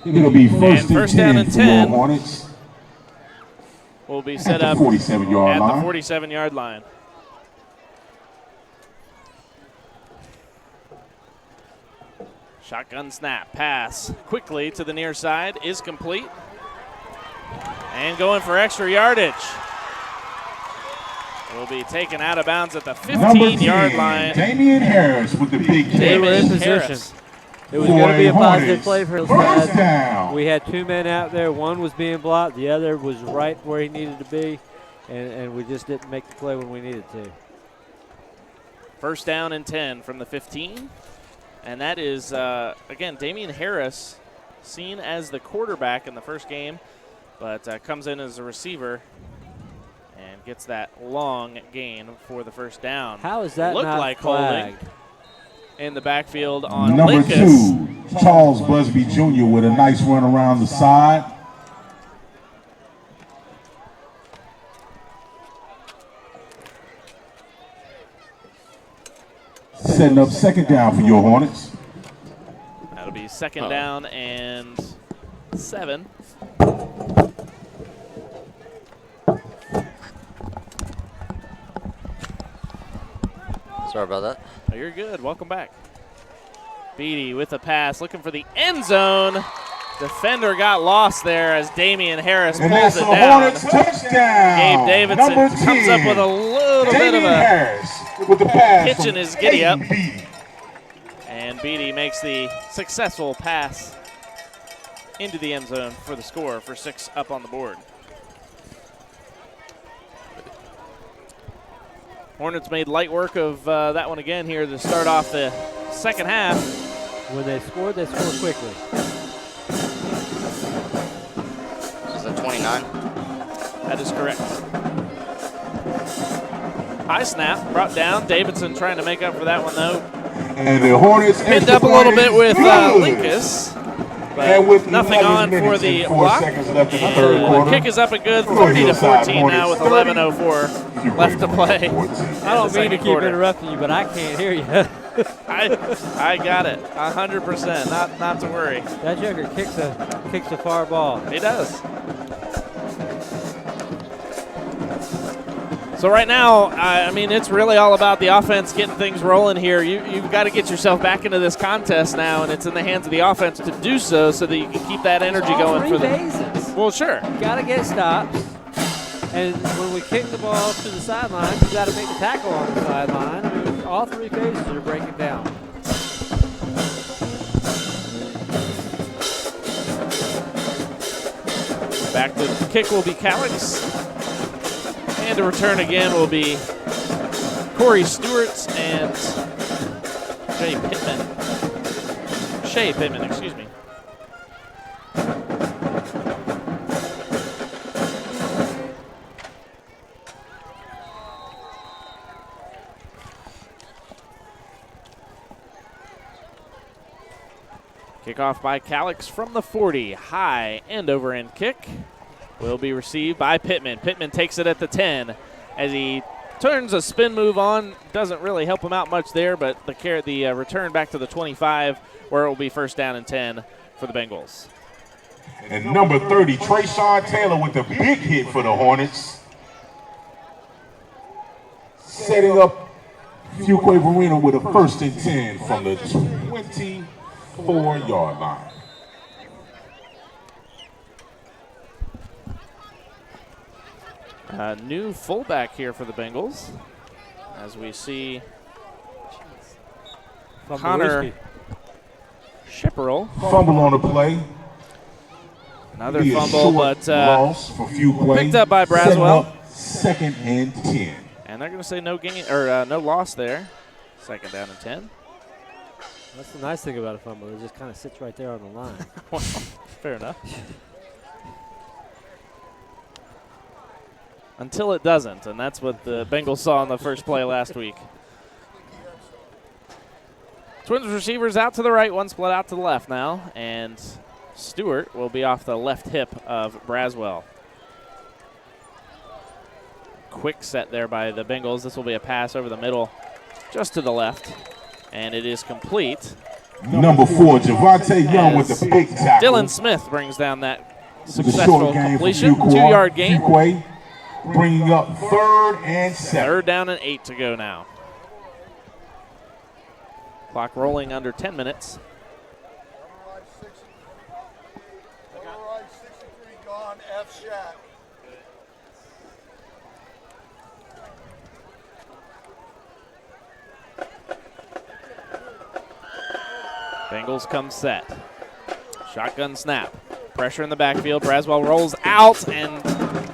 It'll be first down and 10. Hornets. Will be set At up the 47-yard at line. the 47-yard line. Shotgun snap, pass quickly to the near side is complete. And going for extra yardage. Will be taken out of bounds at the 15-yard line. Damian Harris with the big They were in position. It was going to be a positive play for Hillside. We had two men out there. One was being blocked. The other was right where he needed to be. And we just didn't make the play when we needed to. First down and 10 from the 15. And that is, again, Damian Harris seen as the quarterback in the first game, but comes in as a receiver and gets that long gain for the first down. How is that Looked not like flagged? holding in the backfield on Number Linkus. 2, Charles Busby Jr. with a nice run around the side. Setting up second down for your Hornets. That'll be second down and 7. Sorry about that. Oh, you're good. Welcome back. Beatty with the pass, looking for the end zone. Defender got lost there as Damian Harris And pulls that's it a down. Hornets touchdown. Gabe Davidson Number comes up with a little bit of Damian a Harris with the pass hitch from in his giddy up. Beatty. And Beatty makes the successful pass into the end zone for the score for 6 up on the board. Hornets made light work of that one again here to start off the second half. When they scored quickly. Is that 29? That is correct. High snap, brought down. Davidson trying to make up for that one, though. And the Hornets pinned up a little bit with Linkus. But and with nothing on for the block. Seconds left in the And third quarter. the kick is up a good For 30 to Hillside 14 now with 11:04 left to play. I don't mean to keep interrupting you, but I can't hear you. I got it, 100%. Not to worry. That joker kicks a far ball. He does. So right now, I mean, it's really all about the offense getting things rolling here. You've got to get yourself back into this contest now, and it's in the hands of the offense to do so that you can keep that energy going for the bases. Well, sure. You got to get stops. And when we kick the ball to the sideline, you got to make the tackle on the sideline. I mean, all 3 phases are breaking down. Back to the kick will be Calix. And to return again will be Corey Stewart and Shea Pittman, excuse me. Kickoff by Calix from the 40. High end over end kick will be received by Pittman. Pittman takes it at the 10 as he turns a spin move on. Doesn't really help him out much there, but the return back to the 25 where it will be first down and 10 for the Bengals. And number 30, Trayshawn Taylor with the big hit for the Hornets. Setting up Fuquay-Varina with a first and 10 from the 24-yard line. New fullback here for the Bengals, as we see Connor Schipperl. Fumble on the play. Another Be a fumble, short but loss for Fuquay. picked up by Setting Braswell. up second and 10. And they're going to say no gain or no loss there. Second down and 10. That's the nice thing about a fumble. It just kind of sits right there on the line. Well, fair enough. Until it doesn't, and that's what the Bengals saw on the first play last week. Twins receivers out to the right, one split out to the left now, and Stewart will be off the left hip of Braswell. Quick set there by the Bengals. This will be a pass over the middle, just to the left, and it is complete Number 4, Javante Young with the big tackle. Dylan Smith brings down that The successful short game for completion. Fuquay. 2-yard gain. Fuquay bringing up 3rd and 7. 3rd down and 8 to go now. Clock rolling under 10 minutes. Override 63 gone, F shot. Bengals come set. Shotgun snap. Pressure in the backfield. Braswell rolls out and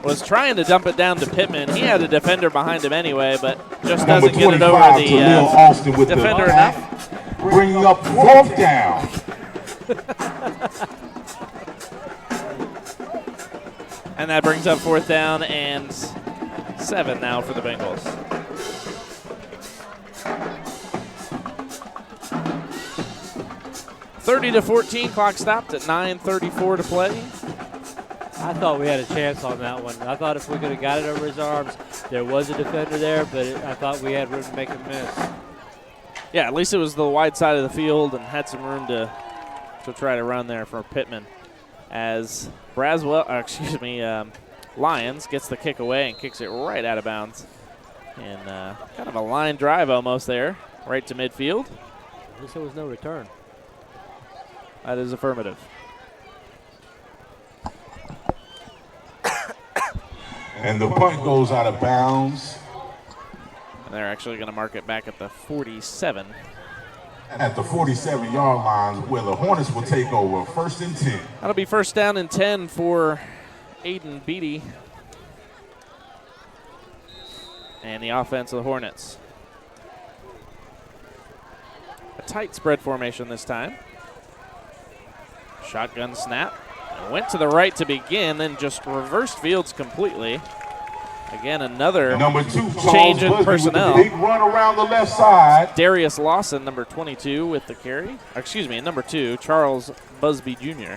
was trying to dump it down to Pittman. He had a defender behind him anyway, but just doesn't get it over the defender enough. Bringing up 4th down. And that brings up 4th down and 7 now for the Bengals. (30-14), clock stopped at 9:34 to play. I thought we had a chance on that one. I thought if we could have got it over his arms, there was a defender there, but I thought we had room to make him miss. Yeah, at least it was the wide side of the field and had some room to try to run there for Pittman. As Lyons gets the kick away and kicks it right out of bounds. And kind of a line drive almost there, right to midfield. At least there was no return. That is affirmative. And the punt goes out of bounds. And they're actually going to mark it back at the 47. At the 47-yard line where the Hornets will take over. 1st and 10. That'll be 1st down and 10 for Aiden Beatty and the offense of the Hornets. A tight spread formation this time. Shotgun snap. Went to the right to begin, then just reversed fields completely. Again, another number 2 change in Busby personnel. With the big run around the left side. Darius Lawson, number 22, with the carry. Excuse me, number 2, Charles Busby Jr.,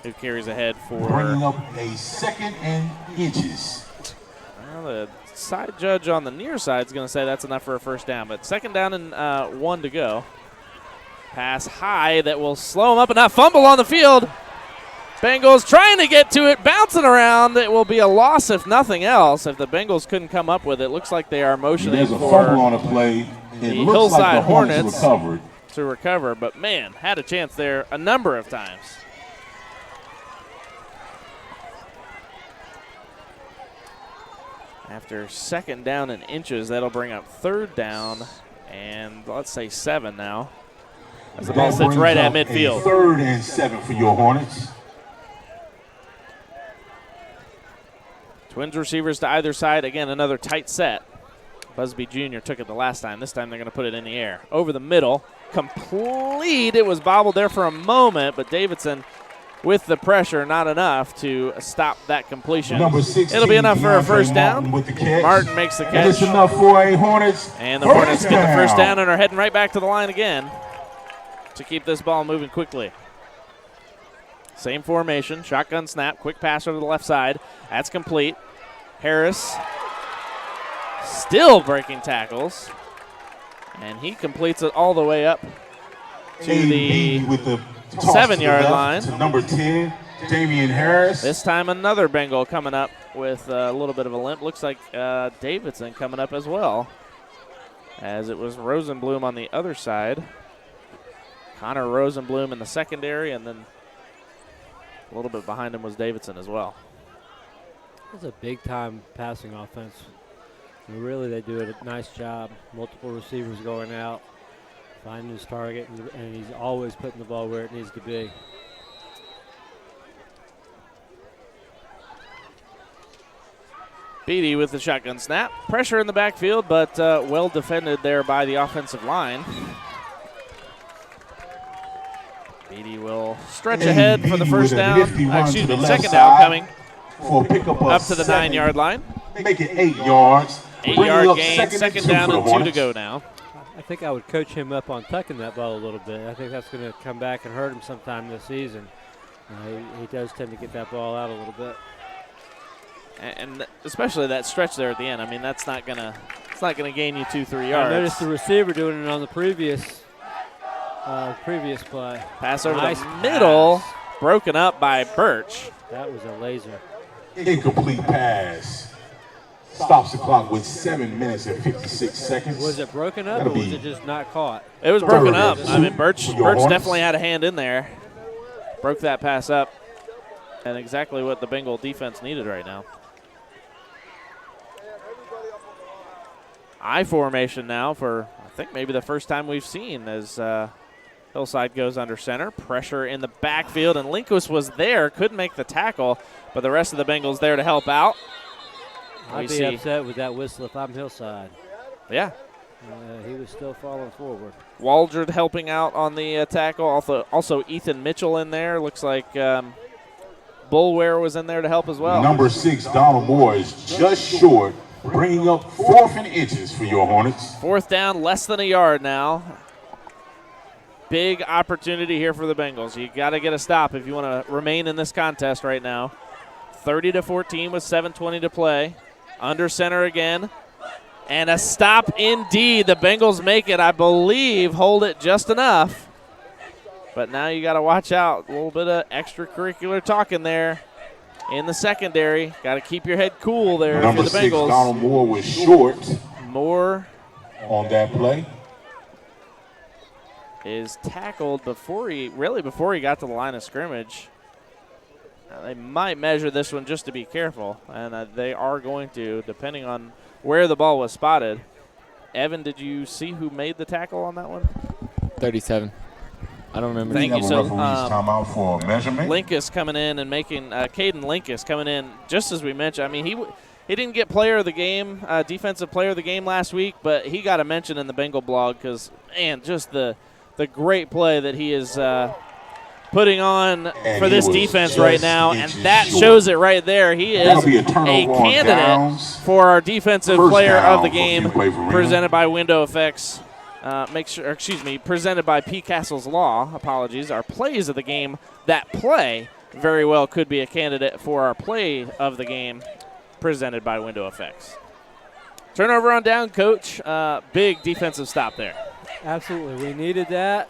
who carries ahead for. Bringing up a 2nd and inches. Well, the side judge on the near side is going to say that's enough for a 1st down, but 2nd down and 1 to go. Pass high that will slow him up, and not fumble on the field. Bengals trying to get to it, bouncing around. It will be a loss if nothing else. If the Bengals couldn't come up with it, looks like they are motioning There's a for fumble on a play. the It looks Hillside like the Hornets recovered. to recover. But, man, had a chance there a number of times. After 2nd down and inches, that'll bring up 3rd down and let's say 7 now. As the ball sits right at midfield. 3rd and 7 for your Hornets. Twins receivers to either side. Again, another tight set. Busby Jr. took it the last time. This time they're going to put it in the air. Over the middle. Complete. It was bobbled there for a moment, but Davidson with the pressure, not enough to stop that completion. Number 16, it'll be enough for a 1st down. Martin with the catch. Martin makes the catch. And it's enough for a Hornets. And the Hornets get the 1st down and are heading right back to the line again to keep this ball moving quickly. Same formation, shotgun snap, quick pass over the left side. That's complete. Harris still breaking tackles, and he completes it all the way up to the 7-yard line. To number 10, Damian Harris. This time another Bengal coming up with a little bit of a limp. Looks like Davidson coming up as well, as it was Rosenblum on the other side. Connor Rosenblum in the secondary, and then a little bit behind him was Davidson as well. It's a big-time passing offense. And really, they do a nice job. Multiple receivers going out, finding his target, and he's always putting the ball where it needs to be. Beatty with the shotgun snap. Pressure in the backfield, but well defended there by the offensive line. Beatty will stretch ahead for the 1st down. Excuse me, 2nd down coming. For pick up to the 9-yard line. Make it 8 yards. 8-yard gain, 2nd down and 2 to go now. I think I would coach him up on tucking that ball a little bit. I think that's going to come back and hurt him sometime this season. He does tend to get that ball out a little bit. And especially that stretch there at the end. I mean, that's not gonna gain you 2-3 yards. I noticed the receiver doing it on the previous Previous play. Pass over Nice the middle, pass. broken up by Birch. That was a laser. Incomplete pass. Stops the clock with 7 minutes and 56 seconds. Was it broken up That'll or was be it just not caught? It was broken up. Third I mean, Birch for your Hornets. definitely had a hand in there. Broke that pass up, and exactly what the Bengal defense needed right now. I formation now for, I think, maybe the first time we've seen as Hillside goes under center. Pressure in the backfield, and Linkus was there, couldn't make the tackle, but the rest of the Bengals there to help out. I'd be upset with that whistle if I'm Hillside. Yeah. He was still falling forward. Waldred helping out on the tackle. Also Ethan Mitchell in there. Looks like Bullware was in there to help as well. Number 6, Donald Moore, is just short, bringing up 4th and inches for your Hornets. 4th down, less than a yard now. Big opportunity here for the Bengals. You got to get a stop if you want to remain in this contest right now. 30-14 with 7:20 to play. Under center again. And a stop indeed. The Bengals make it, I believe, hold it just enough. But now you got to watch out. A little bit of extracurricular talking there in the secondary. Got to keep your head cool there Number for the 6, Bengals. Donald Moore, was short. Moore on that play. Is tackled before he got to the line of scrimmage. They might measure this one just to be careful, and they are going to, depending on where the ball was spotted. Evan, did you see who made the tackle on that one? 37. I don't remember. Thank you. So, timeout for measurement. Linkus coming in and making Caden Linkus coming in, just as we mentioned. I mean, he didn't get player of the game, defensive player of the game last week, but he got a mention in the Bengal blog because, man, just the great play that he is putting on for this defense right now, and that shows it right there. He is a candidate for our defensive player of the game, presented by Window Effects. Presented by P. Castle's Law. Apologies. Our plays of the game that play very well could be a candidate for our play of the game, presented by Window Effects. Turnover on down, Coach. Big defensive stop there. Absolutely. We needed that.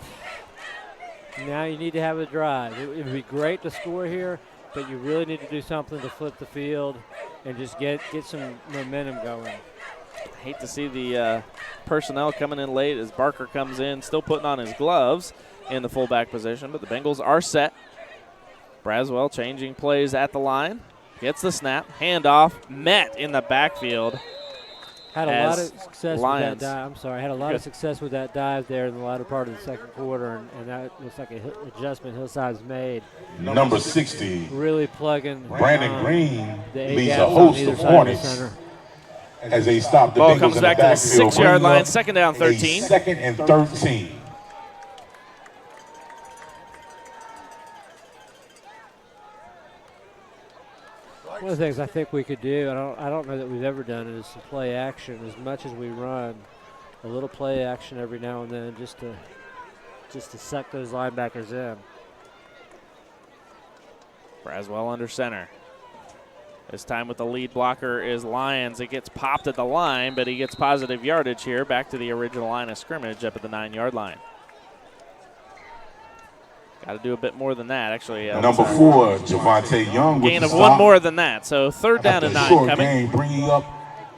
Now you need to have a drive. It would be great to score here, but you really need to do something to flip the field and just get some momentum going. I hate to see the personnel coming in late as Barker comes in, still putting on his gloves in the fullback position, but the Bengals are set. Braswell changing plays at the line. Gets the snap. Handoff. Met in the backfield. Had a lot of success Lions. with that dive. I'm sorry. Had a lot of success with that dive there in the later part of the second quarter, and that looks like an adjustment Hillside's made. Number 60. Really plugging. Brandon Green the leads a host of Hornets as they stop the ball Bengals comes in back the to the backfield, 6-yard bringing line. up Second down, 13. a 2nd and 13. One of the things I think we could do, I don't know that we've ever done it, is to play action as much as we run. A little play action every now and then just to suck those linebackers in. Braswell under center. This time with the lead blocker is Lyons. It gets popped at the line, but he gets positive yardage here, back to the original line of scrimmage up at the 9-yard line. Got to do a bit more than that, actually. Number 4, Javante Young. Gain of one more than that. So 3rd down and 9 coming. Game bringing up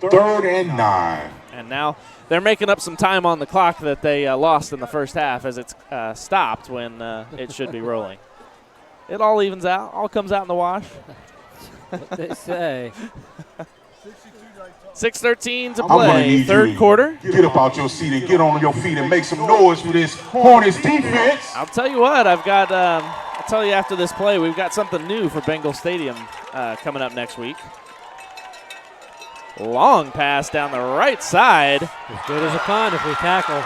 3rd and 9. And now they're making up some time on the clock that they lost in the first half as it's stopped when it should be rolling. It all evens out, all comes out in the wash. What they say. 6:13 to play, third quarter. Get up out your seat and get on your feet and make some noise for this Hornets defense. I'll tell you what, I've got, I'll tell you after this play, we've got something new for Bengal Stadium coming up next week. Long pass down the right side. As good as a punt if we tackle.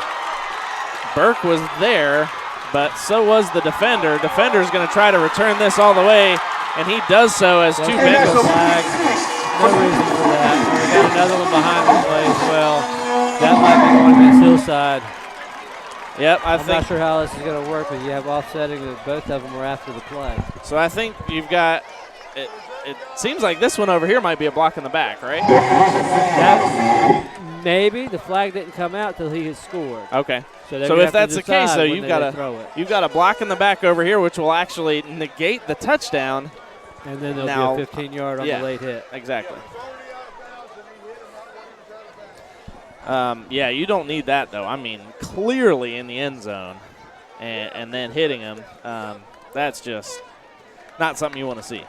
Burke was there, but so was the defender. Defender's going to try to return this all the way, and he does so as two Bengals flags. No reason for that. We got another one behind the play as well. That might be going against Hillside. Yep, I'm not sure how this is going to work, but you have offsetting that both of them were after the play. So I think you've got it seems like this one over here might be a block in the back, right? Maybe the flag didn't come out till he had scored. Okay. So if that's the case, though, you've got a block in the back over here, which will actually negate the touchdown. And then there'll be a 15-yard on the late hit. Exactly. You don't need that, though. I mean, clearly in the end zone and then hitting him, that's just not something you want to see.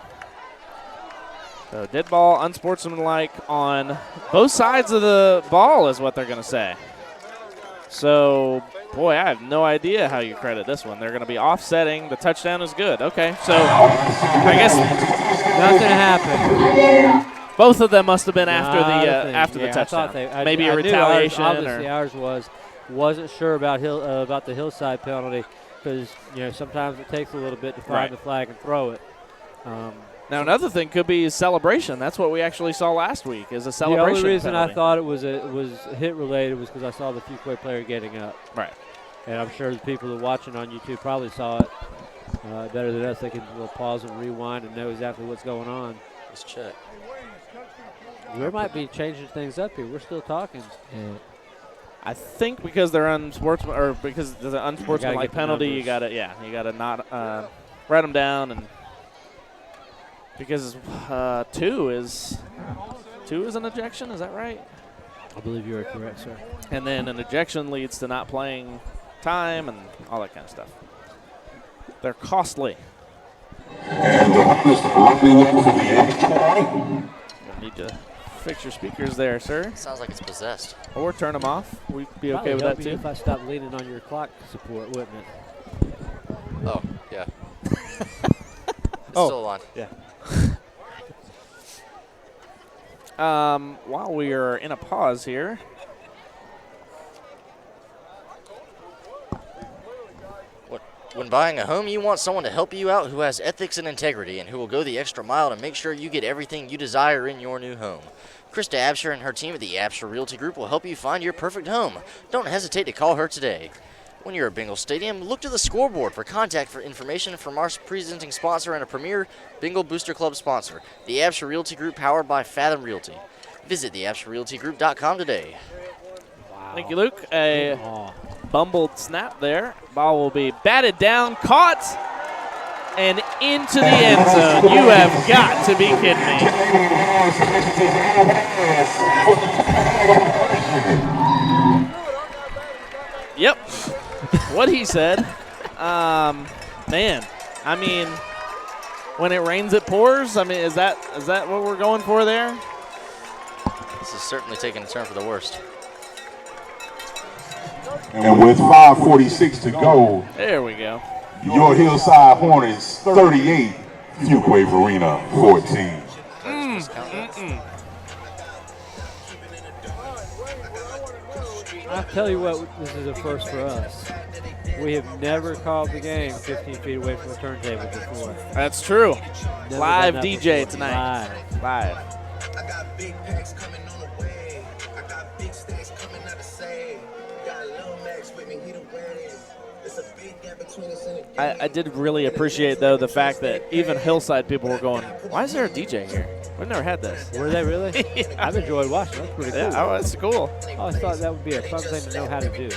So dead ball, unsportsmanlike on both sides of the ball is what they're going to say. So, boy, I have no idea how you credit this one. They're going to be offsetting. The touchdown is good. Okay, so I guess nothing happened. Both of them must have been after the touchdown. Maybe a retaliation. Obviously, ours wasn't sure about the Hillside penalty because sometimes it takes a little bit to find the flag and throw it. Now, another thing could be celebration. That's what we actually saw last week is a celebration The only reason penalty. I thought it was hit-related was because I saw the Fuquay player getting up. Right. And I'm sure the people that are watching on YouTube probably saw it better than us. They can pause and rewind and know exactly what's going on. Let's check. We might be changing things up here. We're still talking. Yeah. I think because they're unsportsmanlike, or because there's an unsportsmanlike penalty, you gotta not write them down, and because 2 is an ejection. Is that right? I believe you are correct, sir. And then an ejection leads to not playing time and all that kind of stuff. They're costly. We'll need to fix your speakers there, sir. Sounds like it's possessed. Or turn them off. We'd be okay with that, too. If I stopped leaning on your clock support, wouldn't it? Oh, yeah. It's still on. Yeah. While we are in a pause here, when buying a home, you want someone to help you out who has ethics and integrity and who will go the extra mile to make sure you get everything you desire in your new home. Krista Absher and her team at the Absher Realty Group will help you find your perfect home. Don't hesitate to call her today. When you're at Bengal Stadium, look to the scoreboard for contact information from our presenting sponsor and a premier Bengal Booster Club sponsor, the Absher Realty Group, powered by Fathom Realty. Visit theabsherrealtygroup.com today. Wow. Thank you, Luke. A bumbled snap there. Ball will be batted down, caught, and into the end zone. You have got to be kidding me. Yep. What he said. Man, I mean, when it rains, it pours. I mean, is that what we're going for there? This is certainly taking a turn for the worst. And with 5:46 to go, there we go. Your Hillside Hornets 38, Fuquay-Varina 14. I'll tell you what, this is a first for us. We have never called the game 15 feet away from the turntable before. That's true. Never Live done that DJ before. tonight. Live. I got big packs coming on the way. I got big stacks coming out to say. Got Lil Max with me, he the wedding. It's a big gap between us and the I did really appreciate, though, the fact that even Hillside people were going, why is there a DJ here? We've never had this. Were they really? Yeah. I've enjoyed watching. That's pretty cool. Yeah, oh, that's cool. I always thought that would be a fun thing to know how to do.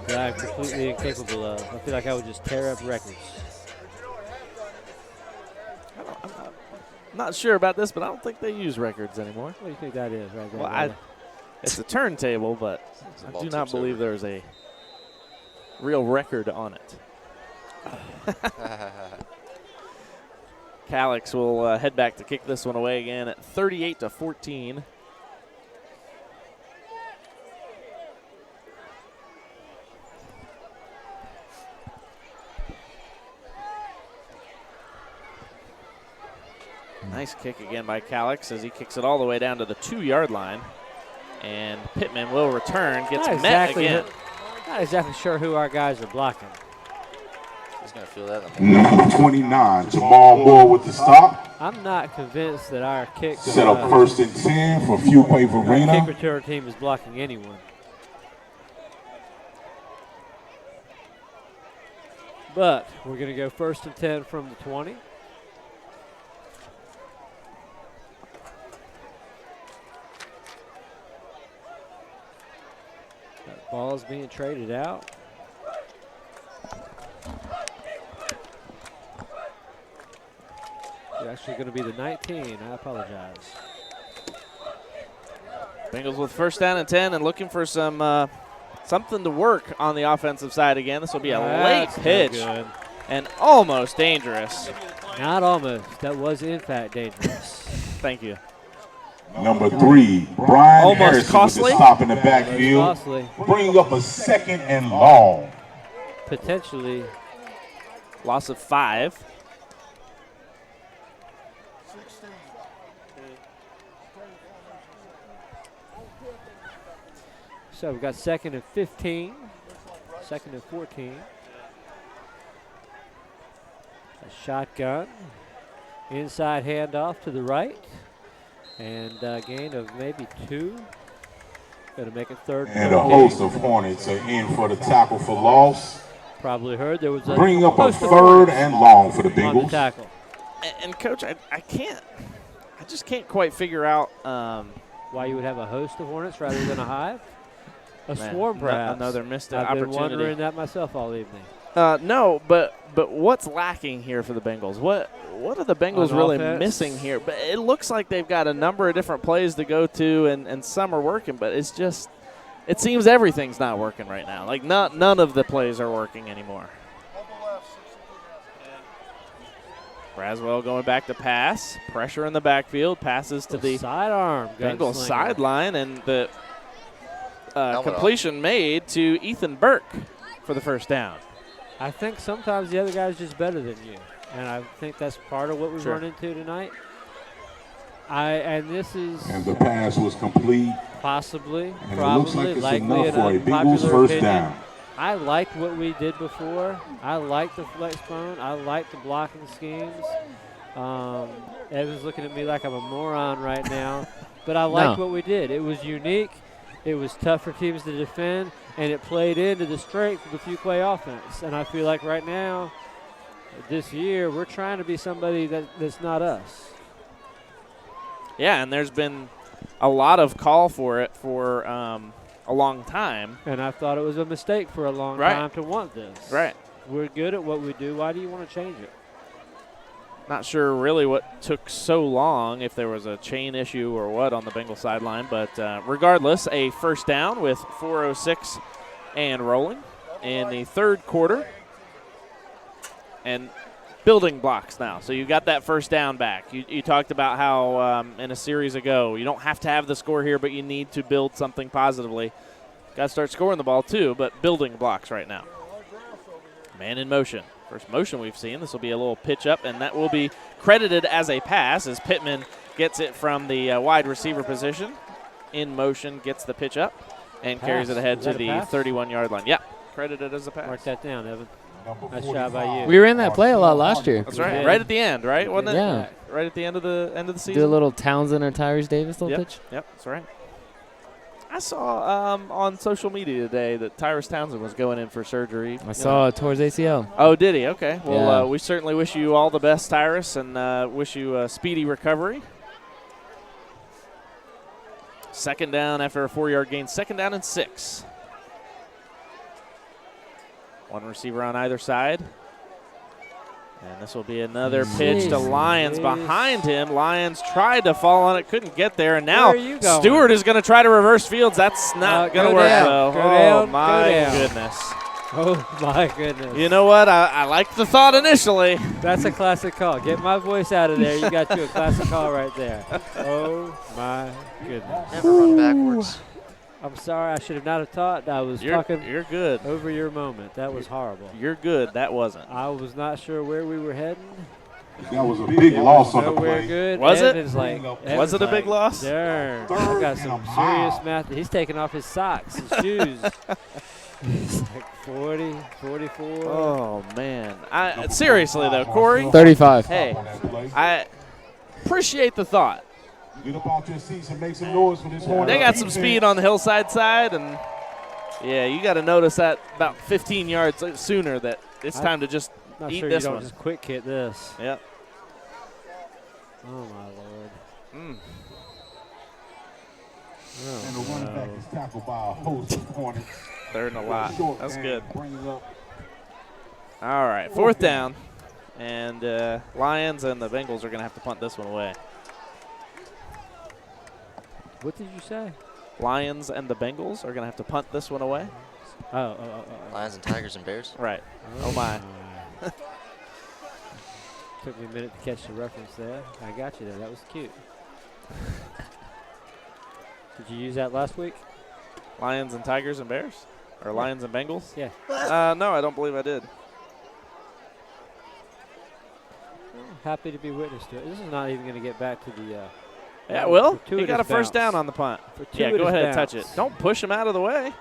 That I'm completely incapable of. I feel like I would just tear up records. I'm not sure about this, but I don't think they use records anymore. What do you think that is right there? Well, it's a turntable, but I do not believe there's a real record on it. Calix will head back to kick this one away again at 38-14. Nice kick again by Calix as he kicks it all the way down to the 2-yard line. And Pittman will return, gets met again. Not exactly sure who our guys are blocking. He's going to feel that. Number 29, Jamal Moore with the stop. I'm not convinced that our kick Set up 1st and 10 for Fuquay-Varina. Our kick return team is blocking anyone. But we're going to go 1st and 10 from the 20. That ball is being traded out. It's actually going to be the 19. I apologize. Bengals with first down and 10 and looking for some something to work on the offensive side again. This will be a late pitch and almost dangerous. Not almost. That was, in fact, dangerous. Thank you. Number 3, Brian Almost Harrison costly. with the stop in the backfield. Costly. Bringing up a 2nd and long. Potentially. Loss of 5. So we've got 2nd and 15. 2nd and 14. A shotgun. Inside handoff to the right. And a gain of maybe 2. Going to make it 3rd. And a host of Hornets are in for the tackle for loss. Probably heard there was a Bring up a host of 3rd Hornets and long for the on the Bengals. tackle. And Coach, I just can't quite figure out why you would have a host of Hornets rather than a hive. A Man, swarm, perhaps. Another missed I've opportunity. been wondering that myself all evening. No, but what's lacking here for the Bengals? What are the Bengals On really offense? missing here? But it looks like they've got a number of different plays to go to, and some are working. But it's just, it seems everything's not working right now. Like none of the plays are working anymore. Braswell going back to pass. Pressure in the backfield. Passes to the sidearm Bengals gunslinger. sideline, and the completion made to Ethan Burke for the first down. I think sometimes the other guy's just better than you, and I think that's part of what we've Sure. run into tonight. And this is And the pass was complete. possibly, And it probably, looks like it's likely enough an for a Bengals unpopular first opinion. down. I liked what we did before. I liked the flex bone. I liked the blocking schemes. Evan's looking at me like I'm a moron right now, but I liked what we did. It was unique. It was tough for teams to defend, and it played into the strength of the Fuquay offense. And I feel like right now, this year, we're trying to be somebody that's not us. Yeah, and there's been a lot of call for it for a long time. And I thought it was a mistake for a long time to want this. Right. We're good at what we do. Why do you want to change it? Not sure really what took so long, if there was a chain issue or what on the Bengal sideline. But regardless, a first down with 4:06 and rolling in the third quarter. And building blocks now. So you got that first down back. You talked about how in a series ago, you don't have to have the score here, but you need to build something positively. Got to start scoring the ball too, but building blocks right now. Man in motion. First motion we've seen. This will be a little pitch up, and that will be credited as a pass as Pittman gets it from the wide receiver position. In motion, gets the pitch up, and carries it ahead to the 31-yard line. Yeah, credited as a pass. Mark that down, Evan. Nice job by you. We ran that play a lot last year. That's right. Right at the end, right? Wasn't it? Yeah. Right at the end of the season. Do a little Townsend or Tyrese Davis little pitch. Yep, that's right. I saw on social media today that Tyrese Townsend was going in for surgery. I saw it towards ACL. Oh, did he? Okay. Well, Yeah. we certainly wish you all the best, Tyrese, and wish you a speedy recovery. Second down after a 4-yard gain. Second down and 6. One receiver on either side. And this will be another pitch to Lyons behind him. Lyons tried to fall on it, couldn't get there. And now Where are you going? Stewart is going to try to reverse fields. That's not going to work, down. though. Go Oh, down, my go down. goodness. Oh, my goodness. You know what? I liked the thought initially. That's a classic call. Get my voice out of there. You got you a classic call right there. Oh, my goodness. Never run backwards. I'm sorry. I should have not have thought. I was talking You're good. over your moment. That was horrible. You're good. That wasn't. I was not sure where we were heading. That was a big loss on the Nowhere play. good. Was it? Evan's like, Was it a big loss? Darn. I got some serious math. He's taking off his socks, his shoes. It's like 40, 44. Oh, man. Seriously, though, Corey. 35. Hey, I appreciate the thought. Get up out your seats and make some noise for this Hornet They got some defense. speed on the Hillside side, and, yeah, you got to notice that about 15 yards sooner that it's time to just Not eat sure this you don't one. just quick hit this. Yep. Oh, my Lord. And the running back is tackled by a host of Hornets. Third and a lot. Short That's and good. bringing up All right, fourth down. And Lions and the Bengals are going to have to punt this one away. What did you say? Lions and the Bengals are going to have to punt this one away. Oh. Lions and Tigers and Bears. Right. Oh my. Took me a minute to catch the reference there. I got you there. That was cute. Did you use that last week? Lions and Tigers and Bears? Or Lions and Bengals? Yeah. No, I don't believe I did. Happy to be witness to it. This is not even going to get back to the. Yeah, Will. He fortuitous got a first bounce. down on the punt. Yeah, Fortuitous go ahead and touch bounce. it. Don't push him out of the way.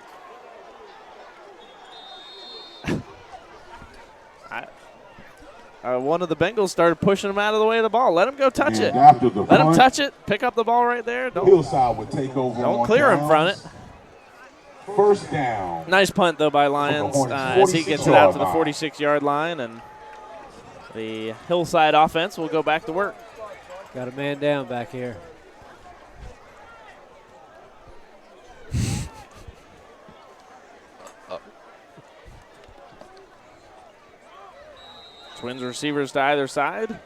One of the Bengals started pushing him out of the way of the ball. Let him go touch it. after the Let him punt, touch it. Pick up the ball right there. Hillside would take over. Don't on clear him from downs. it. First down. Nice punt, though, by Lions as he gets it out to the 46-yard line, and the Hillside offense will go back to work. Got a man down back here. Twins receivers to either side.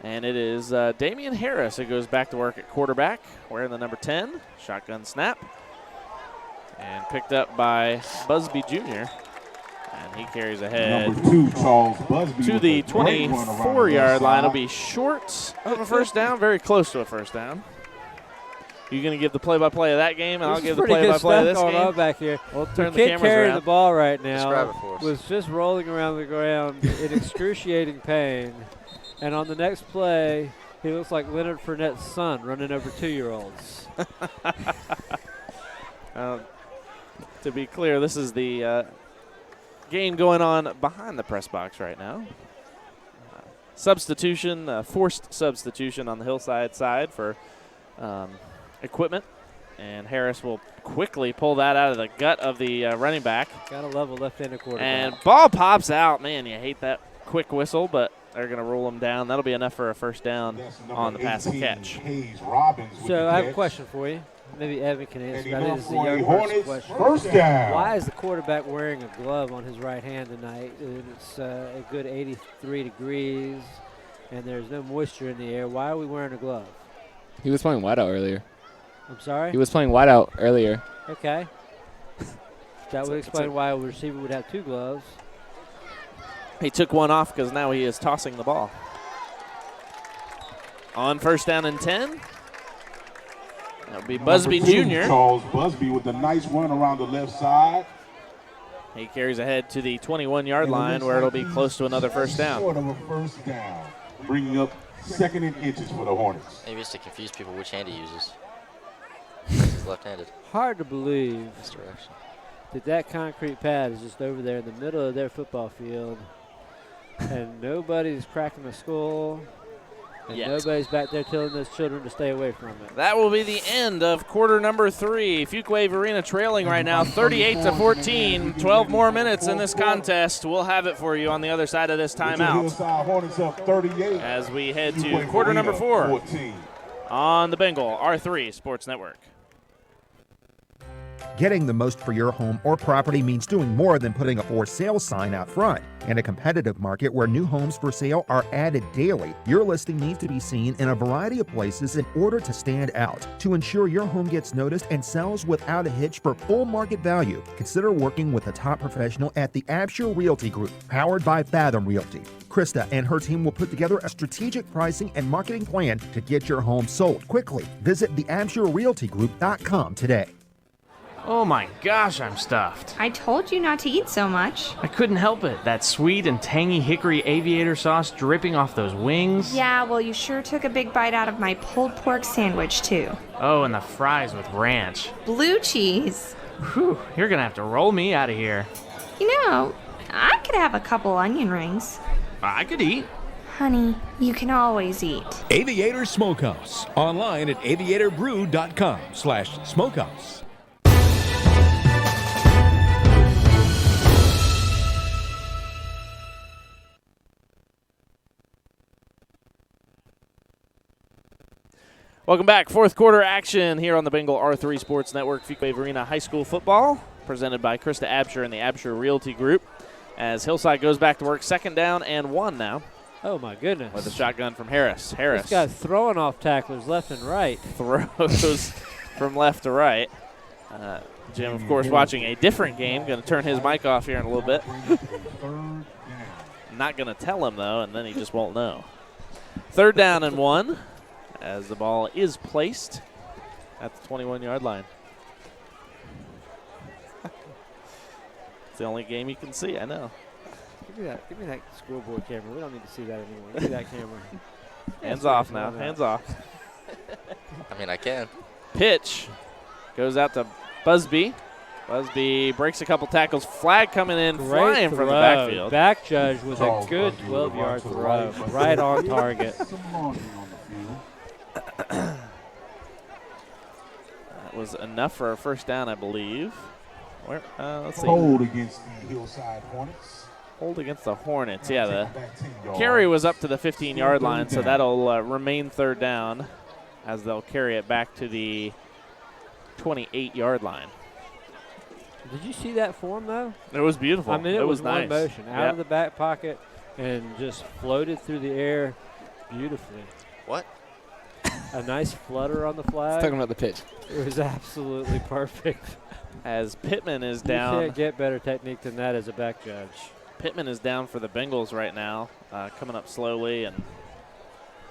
And it is Damian Harris who goes back to work at quarterback, wearing the number 10. Shotgun snap. And picked up by Busby Jr. And he carries ahead. Number 2, Charles Busby. To with the a great run around the 24-yard left line. It'll side. be short of a first down, very close to a first down. You going to give the play-by-play of that game, and I'll give the play-by-play of this going game. on back here. We'll The turn the kid cameras carrying around. the ball right now Describe it for us. was just rolling around the ground in excruciating pain. And on the next play, he looks like Leonard Fournette's son running over 2-year-olds. To be clear, this is the game going on behind the press box right now. Substitution, forced substitution on the Hillside side for equipment. And Harris will quickly pull that out of the gut of the running back. Got to love a left-handed quarterback. And ball pops out. Man, you hate that quick whistle, but they're going to rule him down. That'll be enough for a first down on the pass and 18, catch. Hayes Robbins with So the I have a catch. question for you. Maybe Evan can answer. And I think this is a the young Hornets, person's question. first down. Why is the quarterback wearing a glove on his right hand tonight? And it's a good 83 degrees, and there's no moisture in the air. Why are we wearing a glove? He was playing wideout earlier. I'm sorry? He was playing wideout earlier. Okay. That would explain why a receiver would have 2 gloves. He took one off because now he is tossing the ball. On first down and 10. That'll be Busby Number 2, Jr. Charles Busby with a nice run around the left side. He carries ahead to the 21-yard And it line looks where it'll like be close to another first down. Short of a first down, bringing up 2nd and inches for the Hornets. Maybe it's to confuse people which hand he uses. He's left-handed. Hard to believe Misdirection. that concrete pad is just over there in the middle of their football field, and nobody's cracking the skull, and Yet. nobody's back there telling those children to stay away from it. That will be the end of quarter number 3. Fuquay-Varina trailing right now 38-14. 12 more minutes in this contest. We'll have it for you on the other side of this timeout Hillside Hornets up 38. as we head to quarter number 4 14. on the Bengal R3 Sports Network. Getting the most for your home or property means doing more than putting a for sale sign out front. In a competitive market where new homes for sale are added daily, your listing needs to be seen in a variety of places in order to stand out. To ensure your home gets noticed and sells without a hitch for full market value, consider working with a top professional at the Absher Realty Group, powered by Fathom Realty. Krista and her team will put together a strategic pricing and marketing plan to get your home sold quickly. Visit theabsherrealtygroup.com today. Oh my gosh, I'm stuffed. I told you not to eat so much. I couldn't help it. That sweet and tangy hickory aviator sauce dripping off those wings. Yeah, well, you sure took a big bite out of my pulled pork sandwich, too. Oh, and the fries with ranch. Blue cheese. Whew, you're gonna have to roll me out of here. You know, I could have a couple onion rings. I could eat. Honey, you can always eat. Aviator Smokehouse. Online at aviatorbrew.com/smokehouse. Welcome back. Fourth quarter action here on the Bengal R3 Sports Network. Fuquay-Varina High School football presented by Krista Absher and the Absher Realty Group. As Hillside goes back to work, 2nd down and 1 now. Oh, my goodness. With a shotgun from Harris. Harris. This guy's throwing off tacklers left and right. Throws from left to right. Jim, of course, watching a different game. Going to turn his mic off here in a little bit. Not going to tell him, though, and then he just won't know. 3rd down and 1 as the ball is placed at the 21-yard line. It's the only game you can see, I know. Give me that scoreboard camera. We don't need to see that anymore. Give me that camera. Hands off now. Hands off. I mean, I can. Pitch goes out to Busby. Busby breaks a couple tackles. Flag coming in, flying from the backfield. Back judge with a good 12-yard throw. Right on target. That was enough for a first down, I believe. Let's see. Hold against the Hillside Hornets. Hold against the Hornets. Yeah, the carry was up to the 15-yard line, so that'll remain 3rd down as they'll carry it back to the 28-yard line. Did you see that form, though? It was beautiful. I mean, it was nice. one motion. Out of the back pocket and just floated through the air beautifully. What? A nice flutter on the flag. Let's talk about the pitch. It was absolutely perfect. As Pittman is down. You can't get better technique than that as a back judge. Pittman is down for the Bengals right now, coming up slowly, and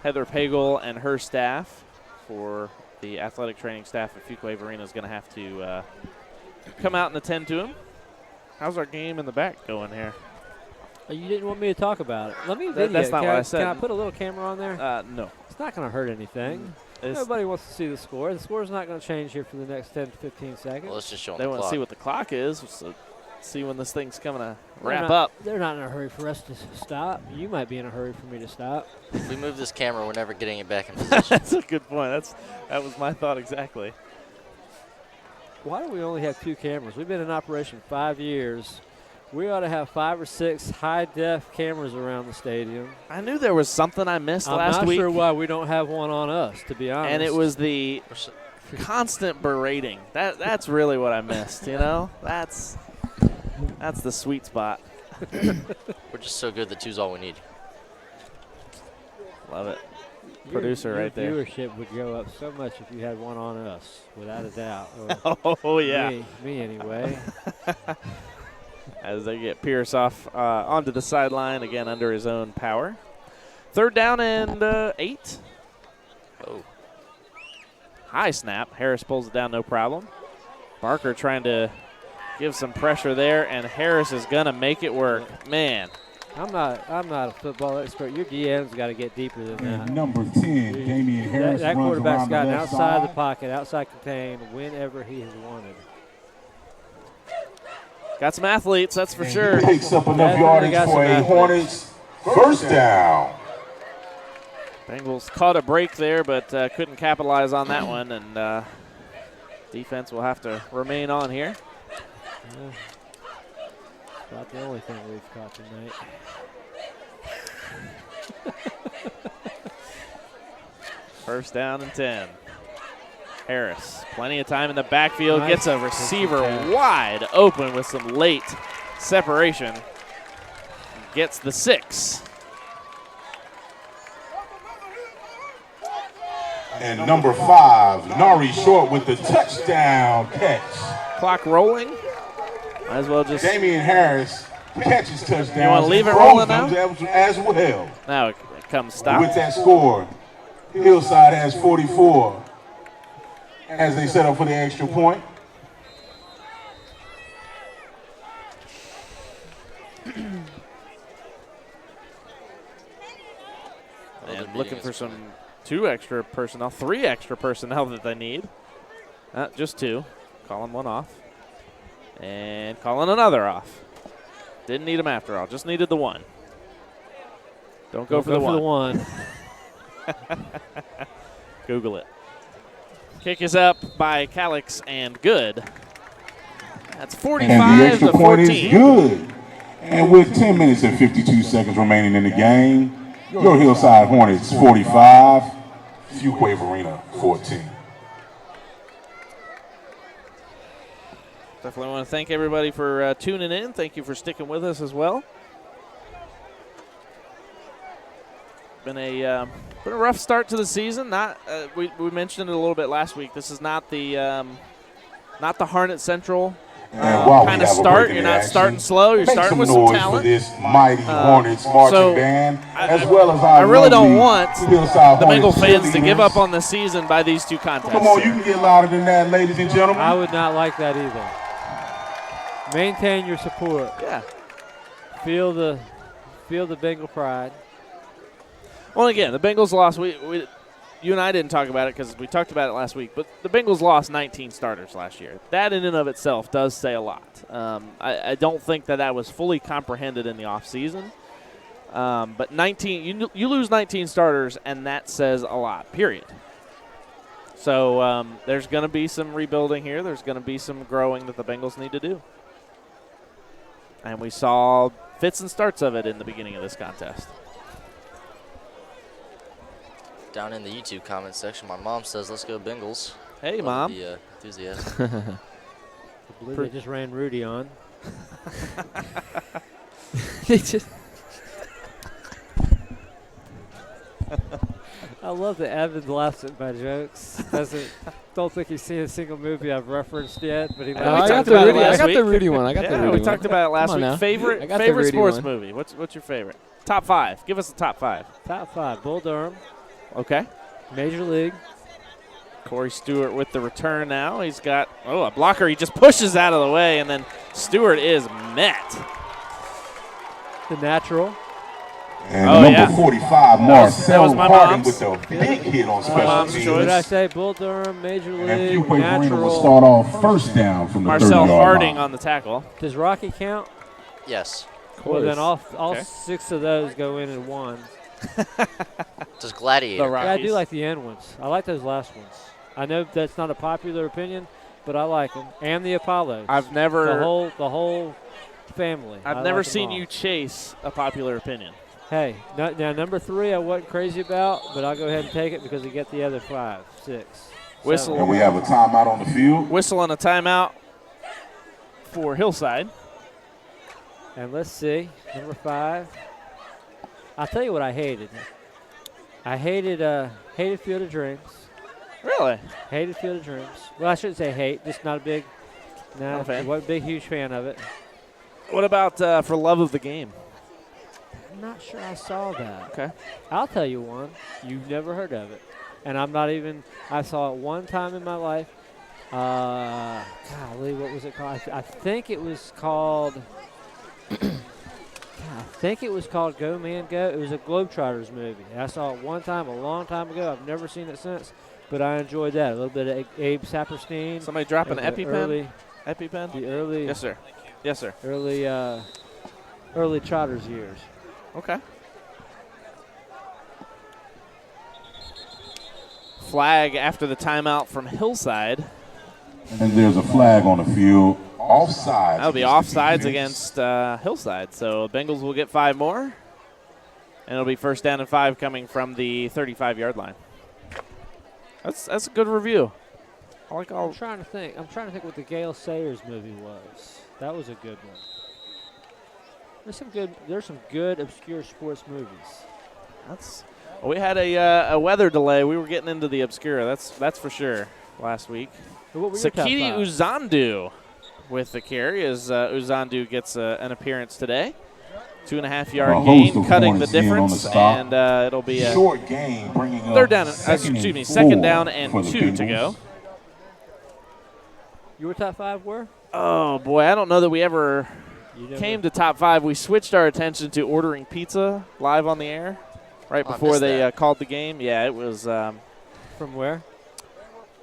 Heather Pagel and her staff for the athletic training staff at Fuquay-Varina is going to have to come out and attend to him. How's our game in the back going here? You didn't want me to talk about it. Let me video. That's not what I said. Can I put a little camera on there? No. It's not going to hurt anything. Nobody wants to see the score. The score's not going to change here for the next 10 to 15 seconds. Well, let's just show them They the want to clock. see what the clock is, so see when this thing's coming to wrap up. They're not in a hurry for us to stop. You might be in a hurry for me to stop. If we move this camera, we're never getting it back in position. That's a good point. That was my thought exactly. Why do we only have 2 cameras? We've been in operation 5 years. We ought to have 5 or 6 high-def cameras around the stadium. I knew there was something I missed last I'm week. not sure why we don't have one on us, to be honest. And it was the constant berating. That's really what I missed, you know? That's the sweet spot. We're just so good that 2's all we need. Love it. Producer right there. Viewership would go up so much if you had one on us, without a doubt. Oh, yeah. Me anyway. As they get Pierce off onto the sideline, again under his own power. 3rd down and 8. Oh. High snap. Harris pulls it down, no problem. Barker trying to give some pressure there, and Harris is going to make it work. Man. I'm not a football expert. Your DM's got to get deeper than that. Number 10, Damian Harris. That runs quarterback's around gotten the left outside side. the pocket, outside contained, whenever he has wanted. Got some athletes, that's for sure. Picks up enough yardage for a Hornets first down. Bengals caught a break there, but couldn't capitalize on that one, and defense will have to remain on here. Yeah. About the only thing we've caught tonight. First down and 10. Harris, plenty of time in the backfield, gets a receiver wide open with some late separation. Gets the 6. And number 5, Nari Short with the touchdown catch. Clock rolling. Might as well just. Damian Harris catches touchdown. You want to leave it rolling now? As well. Now it comes stop. With that score, Hillside has 44 as they set up for the extra point. And looking for some 2 extra personnel, 3 extra personnel that they need. Just 2. Calling one off. And calling another off. Didn't need them after all. Just needed the 1. Don't go for the 1. Google it. Kick is up by Calix and good. That's 45 and the extra to point 14. is good. And with 10 minutes and 52 seconds remaining in the game, your Hillside Hornets 45, Fuquay-Varina 14. Definitely want to thank everybody for tuning in. Thank you for sticking with us as well. Been a rough start to the season. Not we mentioned it a little bit last week. This is not the Harnett Central kind of start. You're not starting slow. You're starting with some talent. For this mighty Hornets marching band, as well as I really don't lovely want Hillside the Bengal Hornets fans to give cheerleaders. up on the season by these two contests. Come on, you can get louder than that, ladies and gentlemen. I would not like that either. Maintain your support. Yeah. Feel the Bengal pride. Well, again, the Bengals lost. You and I didn't talk about it because we talked about it last week, but the Bengals lost 19 starters last year. That in and of itself does say a lot. I don't think that was fully comprehended in the offseason. But 19, you lose 19 starters, and that says a lot, period. So there's going to be some rebuilding here. There's going to be some growing that the Bengals need to do. And we saw fits and starts of it in the beginning of this contest. Down in the YouTube comment section, my mom says, "Let's go Bengals." Hey, Love Mom. The enthusiasm. I believe they just ran Rudy on. They just. I love that Evan laughs at my jokes. Don't think he's seen a single movie I've referenced yet, but he. I got the Rudy one. We talked about it last week. Favorite sports movie. What's your favorite? Top 5. Give us the top 5. Top 5. Bull Durham. Okay. Major League. Corey Stewart with the return now. He's got a blocker. He just pushes out of the way, and then Stewart is met. The Natural. And number 45, Marcel Harding with the big hit on special teams. What did I say? Bull Durham, Major League, And Fuquay-Varina Natural. will start off first down from the 30-yard Marcel line. Harding on the tackle. Does Rocky count? Yes. Well, then all 6 of those go in one. Does Gladiator? Yeah, I do like the end ones. I like those last ones. I know that's not a popular opinion, but I like them. And the Apollos. I've never the whole family. I've never seen you chase a popular opinion. Hey, now number 3 I wasn't crazy about, but I'll go ahead and take it because we get the other 5, 6. Whistle. And we have a timeout on the field. Whistle and a timeout for Hillside. And let's see, number 5. I'll tell you what I hated. I hated Field of Dreams. Really? Hated Field of Dreams. Well, I shouldn't say hate, just not a big, wasn't a big, huge fan of it. What about For Love of the Game? I'm not sure I saw that. Okay. I'll tell you one. You've never heard of it. And I saw it one time in my life. Golly, what was it called? I think it was called Go Man Go. It was a Globetrotters movie. I saw it one time a long time ago. I've never seen it since, but I enjoyed that. A little bit of Abe Saperstein. Somebody drop an EpiPen? EpiPen? The early. Yes, sir. Yes, sir. Early Trotters years. Okay. Flag after the timeout from Hillside. And there's a flag on the field. Offsides. That'll be offsides against Hillside. So Bengals will get 5 more. And it'll be first down and 5 coming from the 35-yard line. That's a good review. I'm trying to think. I'm trying to think what the Gale Sayers movie was. That was a good one. There's some good obscure sports movies. We had a weather delay. We were getting into the obscure. That's for sure. Last week. What were your top Sakiti 5? Uzandu with the carry as Uzandu gets an appearance today. 2.5-yard gain, cutting the difference, and it'll be a short game, bringing second down and 2 to go. Your top 5 were? Oh boy, I don't know that we ever came to top 5. We switched our attention to ordering pizza live on the air right before they called the game. Yeah, it was. From where?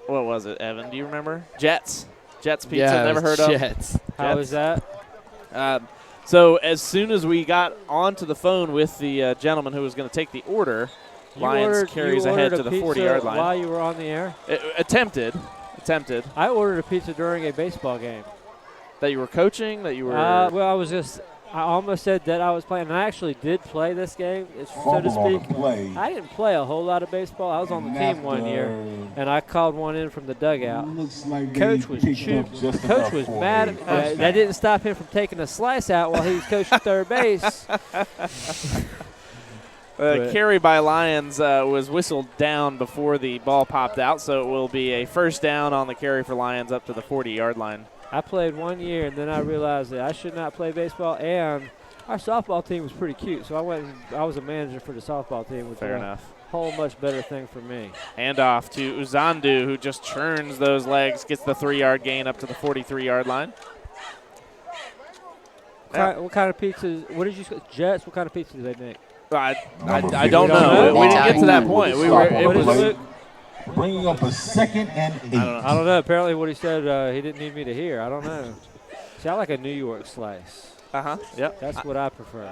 What was it, Evan? Do you remember? Jets Pizza. Yeah, never heard Jets. of. How was that? So as soon as we got onto the phone with the gentleman who was going to take the order, Lions carries ahead to the 40-yard line. While you were on the air? Attempted. I ordered a pizza during a baseball game. That you were coaching? That you were? Well, I was just I almost said that I was playing, and I actually did play this game, so to Fumble on the speak. play. I didn't play a whole lot of baseball. I was on the team one year, and I called one in from the dugout. Looks like Coach was Coach was mad at me. That didn't stop him from taking a slice out while he was coaching third base. Carry by Lions was whistled down before the ball popped out, so it will be a first down on the carry for Lions up to the 40-yard line. I played 1 year, and then I realized that I should not play baseball, and our softball team was pretty cute, so I was a manager for the softball team, which Fair was enough. a whole much better thing for me. Hand off to Uzandu, who just churns those legs, gets the 3-yard gain up to the 43-yard line. What kind of pizzas? What did you Jets? What kind of pizza do they make? I don't know. We didn't get to that point. Bringing up a 2nd and 8. I don't know. Apparently, what he said, he didn't need me to hear. I don't know. See, I like a New York slice. Yep. That's what I prefer.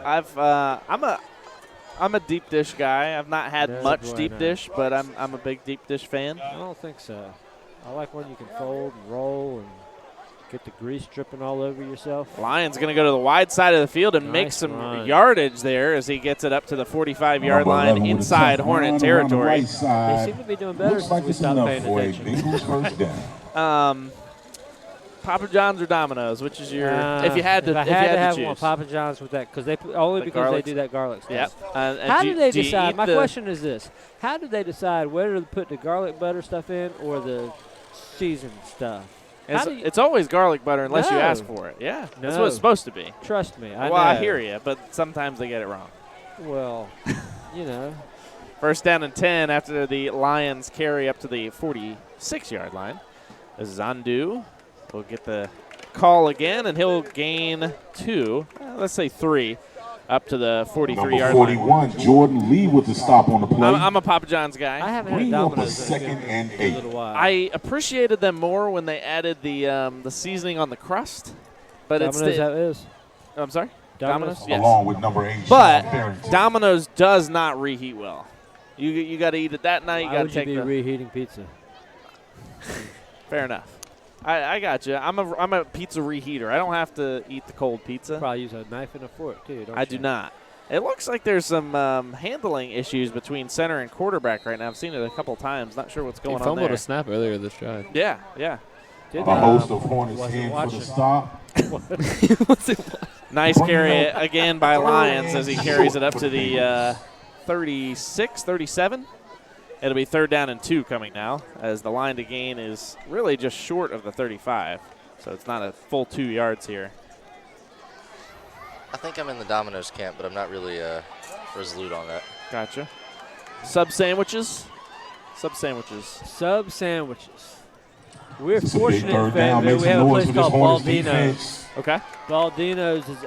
I'm a deep dish guy. I've not had There's a much boy deep now. dish, but I'm a big deep dish fan. I don't think so. I like one you can fold and roll and get the grease dripping all over yourself. Lions going to go to the wide side of the field and make Nice some run. yardage there as he gets it up to the 45-yard line inside Hornet territory. They seem to be doing better since we stopped paying attention. Papa John's or Domino's, which is your? If you had to, if I had to have choose. one, Papa John's with that, because only because garlic they do that garlic stuff. Yep. How do they decide? My question is this: how do they decide whether to put the garlic butter stuff in or the seasoned stuff? It's always garlic butter unless you ask for it. Yeah, that's what it's supposed to be. Trust me. I hear you, but sometimes they get it wrong. Well, you know. First down and 10 after the Lions carry up to the 46-yard line. Zandu will get the call again, and he'll gain 2, let's say 3, up to the 43-yard line. 41, Jordan Lee with the stop on the play. I'm a Papa John's guy. I haven't had Bring up a Domino's in 2nd and a 8. little while. I appreciated them more when they added the seasoning on the crust. But Domino's that is. I'm sorry? Domino's? Yes. Along with number 8. But Sean Barrington. Domino's does not reheat well. You got to eat it that night. You Why got to would take you be the reheating pizza? Fair enough. I got you. I'm a pizza reheater. I don't have to eat the cold pizza. Probably use a knife and a fork too. Don't I do not. It looks like there's some handling issues between center and quarterback right now. I've seen it a couple times. Not sure what's going on fumbled there. a snap earlier this drive. Yeah. The host of Hornets in for the stop. Nice carry again by Lions as he carries it up to the 36, 37. It'll be 3rd down and 2 coming now as the line to gain is really just short of the 35. So it's not a full 2 yards here. I think I'm in the Domino's camp, but I'm not really resolute on that. Gotcha. Sub sandwiches. We're This is a big fortunate third in down. Fayetteville. Make We some have a noise place for this called Hornets Baldino's. defense. Okay. Baldino's is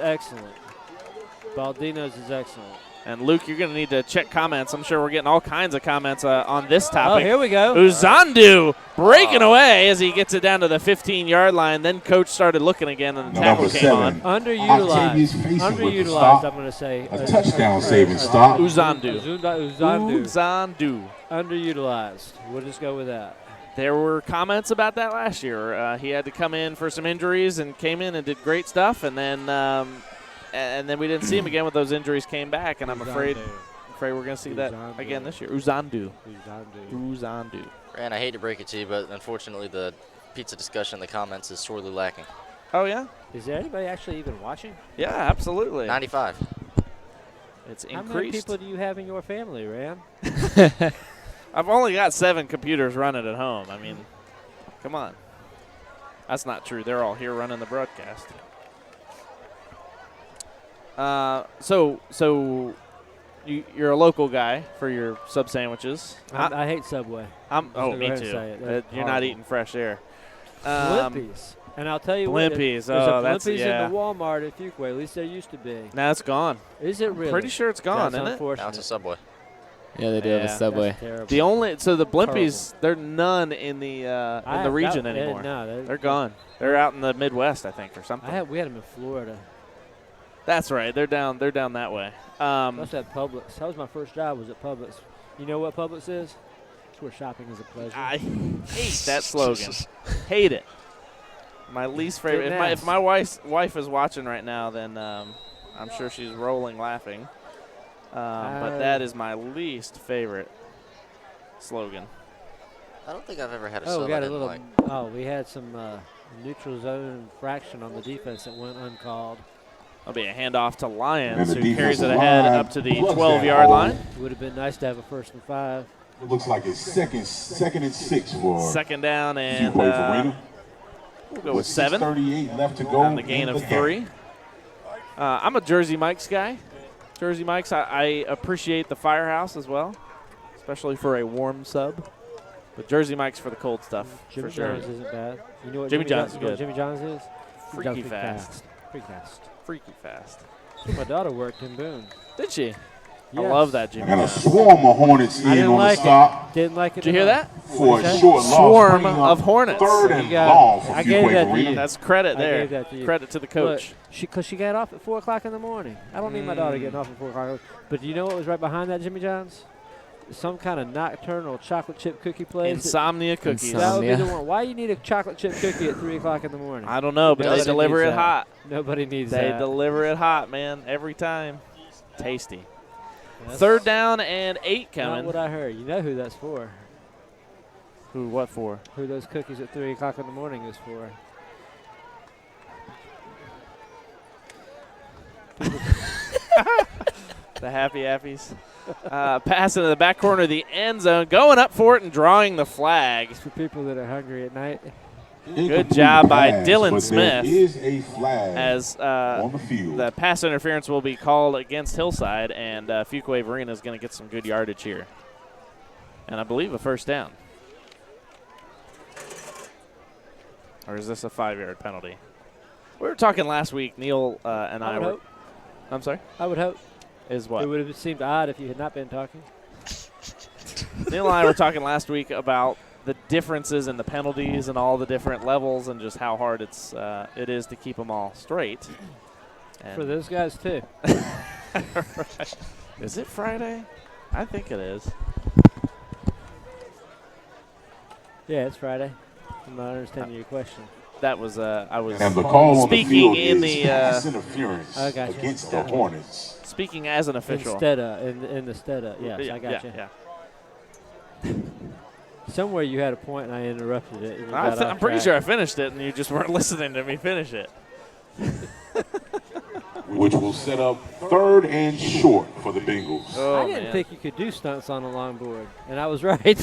excellent. And Luke, you're going to need to check comments. I'm sure we're getting all kinds of comments on this topic. Oh, here we go. Uzandu breaking away as he gets it down to the 15-yard line. Then coach started looking again, and the tackle came on. Underutilized. I'm going to say. A touchdown saving stop. Uzandu. Underutilized. We'll just go with that. There were comments about that last year. He had to come in for some injuries and came in and did great stuff, and then we didn't see him again when those injuries came back, and I'm afraid we're going to see that again this year. Uzandu. And I hate to break it to you, but unfortunately the pizza discussion in the comments is sorely lacking. Oh, yeah? Is there anybody actually even watching? Yeah, absolutely. 95. It's How increased. many people do you have in your family, Ram? I've only got 7 computers running at home. I mean, come on. That's not true. They're all here running the broadcast. So you're a local guy for your sub sandwiches. I hate Subway. Me too. You're not eating fresh air. Blimpies. And I'll tell you Blimpies. what. There's a Blimpies yeah. in the Walmart at Fuquay. At least there used to be. Now it's gone. Is it really? Pretty sure it's gone, isn't it? Now it's a Subway. Yeah, they do have a Subway. The Blimpies, they're none in the region anymore. They're gone. They're out in the Midwest, I think, or something. We had them in Florida. That's right. They're down that way. That's at Publix. That was my first job. Was at Publix. You know what Publix is? It's where shopping is a pleasure. I hate that slogan. Hate it. My least favorite. Didn't If my wife is watching right now, then I'm sure she's rolling laughing. But that is my least favorite slogan. I don't think I've ever had a Oh, sub we got I a didn't little. like. Oh, we had some neutral zone infraction on the defense that went uncalled. That'll be a handoff to Lyons, And the who carries it defensive ahead line up to the plugs that 12-yard hole. line. It would have been nice to have a 1st and 5. It looks like it's second and 6 for Second down, and Fuquay-Varina. we'll go with 7. 6:38 left to go. On the gain of 3. I'm a Jersey Mike's guy. Jersey Mike's, I appreciate the Firehouse as well, especially for a warm sub. But Jersey Mike's for the cold stuff, Jimmy for sure. John's isn't bad. You know what Jimmy John's you know what good. Jimmy John's is? Freaky fast. Freaky fast. Freaky fast. My daughter worked in Boone. Did she? I Yes. love that Jimmy And a John's. swarm of Hornets I in didn't on like the stop. it. Didn't like it. Did you hear that? For a What's short loss. Swarm bringing of up Hornets. 3rd You and got it. long for I gave that to Fuquay-Varina. you. That's credit I there. gave that to you. Credit to the coach. Because she got off at 4 o'clock in the morning. I don't need my daughter getting off at 4 o'clock. But do you know what was right behind that Jimmy John's? Some kind of nocturnal chocolate chip cookie place. Insomnia cookies. That would be the one. Why you need a chocolate chip cookie at 3 o'clock in the morning? I don't know, but they deliver it hot. Nobody needs They that. deliver it hot, man, every time. Tasty. That's 3rd down and 8 Not coming. what I heard. You know who that's for. Who? What for? Who those cookies at 3 o'clock in the morning is for. The Happy Appies. Pass into the back corner of the end zone, going up for it and drawing the flag. For people that are hungry at night. Good job by Dylan but Smith. There is a flag As on the field. the pass interference will be called against Hillside, and Fuquay-Varina is going to get some good yardage here. And I believe a 1st down. Or is this a 5-yard penalty? We were talking last week, Neil and I would were. hope. I'm sorry? I would hope. Is what? It would have seemed odd if you had not been talking. Neil and I were talking last week about the differences in the penalties and all the different levels and just how hard it is to keep them all straight. And For those guys, too. Right. Is it Friday? I think it is. Yeah, it's Friday. I'm not understanding your question. That was I was And the call on the speaking field in is the pass interference I got you. against the Hornets. speaking as an official. Instead of, in the stead of, yes, Yeah, I got you. yeah. Somewhere you had a point and I interrupted it. and we got I'm off pretty track. sure I finished it, and you just weren't listening to me finish it. Which will set up 3rd and short for the Bengals. Oh, I didn't man. think you could do stunts on a longboard, and I was right.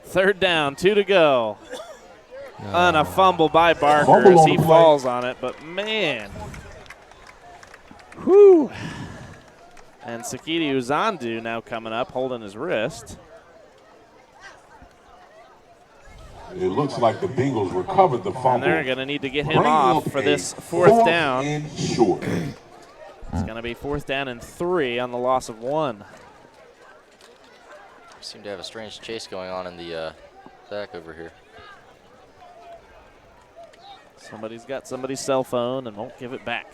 Third down, 2 to go. On a fumble by Barker Fumble as on he the play. falls on it, but man. Whew. And Sakiti Uzandu now coming up, holding his wrist. It looks like the Bengals recovered the fumble. And they're going to need to get him Bring off up for a this 4th down. and short. It's going to be 4th down and 3 on the loss of 1. Seem to have a strange chase going on in the back over here. Somebody's got somebody's cell phone and won't give it back.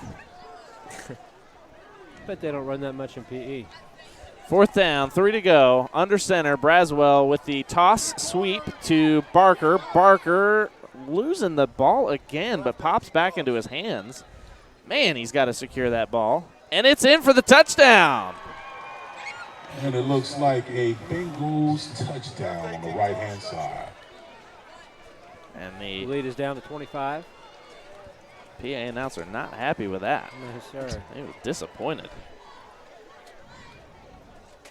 Bet they don't run that much in PE. 4th down, 3 to go. Under center, Braswell with the toss sweep to Barker. Barker losing the ball again, but pops back into his hands. Man, he's got to secure that ball. And it's in for the touchdown. And it looks like a Bengals touchdown on the right-hand side. And The the lead is down to 25. PA announcer not happy with that. No, sir. He was disappointed.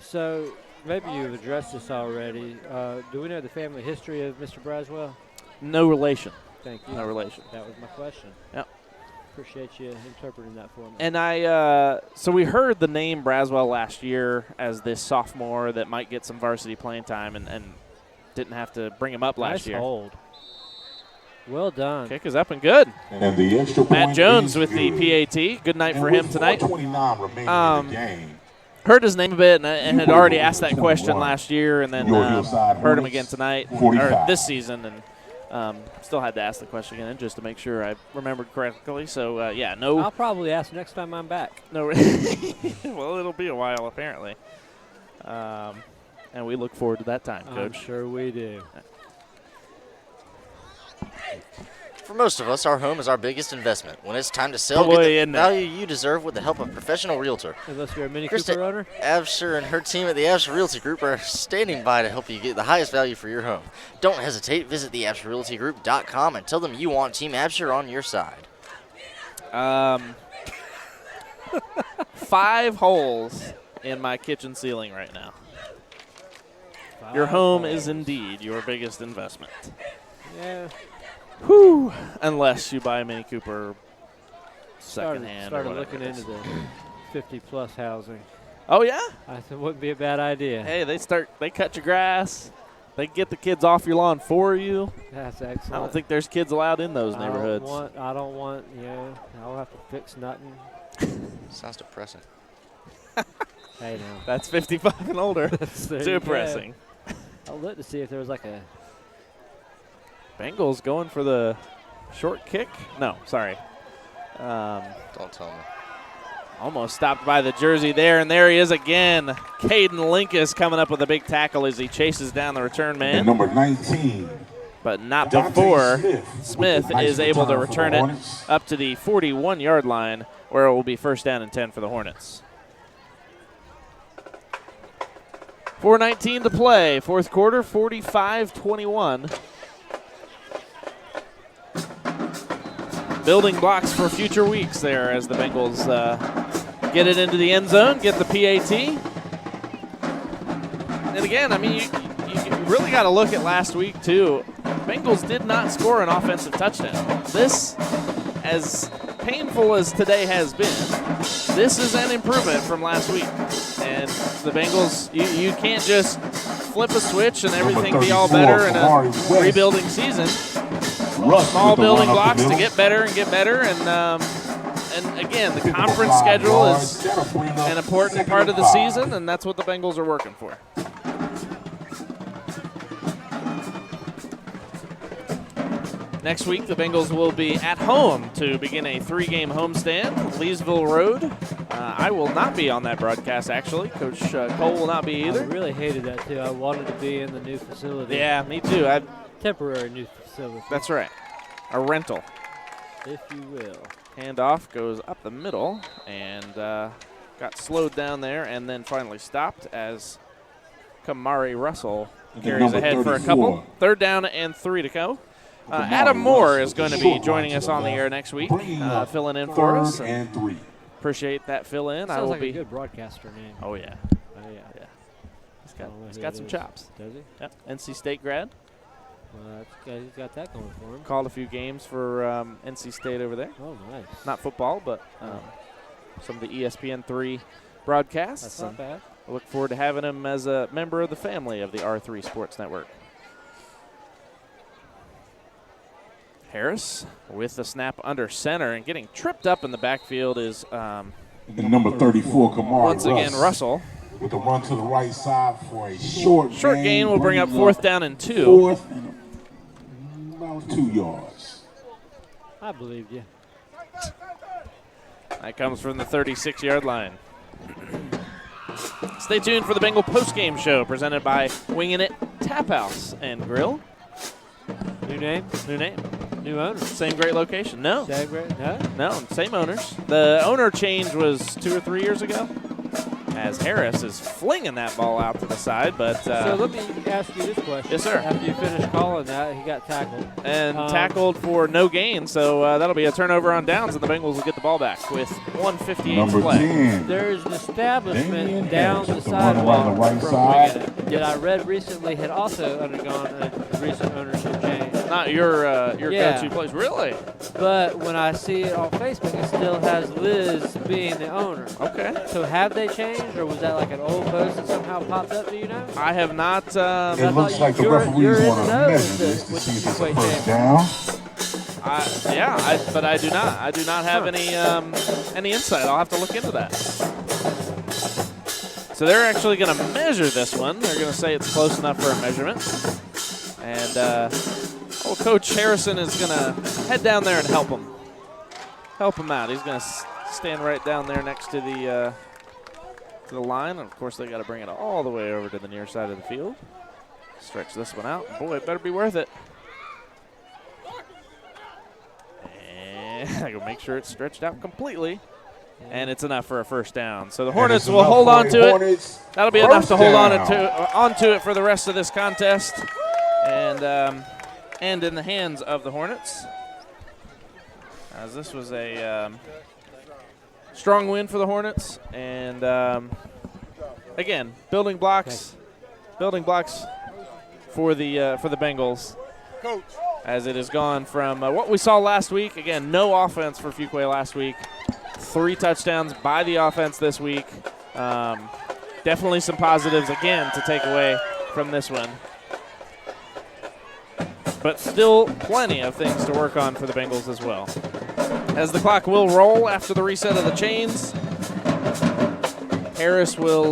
So maybe you've addressed this already. Do we know the family history of Mr. Braswell? No relation. Thank you. No relation. That was my question. Yep. Appreciate you interpreting that for me. And so we heard the name Braswell last year as this sophomore that might get some varsity playing time and didn't have to bring him up last Nice year. hold. Well done. Kick is up and good. And the extra Matt point Jones is with the good. PAT. Good night And for him with tonight. 4:29 remaining in the game. Heard his name a bit and had already asked that question last year, and then Your Hillside heard him Hornets, again tonight, 45. or this season, and Still had to ask the question again just to make sure I remembered correctly. So, yeah, no. I'll probably ask next time I'm back. No. Well, it'll be a while, apparently. And we look forward to that time, Coach. I'm sure we do. For most of us, our home is our biggest investment. When it's time to sell, get the value you deserve with the help of a professional realtor. Unless you're a Mini Krista Cooper owner. Absher and her team at the Absher Realty Group are standing by to help you get the highest value for your home. Don't hesitate. Visit theabsherrealtygroup.com and tell them you want Team Absher on your side. 5 holes in my kitchen ceiling right now. Your home is indeed your biggest investment. Yeah. Whew. Unless you buy a Mini Cooper secondhand. Started looking into the 50-plus housing. Oh, yeah? I thought it wouldn't be a bad idea. Hey, they cut your grass. They get the kids off your lawn for you. That's excellent. I don't think there's kids allowed in those neighborhoods. I don't want, I'll have to fix nothing. Sounds depressing. Hey, now. That's 55 and older. Depressing. I'll look to see if there was like a... Bengals going for the short kick? No, sorry. Don't tell me. Almost stopped by the jersey there, and there he is again. Caden Linkus coming up with a big tackle as he chases down the return man. And number 19. But not Dante before Smith is able to return return for the it Hornets. up to the 41-yard line, where it will be first down and 10 for the Hornets. 4:19 to play, fourth quarter, 45-21. Building blocks for future weeks there as the Bengals get it into the end zone, get the PAT. And again, I mean, you really got to look at last week, too. Bengals did not score an offensive touchdown. This, as painful as today has been, this is an improvement from last week. And the Bengals, you can't just flip a switch and everything be all better in a rebuilding season. Small building blocks to get better and get better. And again, the conference schedule is an important part of the season, and that's what the Bengals are working for. Next week, the Bengals will be at home to begin a 3-game homestand, Leesville Road. I will not be on that broadcast, actually. Coach Cole will not be either. I really hated that, too. I wanted to be in the new facility. Yeah, me too. Temporary new facility. That's right. A rental. If you will. Handoff goes up the middle and got slowed down there and then finally stopped as Kamari Russell carries ahead for a couple. Third down and 3 to go. Adam Moore is going to be joining us on the air next week, filling in for us. And appreciate that fill in. Sounds like a good broadcaster name. Oh, yeah. Yeah. He's got some chops. Does he? Yep. NC State grad. He's got that going for him. Called a few games for NC State over there. Oh, nice. Not football, but some of the ESPN3 broadcasts. That's not bad. I look forward to having him as a member of the family of the R3 Sports Network. Harris with the snap under center and getting tripped up in the backfield is number 34, Kamari once again Russell. With a run to the right side for a short gain will bring up fourth down and 2. Fourth and about 2 yards. I believed you. That comes from the 36-yard line. Stay tuned for the Bengal postgame show presented by Wingin' It Tap House and Grill. New name? New name. New owner. Same great location. No. Same great? No? No, same owners. The owner change was 2 or 3 years ago. As Harris is flinging that ball out to the side, but so let me ask you this question. Yes, sir. After you finish calling that, he got tackled. And tackled for no gain, so that'll be a turnover on downs, and the Bengals will get the ball back with 1:58 to play. 10. There's an establishment down the the sidewalk one on the right from side. Wingin' It that I read recently had also undergone a recent ownership change. Not your go-to place, really? But when I see it on Facebook, it still has Liz being the owner. Okay. So have they changed, or was that like an old post that somehow popped up? Do you know? I have not. It looks like the referees want to measure this to see if it's a first down. But I do not. I do not have any insight. I'll have to look into that. So they're actually going to measure this one. They're going to say it's close enough for a measurement. And Well, Coach Harrison is going to head down there and help him. Help him out. He's going to stand right down there next to the line. And, of course, they got to bring it all the way over to the near side of the field. Stretch this one out. Boy, it better be worth it. And I go make sure it's stretched out completely. And it's enough for a first down. So the Hornets will hold on to it. That'll be enough to hold onto it for the rest of this contest. And in the hands of the Hornets. As this was a strong win for the Hornets. And again, building blocks for the Bengals. Coach. As it has gone from what we saw last week. Again, no offense for Fuquay last week. 3 touchdowns by the offense this week. Definitely some positives, again, to take away from this one. But still plenty of things to work on for the Bengals as well. As the clock will roll after the reset of the chains, Harris will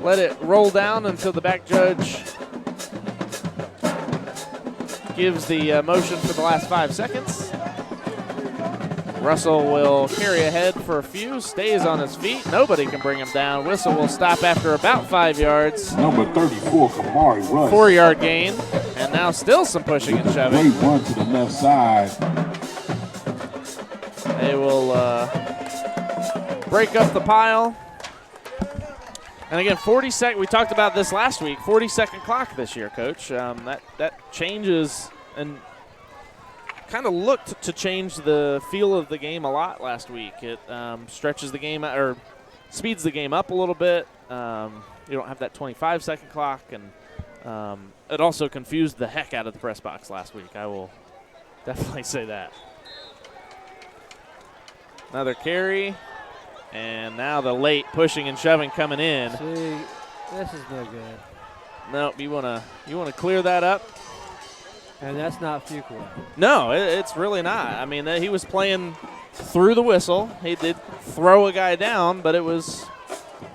let it roll down until the back judge gives the motion for the last 5 seconds. Russell will carry ahead for a few, stays on his feet. Nobody can bring him down. Whistle will stop after about 5 yards. Number 34, Kamari Russ. 4-yard gain. And now still some pushing and shoving. Great run to the left side. They will break up the pile. And again, 40-second. We talked about this last week. 40-second clock this year, Coach. That changes and kind of looked to change the feel of the game a lot last week. It stretches the game or speeds the game up a little bit. You don't have that 25-second clock, and it also confused the heck out of the press box last week. I will definitely say that. Another carry, and now the late pushing and shoving coming in. See, this is no good. Nope, you wanna clear that up. And that's not Fuquay. No, it's really not. I mean, he was playing through the whistle. He did throw a guy down, but it was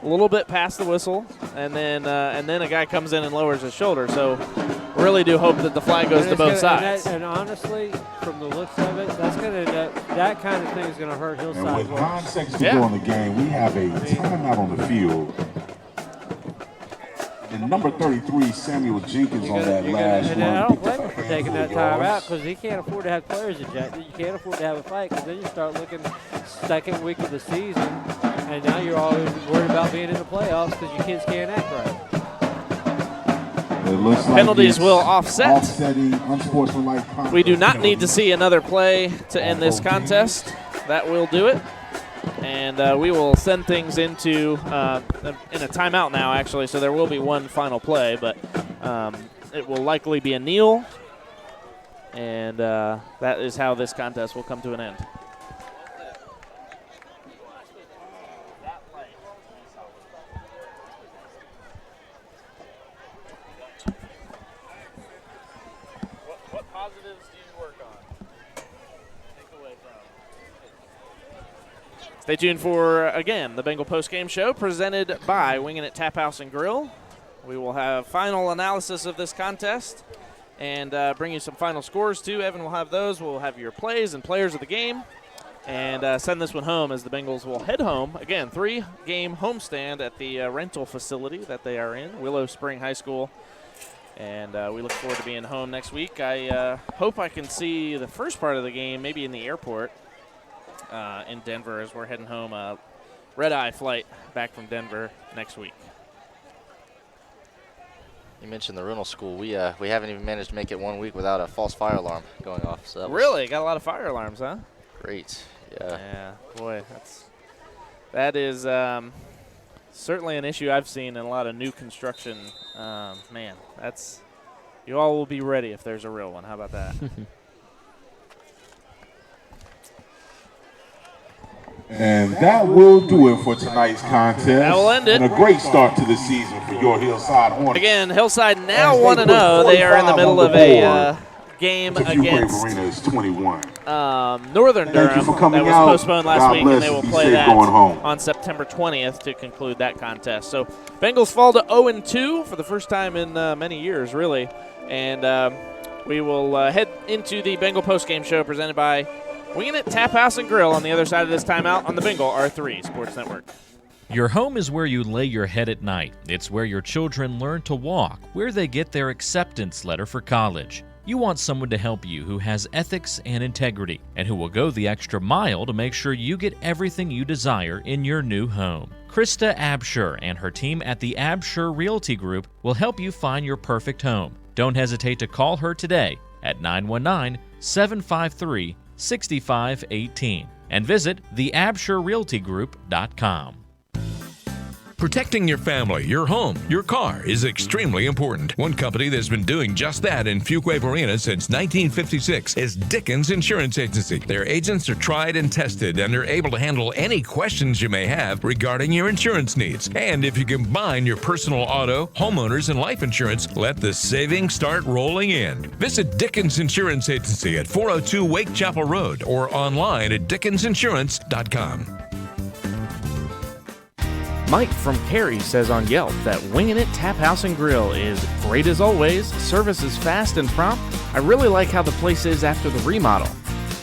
a little bit past the whistle, and then a guy comes in and lowers his shoulder. So, really do hope that the flag goes to both sides. And honestly, from the looks of it, that's going to that kind of thing is going to hurt Hillside. And with 9 seconds to go in the game, we have a timeout on the field. And number 33, Samuel Jenkins on that last and run. I don't blame him for taking that time out because he can't afford to have players ejected. You can't afford to have a fight because then you start looking second week of the season, and now you're always worried about being in the playoffs because your kids can't act right. It looks like Penalties will offset. Offsetting unsportsmanlike conduct. We do not need to see another play to end this contest. That will do it. And we will send things into in a timeout now, actually, so there will be one final play, but it will likely be a kneel, and that is how this contest will come to an end. What positives do you work on? Take away from. Stay tuned for, again, the Bengal postgame show presented by Wingin' It Tap House and Grill. We will have final analysis of this contest and bring you some final scores, too. Evan will have those. We'll have your plays and players of the game and send this one home as the Bengals will head home. Again, 3-game homestand at the rental facility that they are in, Willow Spring High School. And we look forward to being home next week. I hope I can see the first part of the game maybe in the airport. In Denver as we're heading home. Red-eye flight back from Denver next week. You mentioned the rental school. We haven't even managed to make it 1 week without a false fire alarm going off. So really? Got a lot of fire alarms, huh? Great. Yeah. Yeah, boy, that is certainly an issue I've seen in a lot of new construction. Man, you all will be ready if there's a real one. How about that? And that will do it for tonight's contest. That will end it. And a great start to the season for your Hillside Hornets. Again, Hillside now 1-0. They are in the middle of a game against Fuquay-Varina is 21. Northern Durham that was postponed last week, and they will play that home on September 20th to conclude that contest. So Bengals fall to 0-2 for the first time in many years, really. And we will head into the Bengal postgame show presented by Winging It Tap House and Grill on the other side of this timeout on the Bengal R3 Sports Network. Your home is where you lay your head at night. It's where your children learn to walk, where they get their acceptance letter for college. You want someone to help you who has ethics and integrity, and who will go the extra mile to make sure you get everything you desire in your new home. Krista Absher and her team at the Absher Realty Group will help you find your perfect home. Don't hesitate to call her today at 919-753-6518 and visit theabsherrealtygroup.com. Protecting your family, your home, your car is extremely important. One company that's been doing just that in Fuquay-Varina since 1956 is Dickens Insurance Agency. Their agents are tried and tested and are able to handle any questions you may have regarding your insurance needs. And if you combine your personal auto, homeowners, and life insurance, let the savings start rolling in. Visit Dickens Insurance Agency at 402 Wake Chapel Road or online at dickensinsurance.com. Mike from Cary says on Yelp that Wingin' It Tap House and Grill is great as always, service is fast and prompt. I really like how the place is after the remodel.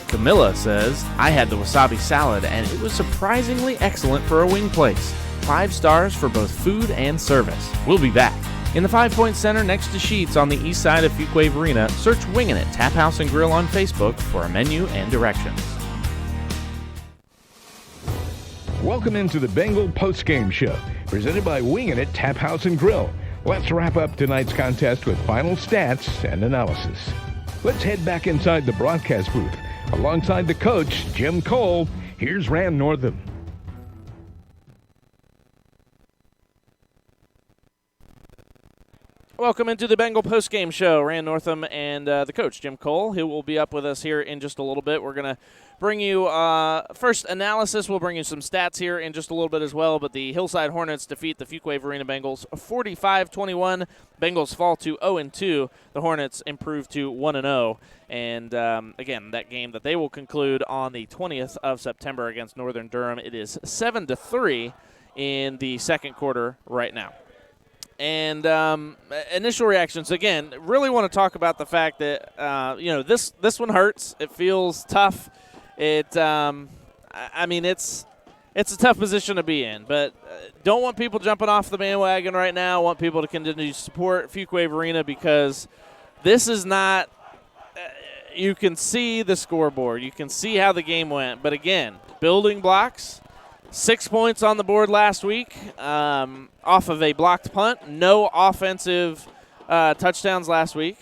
Camilla says, I had the wasabi salad and it was surprisingly excellent for a wing place. 5 stars for both food and service. We'll be back. In the 5 Point Center next to Sheetz on the east side of Fuquay-Varina, search Wingin' It Tap House and Grill on Facebook for a menu and directions. Welcome into the Bengal postgame show, presented by Wingin' It Tap House and Grill. Let's wrap up tonight's contest with final stats and analysis. Let's head back inside the broadcast booth. Alongside the coach, Jim Cole, here's Rand Northam. Welcome into the Bengal postgame show. Rand Northam and the coach, Jim Cole, who will be up with us here in just a little bit. We're going to bring you first analysis. We'll bring you some stats here in just a little bit as well. But the Hillside Hornets defeat the Fuquay-Varina Bengals 45-21. Bengals fall to 0-2. The Hornets improve to 1-0. And, again, that game that they will conclude on the 20th of September against Northern Durham. It is 7-3 in the second quarter right now. And initial reactions, again, really want to talk about the fact that, this one hurts. It feels tough. It's a tough position to be in. But don't want people jumping off the bandwagon right now. Want people to continue to support Fuquay-Varina because this is not you can see the scoreboard. You can see how the game went. But, again, building blocks. 6 points on the board last week off of a blocked punt. No offensive touchdowns last week.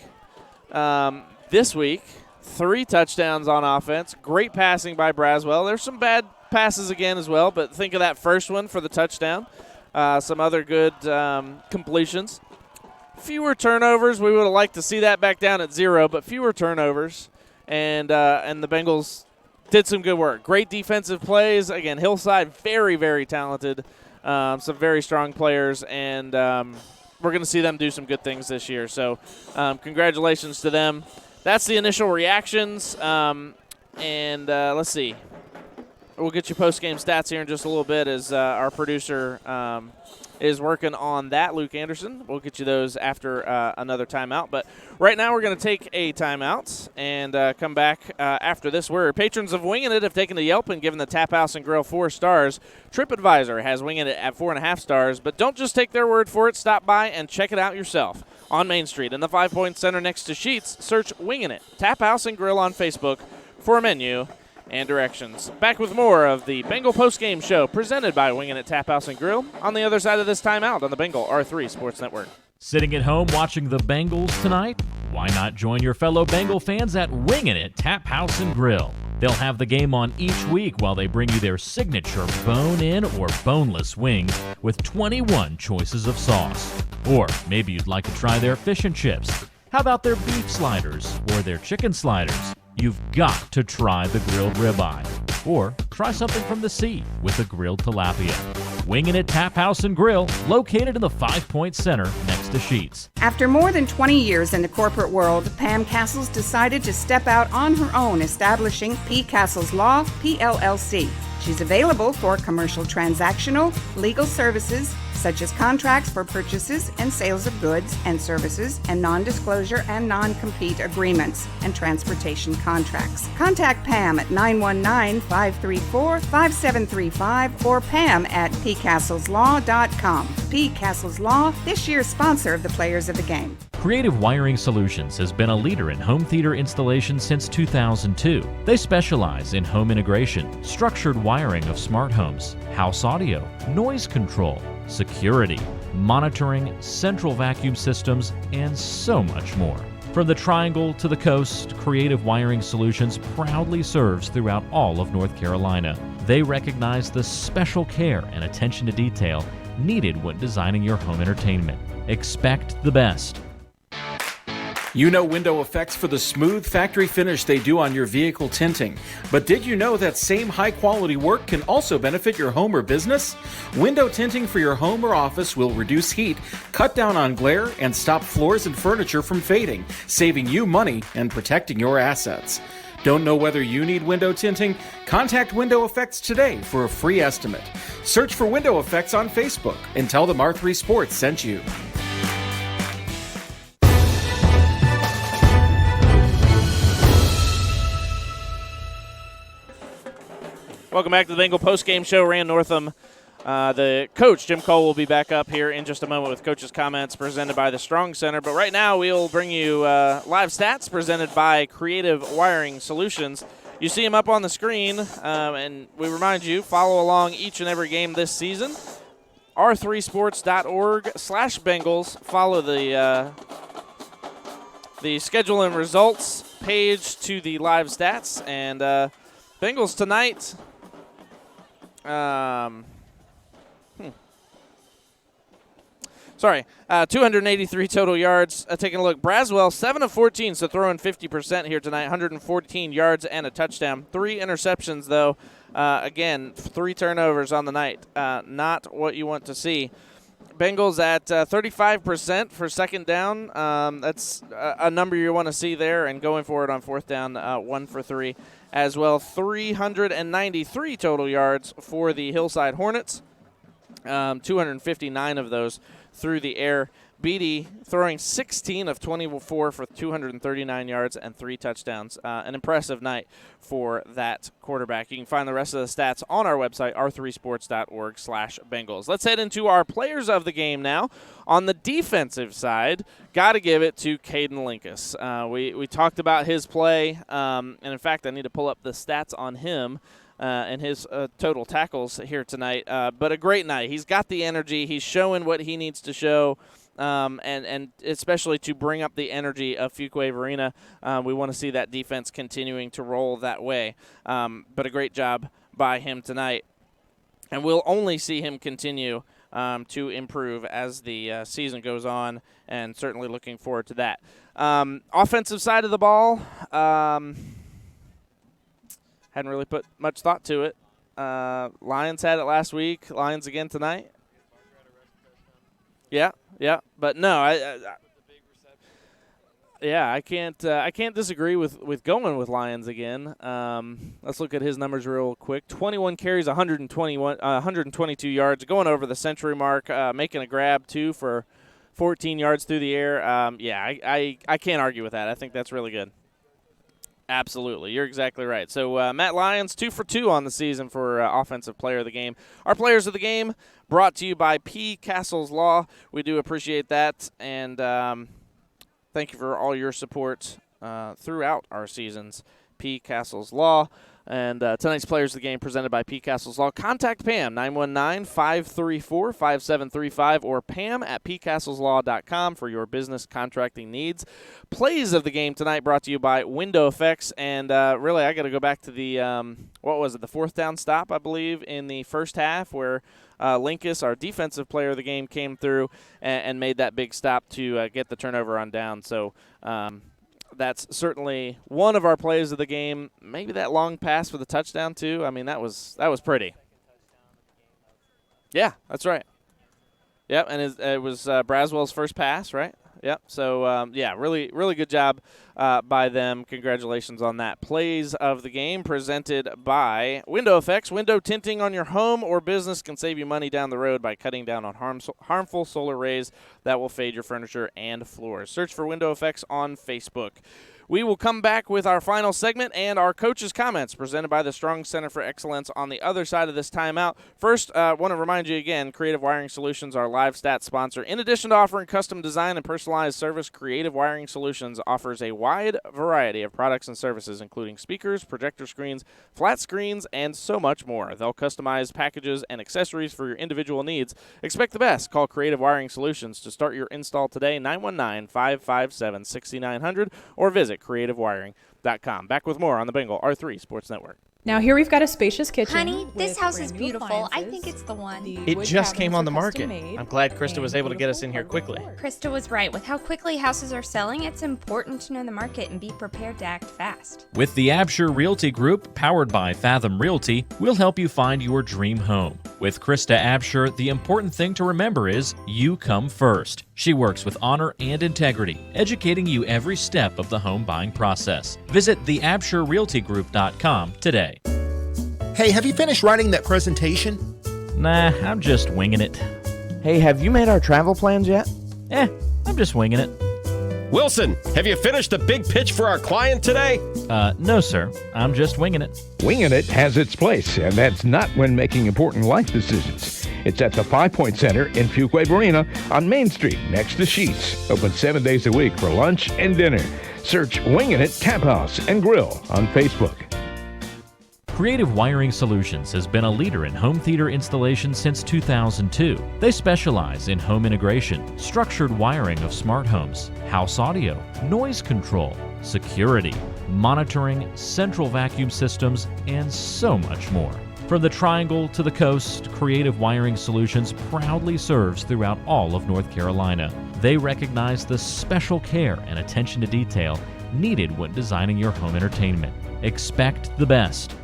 This week, 3 touchdowns on offense. Great passing by Braswell. There's some bad passes again as well, but think of that first one for the touchdown. Some other good completions. Fewer turnovers. We would have liked to see that back down at 0, but fewer turnovers. And the Bengals did some good work. Great defensive plays. Again, Hillside, very, very talented. Some very strong players, and we're going to see them do some good things this year. So congratulations to them. That's the initial reactions. And let's see. We'll get you post-game stats here in just a little bit as our producer is working on that, Luke Anderson. We'll get you those after another timeout. But right now we're going to take a timeout and come back after this. Where patrons of Wingin' It have taken to Yelp and given the Tap House and Grill 4 stars. TripAdvisor has Wingin' It at 4.5 stars. But don't just take their word for it. Stop by and check it out yourself. On Main Street in the 5 Point Center next to Sheetz, search Wingin' It Tap House and Grill on Facebook for a menu and directions. Back with more of the Bengal postgame show presented by Wingin' It Tap House and Grill on the other side of this timeout on the Bengal R3 Sports Network. Sitting at home watching the Bengals tonight? Why not join your fellow Bengal fans at Wingin' It Tap House and Grill? They'll have the game on each week while they bring you their signature bone-in or boneless wings with 21 choices of sauce. Or maybe you'd like to try their fish and chips. How about their beef sliders or their chicken sliders? You've got to try the grilled ribeye. Or try something from the sea with the grilled tilapia. Wingin' It Tap House and Grill, located in the 5 Point Center next to Sheetz. After more than 20 years in the corporate world, Pam Castles decided to step out on her own, establishing P. Castles Law, PLLC. She's available for commercial transactional, legal services, such as contracts for purchases and sales of goods and services, and non-disclosure and non-compete agreements, and transportation contracts. Contact Pam at 919-534-5735 or Pam at pcastleslaw.com. P. Castles Law, this year's sponsor of the Players of the Game. Creative Wiring Solutions has been a leader in home theater installation since 2002. They specialize in home integration, structured wiring of smart homes, house audio, noise control, security, monitoring, central vacuum systems, and so much more. From the Triangle to the coast, Creative Wiring Solutions proudly serves throughout all of North Carolina. They recognize the special care and attention to detail needed when designing your home entertainment. Expect the best. You know Window Effects for the smooth factory finish they do on your vehicle tinting. But did you know that same high-quality work can also benefit your home or business? Window tinting for your home or office will reduce heat, cut down on glare, and stop floors and furniture from fading, saving you money and protecting your assets. Don't know whether you need window tinting? Contact Window Effects today for a free estimate. Search for Window Effects on Facebook and tell them R3 Sports sent you. Welcome back to the Bengal postgame show. Rand Northam, the coach, Jim Cole, will be back up here in just a moment with coach's comments presented by the Strong Center. But right now we'll bring you live stats presented by Creative Wiring Solutions. You see them up on the screen, and we remind you, follow along each and every game this season. r3sports.org/Bengals. Follow the schedule and results page to the live stats. And Bengals tonight... 283 total yards. Taking a look, Braswell 7 of 14, so throwing 50% here tonight. 114 yards and a touchdown. 3 interceptions though. Again, 3 turnovers on the night. Not what you want to see. Bengals at 35% for second down. That's a number you want to see there, and going for it on fourth down, 1 for 3 as well. 393 total yards for the Hillside Hornets. 259 of those through the air. Beatty throwing 16 of 24 for 239 yards and 3 touchdowns. An impressive night for that quarterback. You can find the rest of the stats on our website, r3sports.org/Bengals. Let's head into our players of the game now. On the defensive side, got to give it to Caden Linkus. We talked about his play, and in fact, I need to pull up the stats on him. And his total tackles here tonight. But a great night. He's got the energy. He's showing what he needs to show, and especially to bring up the energy of Fuquay-Varina. We want to see that defense continuing to roll that way. But a great job by him tonight. And we'll only see him continue to improve as the season goes on, and certainly looking forward to that. Offensive side of the ball, hadn't really put much thought to it. Lions had it last week. Lions again tonight. Yeah. But no, I can't disagree with going with Lions again. Let's look at his numbers real quick. 21 carries, 122 yards, going over the century mark, making a grab too for 14 yards through the air. I can't argue with that. I think that's really good. Absolutely. You're exactly right. So Matt Lyons, 2 for 2 on the season for Offensive Player of the Game. Our Players of the Game brought to you by P. Castles Law. We do appreciate that, and thank you for all your support throughout our seasons. P. Castles Law. And tonight's Players of the Game presented by P. Castles Law. Contact Pam, 919-534-5735, or Pam at pcastleslaw.com for your business contracting needs. Plays of the Game tonight brought to you by Window Effects. And really, I got to go back to the, the fourth down stop, I believe, in the first half where Linkus, our defensive player of the game, came through and made that big stop to get the turnover on down. So, that's certainly one of our plays of the game. Maybe that long pass for the touchdown too. I mean, that was pretty. Yeah, that's right. Yep, and it was Braswell's first pass, right? Yep. So, really, really good job by them. Congratulations on that. Plays of the game presented by Window Effects. Window tinting on your home or business can save you money down the road by cutting down on harmful solar rays that will fade your furniture and floors. Search for Window Effects on Facebook. We will come back with our final segment and our coaches' comments presented by the Strong Center for Excellence on the other side of this timeout. First, I want to remind you again, Creative Wiring Solutions, our live stat sponsor. In addition to offering custom design and personalized service, Creative Wiring Solutions offers a wide variety of products and services, including speakers, projector screens, flat screens, and so much more. They'll customize packages and accessories for your individual needs. Expect the best. Call Creative Wiring Solutions to start your install today, 919-557-6900, or visit creativewiring.com. Back with more on the Bengal R3 Sports Network. Now here we've got a spacious kitchen. Honey, this house is brand new beautiful. I appliances. think it's the one. It just came on the market. custom-made I'm glad Krista was able to get us in here quickly. Krista was right. With how quickly houses are selling, it's important to know the market and be prepared to act fast. With the Absher Realty Group, powered by Fathom Realty, we'll help you find your dream home. With Krista Absher, the important thing to remember is you come first. She works with honor and integrity, educating you every step of the home buying process. Visit theabsherrealtygroup.com today. Hey, have you finished writing that presentation? Nah, I'm just winging it. Hey, have you made our travel plans yet? I'm just winging it. Wilson, have you finished the big pitch for our client today? No, sir. I'm just winging it. Winging it has its place, and that's not when making important life decisions. It's at the 5 Point Center in Fuquay-Varina on Main Street, next to Sheets. Open 7 days a week for lunch and dinner. Search Winging It Tap House and Grill on Facebook. Creative Wiring Solutions has been a leader in home theater installation since 2002. They specialize in home integration, structured wiring of smart homes, house audio, noise control, security, monitoring, central vacuum systems, and so much more. From the Triangle to the coast, Creative Wiring Solutions proudly serves throughout all of North Carolina. They recognize the special care and attention to detail needed when designing your home entertainment. Expect the best.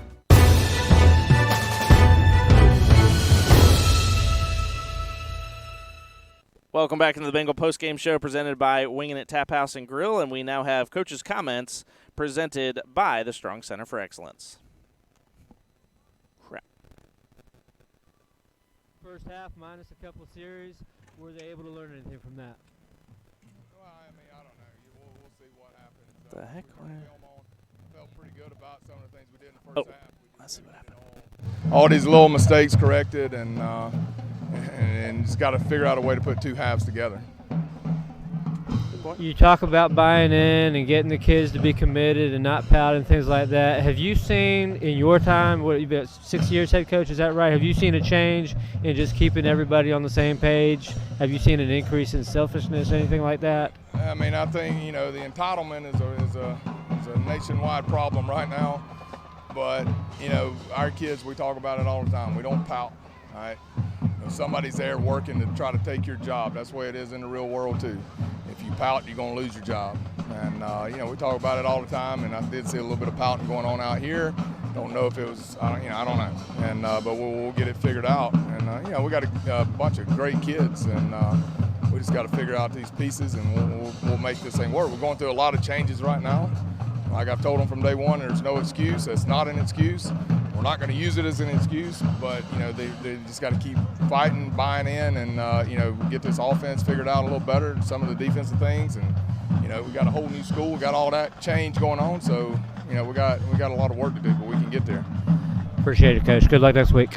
Welcome back into the Bengal postgame show presented by Winging It Tap House and Grill, and we now have coaches' comments presented by the Strong Center for Excellence. First half minus a couple of series, were they able to learn anything from that? Well, I mean, I don't know. We'll see what happens. The heck? Felt pretty good about some of the things we did in the first half. Let's see what happened. All these little mistakes corrected, and just got to figure out a way to put two halves together. You talk about buying in and getting the kids to be committed and not pouting, things like that. Have you seen in your time, you've been 6 years head coach, is that right? Have you seen a change in just keeping everybody on the same page? Have you seen an increase in selfishness, anything like that? I mean, I think, the entitlement is a nationwide problem right now. But, our kids, we talk about it all the time. We don't pout, all right? Somebody's there working to try to take your job. That's the way it is in the real world, too. If you pout, you're going to lose your job. And, we talk about it all the time, and I did see a little bit of pouting going on out here. Don't know if it was, I don't know. And but we'll get it figured out. And, we got a bunch of great kids, and we just got to figure out these pieces, and we'll make this thing work. We're going through a lot of changes right now. Like I've told them from day one, there's no excuse. It's not an excuse. We're not going to use it as an excuse, but, they just got to keep fighting, buying in, and, get this offense figured out a little better, some of the defensive things. And, we got a whole new school. We got all that change going on. So, we got a lot of work to do, but we can get there. Appreciate it, Coach. Good luck next week.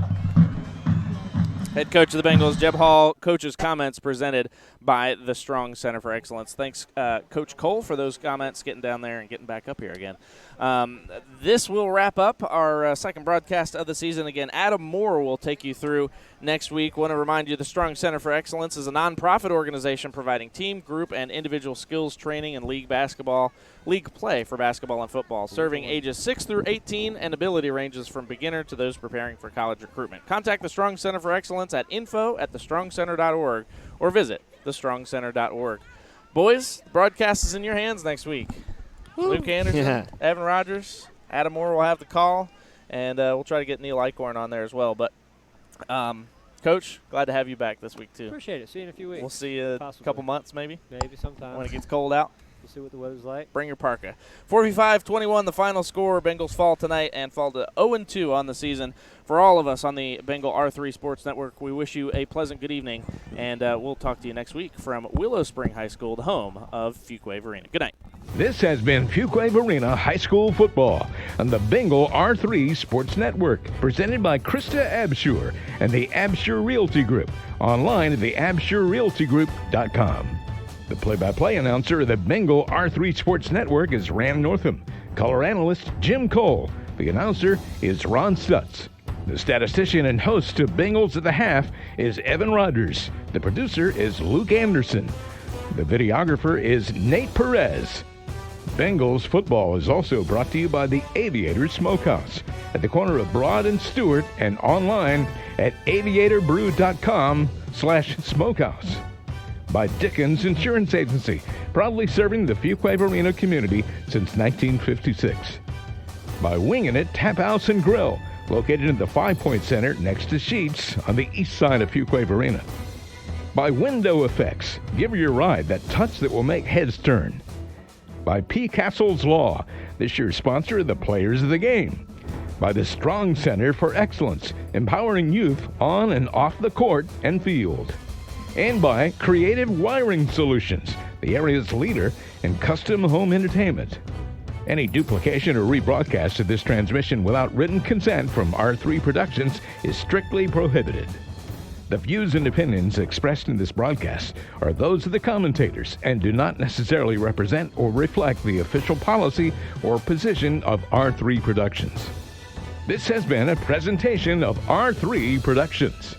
Head coach of the Bengals, Jeb Hall, coach's comments presented by the Strong Center for Excellence. Thanks, Coach Cole, for those comments, getting down there and getting back up here again. This will wrap up our second broadcast of the season. Again, Adam Moore will take you through next week. Want to remind you the Strong Center for Excellence is a nonprofit organization providing team, group, and individual skills training and league play for basketball and football, serving ages 6 through 18 and ability ranges from beginner to those preparing for college recruitment. Contact the Strong Center for Excellence at info@thestrongcenter.org or visit thestrongcenter.org. Boys, the broadcast is in your hands next week. Luke Anderson, Evan Rogers, Adam Moore will have the call, and we'll try to get Neil Eichhorn on there as well. But Coach, glad to have you back this week, too. Appreciate it. See you in a few weeks. We'll see you in a couple months, maybe. Maybe sometime. When it gets cold out. We'll see what the weather's like. Bring your parka. 45-21 the final score. Bengals fall tonight and fall to 0-2 on the season. For all of us on the Bengal R3 Sports Network, we wish you a pleasant good evening, and we'll talk to you next week from Willow Spring High School, the home of Fuquay-Varina. Good night. This has been Fuquay-Varina High School football on the Bengal R3 Sports Network, presented by Krista Absher and the Absher Realty Group, online at theabsherrealtygroup.com. The play-by-play announcer of the Bengal R3 Sports Network is Rand Northam. Color analyst Jim Cole. The announcer is Ron Stutz. The statistician and host of Bengals at the Half is Evan Rogers. The producer is Luke Anderson. The videographer is Nate Perez. Bengals football is also brought to you by the Aviator Smokehouse at the corner of Broad and Stewart, and online at aviatorbrew.com/smokehouse. By Dickens Insurance Agency, proudly serving the Fuquay-Varina community since 1956. By Wingin' It Tap House and Grill, located in the 5 Point Center next to Sheets on the east side of Fuquay-Varina. By Window Effects, give your ride that touch that will make heads turn. By P. Castle's Law, this year's sponsor of the Players of the Game. By the Strong Center for Excellence, empowering youth on and off the court and field. And by Creative Wiring Solutions, the area's leader in custom home entertainment. Any duplication or rebroadcast of this transmission without written consent from R3 Productions is strictly prohibited. The views and opinions expressed in this broadcast are those of the commentators and do not necessarily represent or reflect the official policy or position of R3 Productions. This has been a presentation of R3 Productions.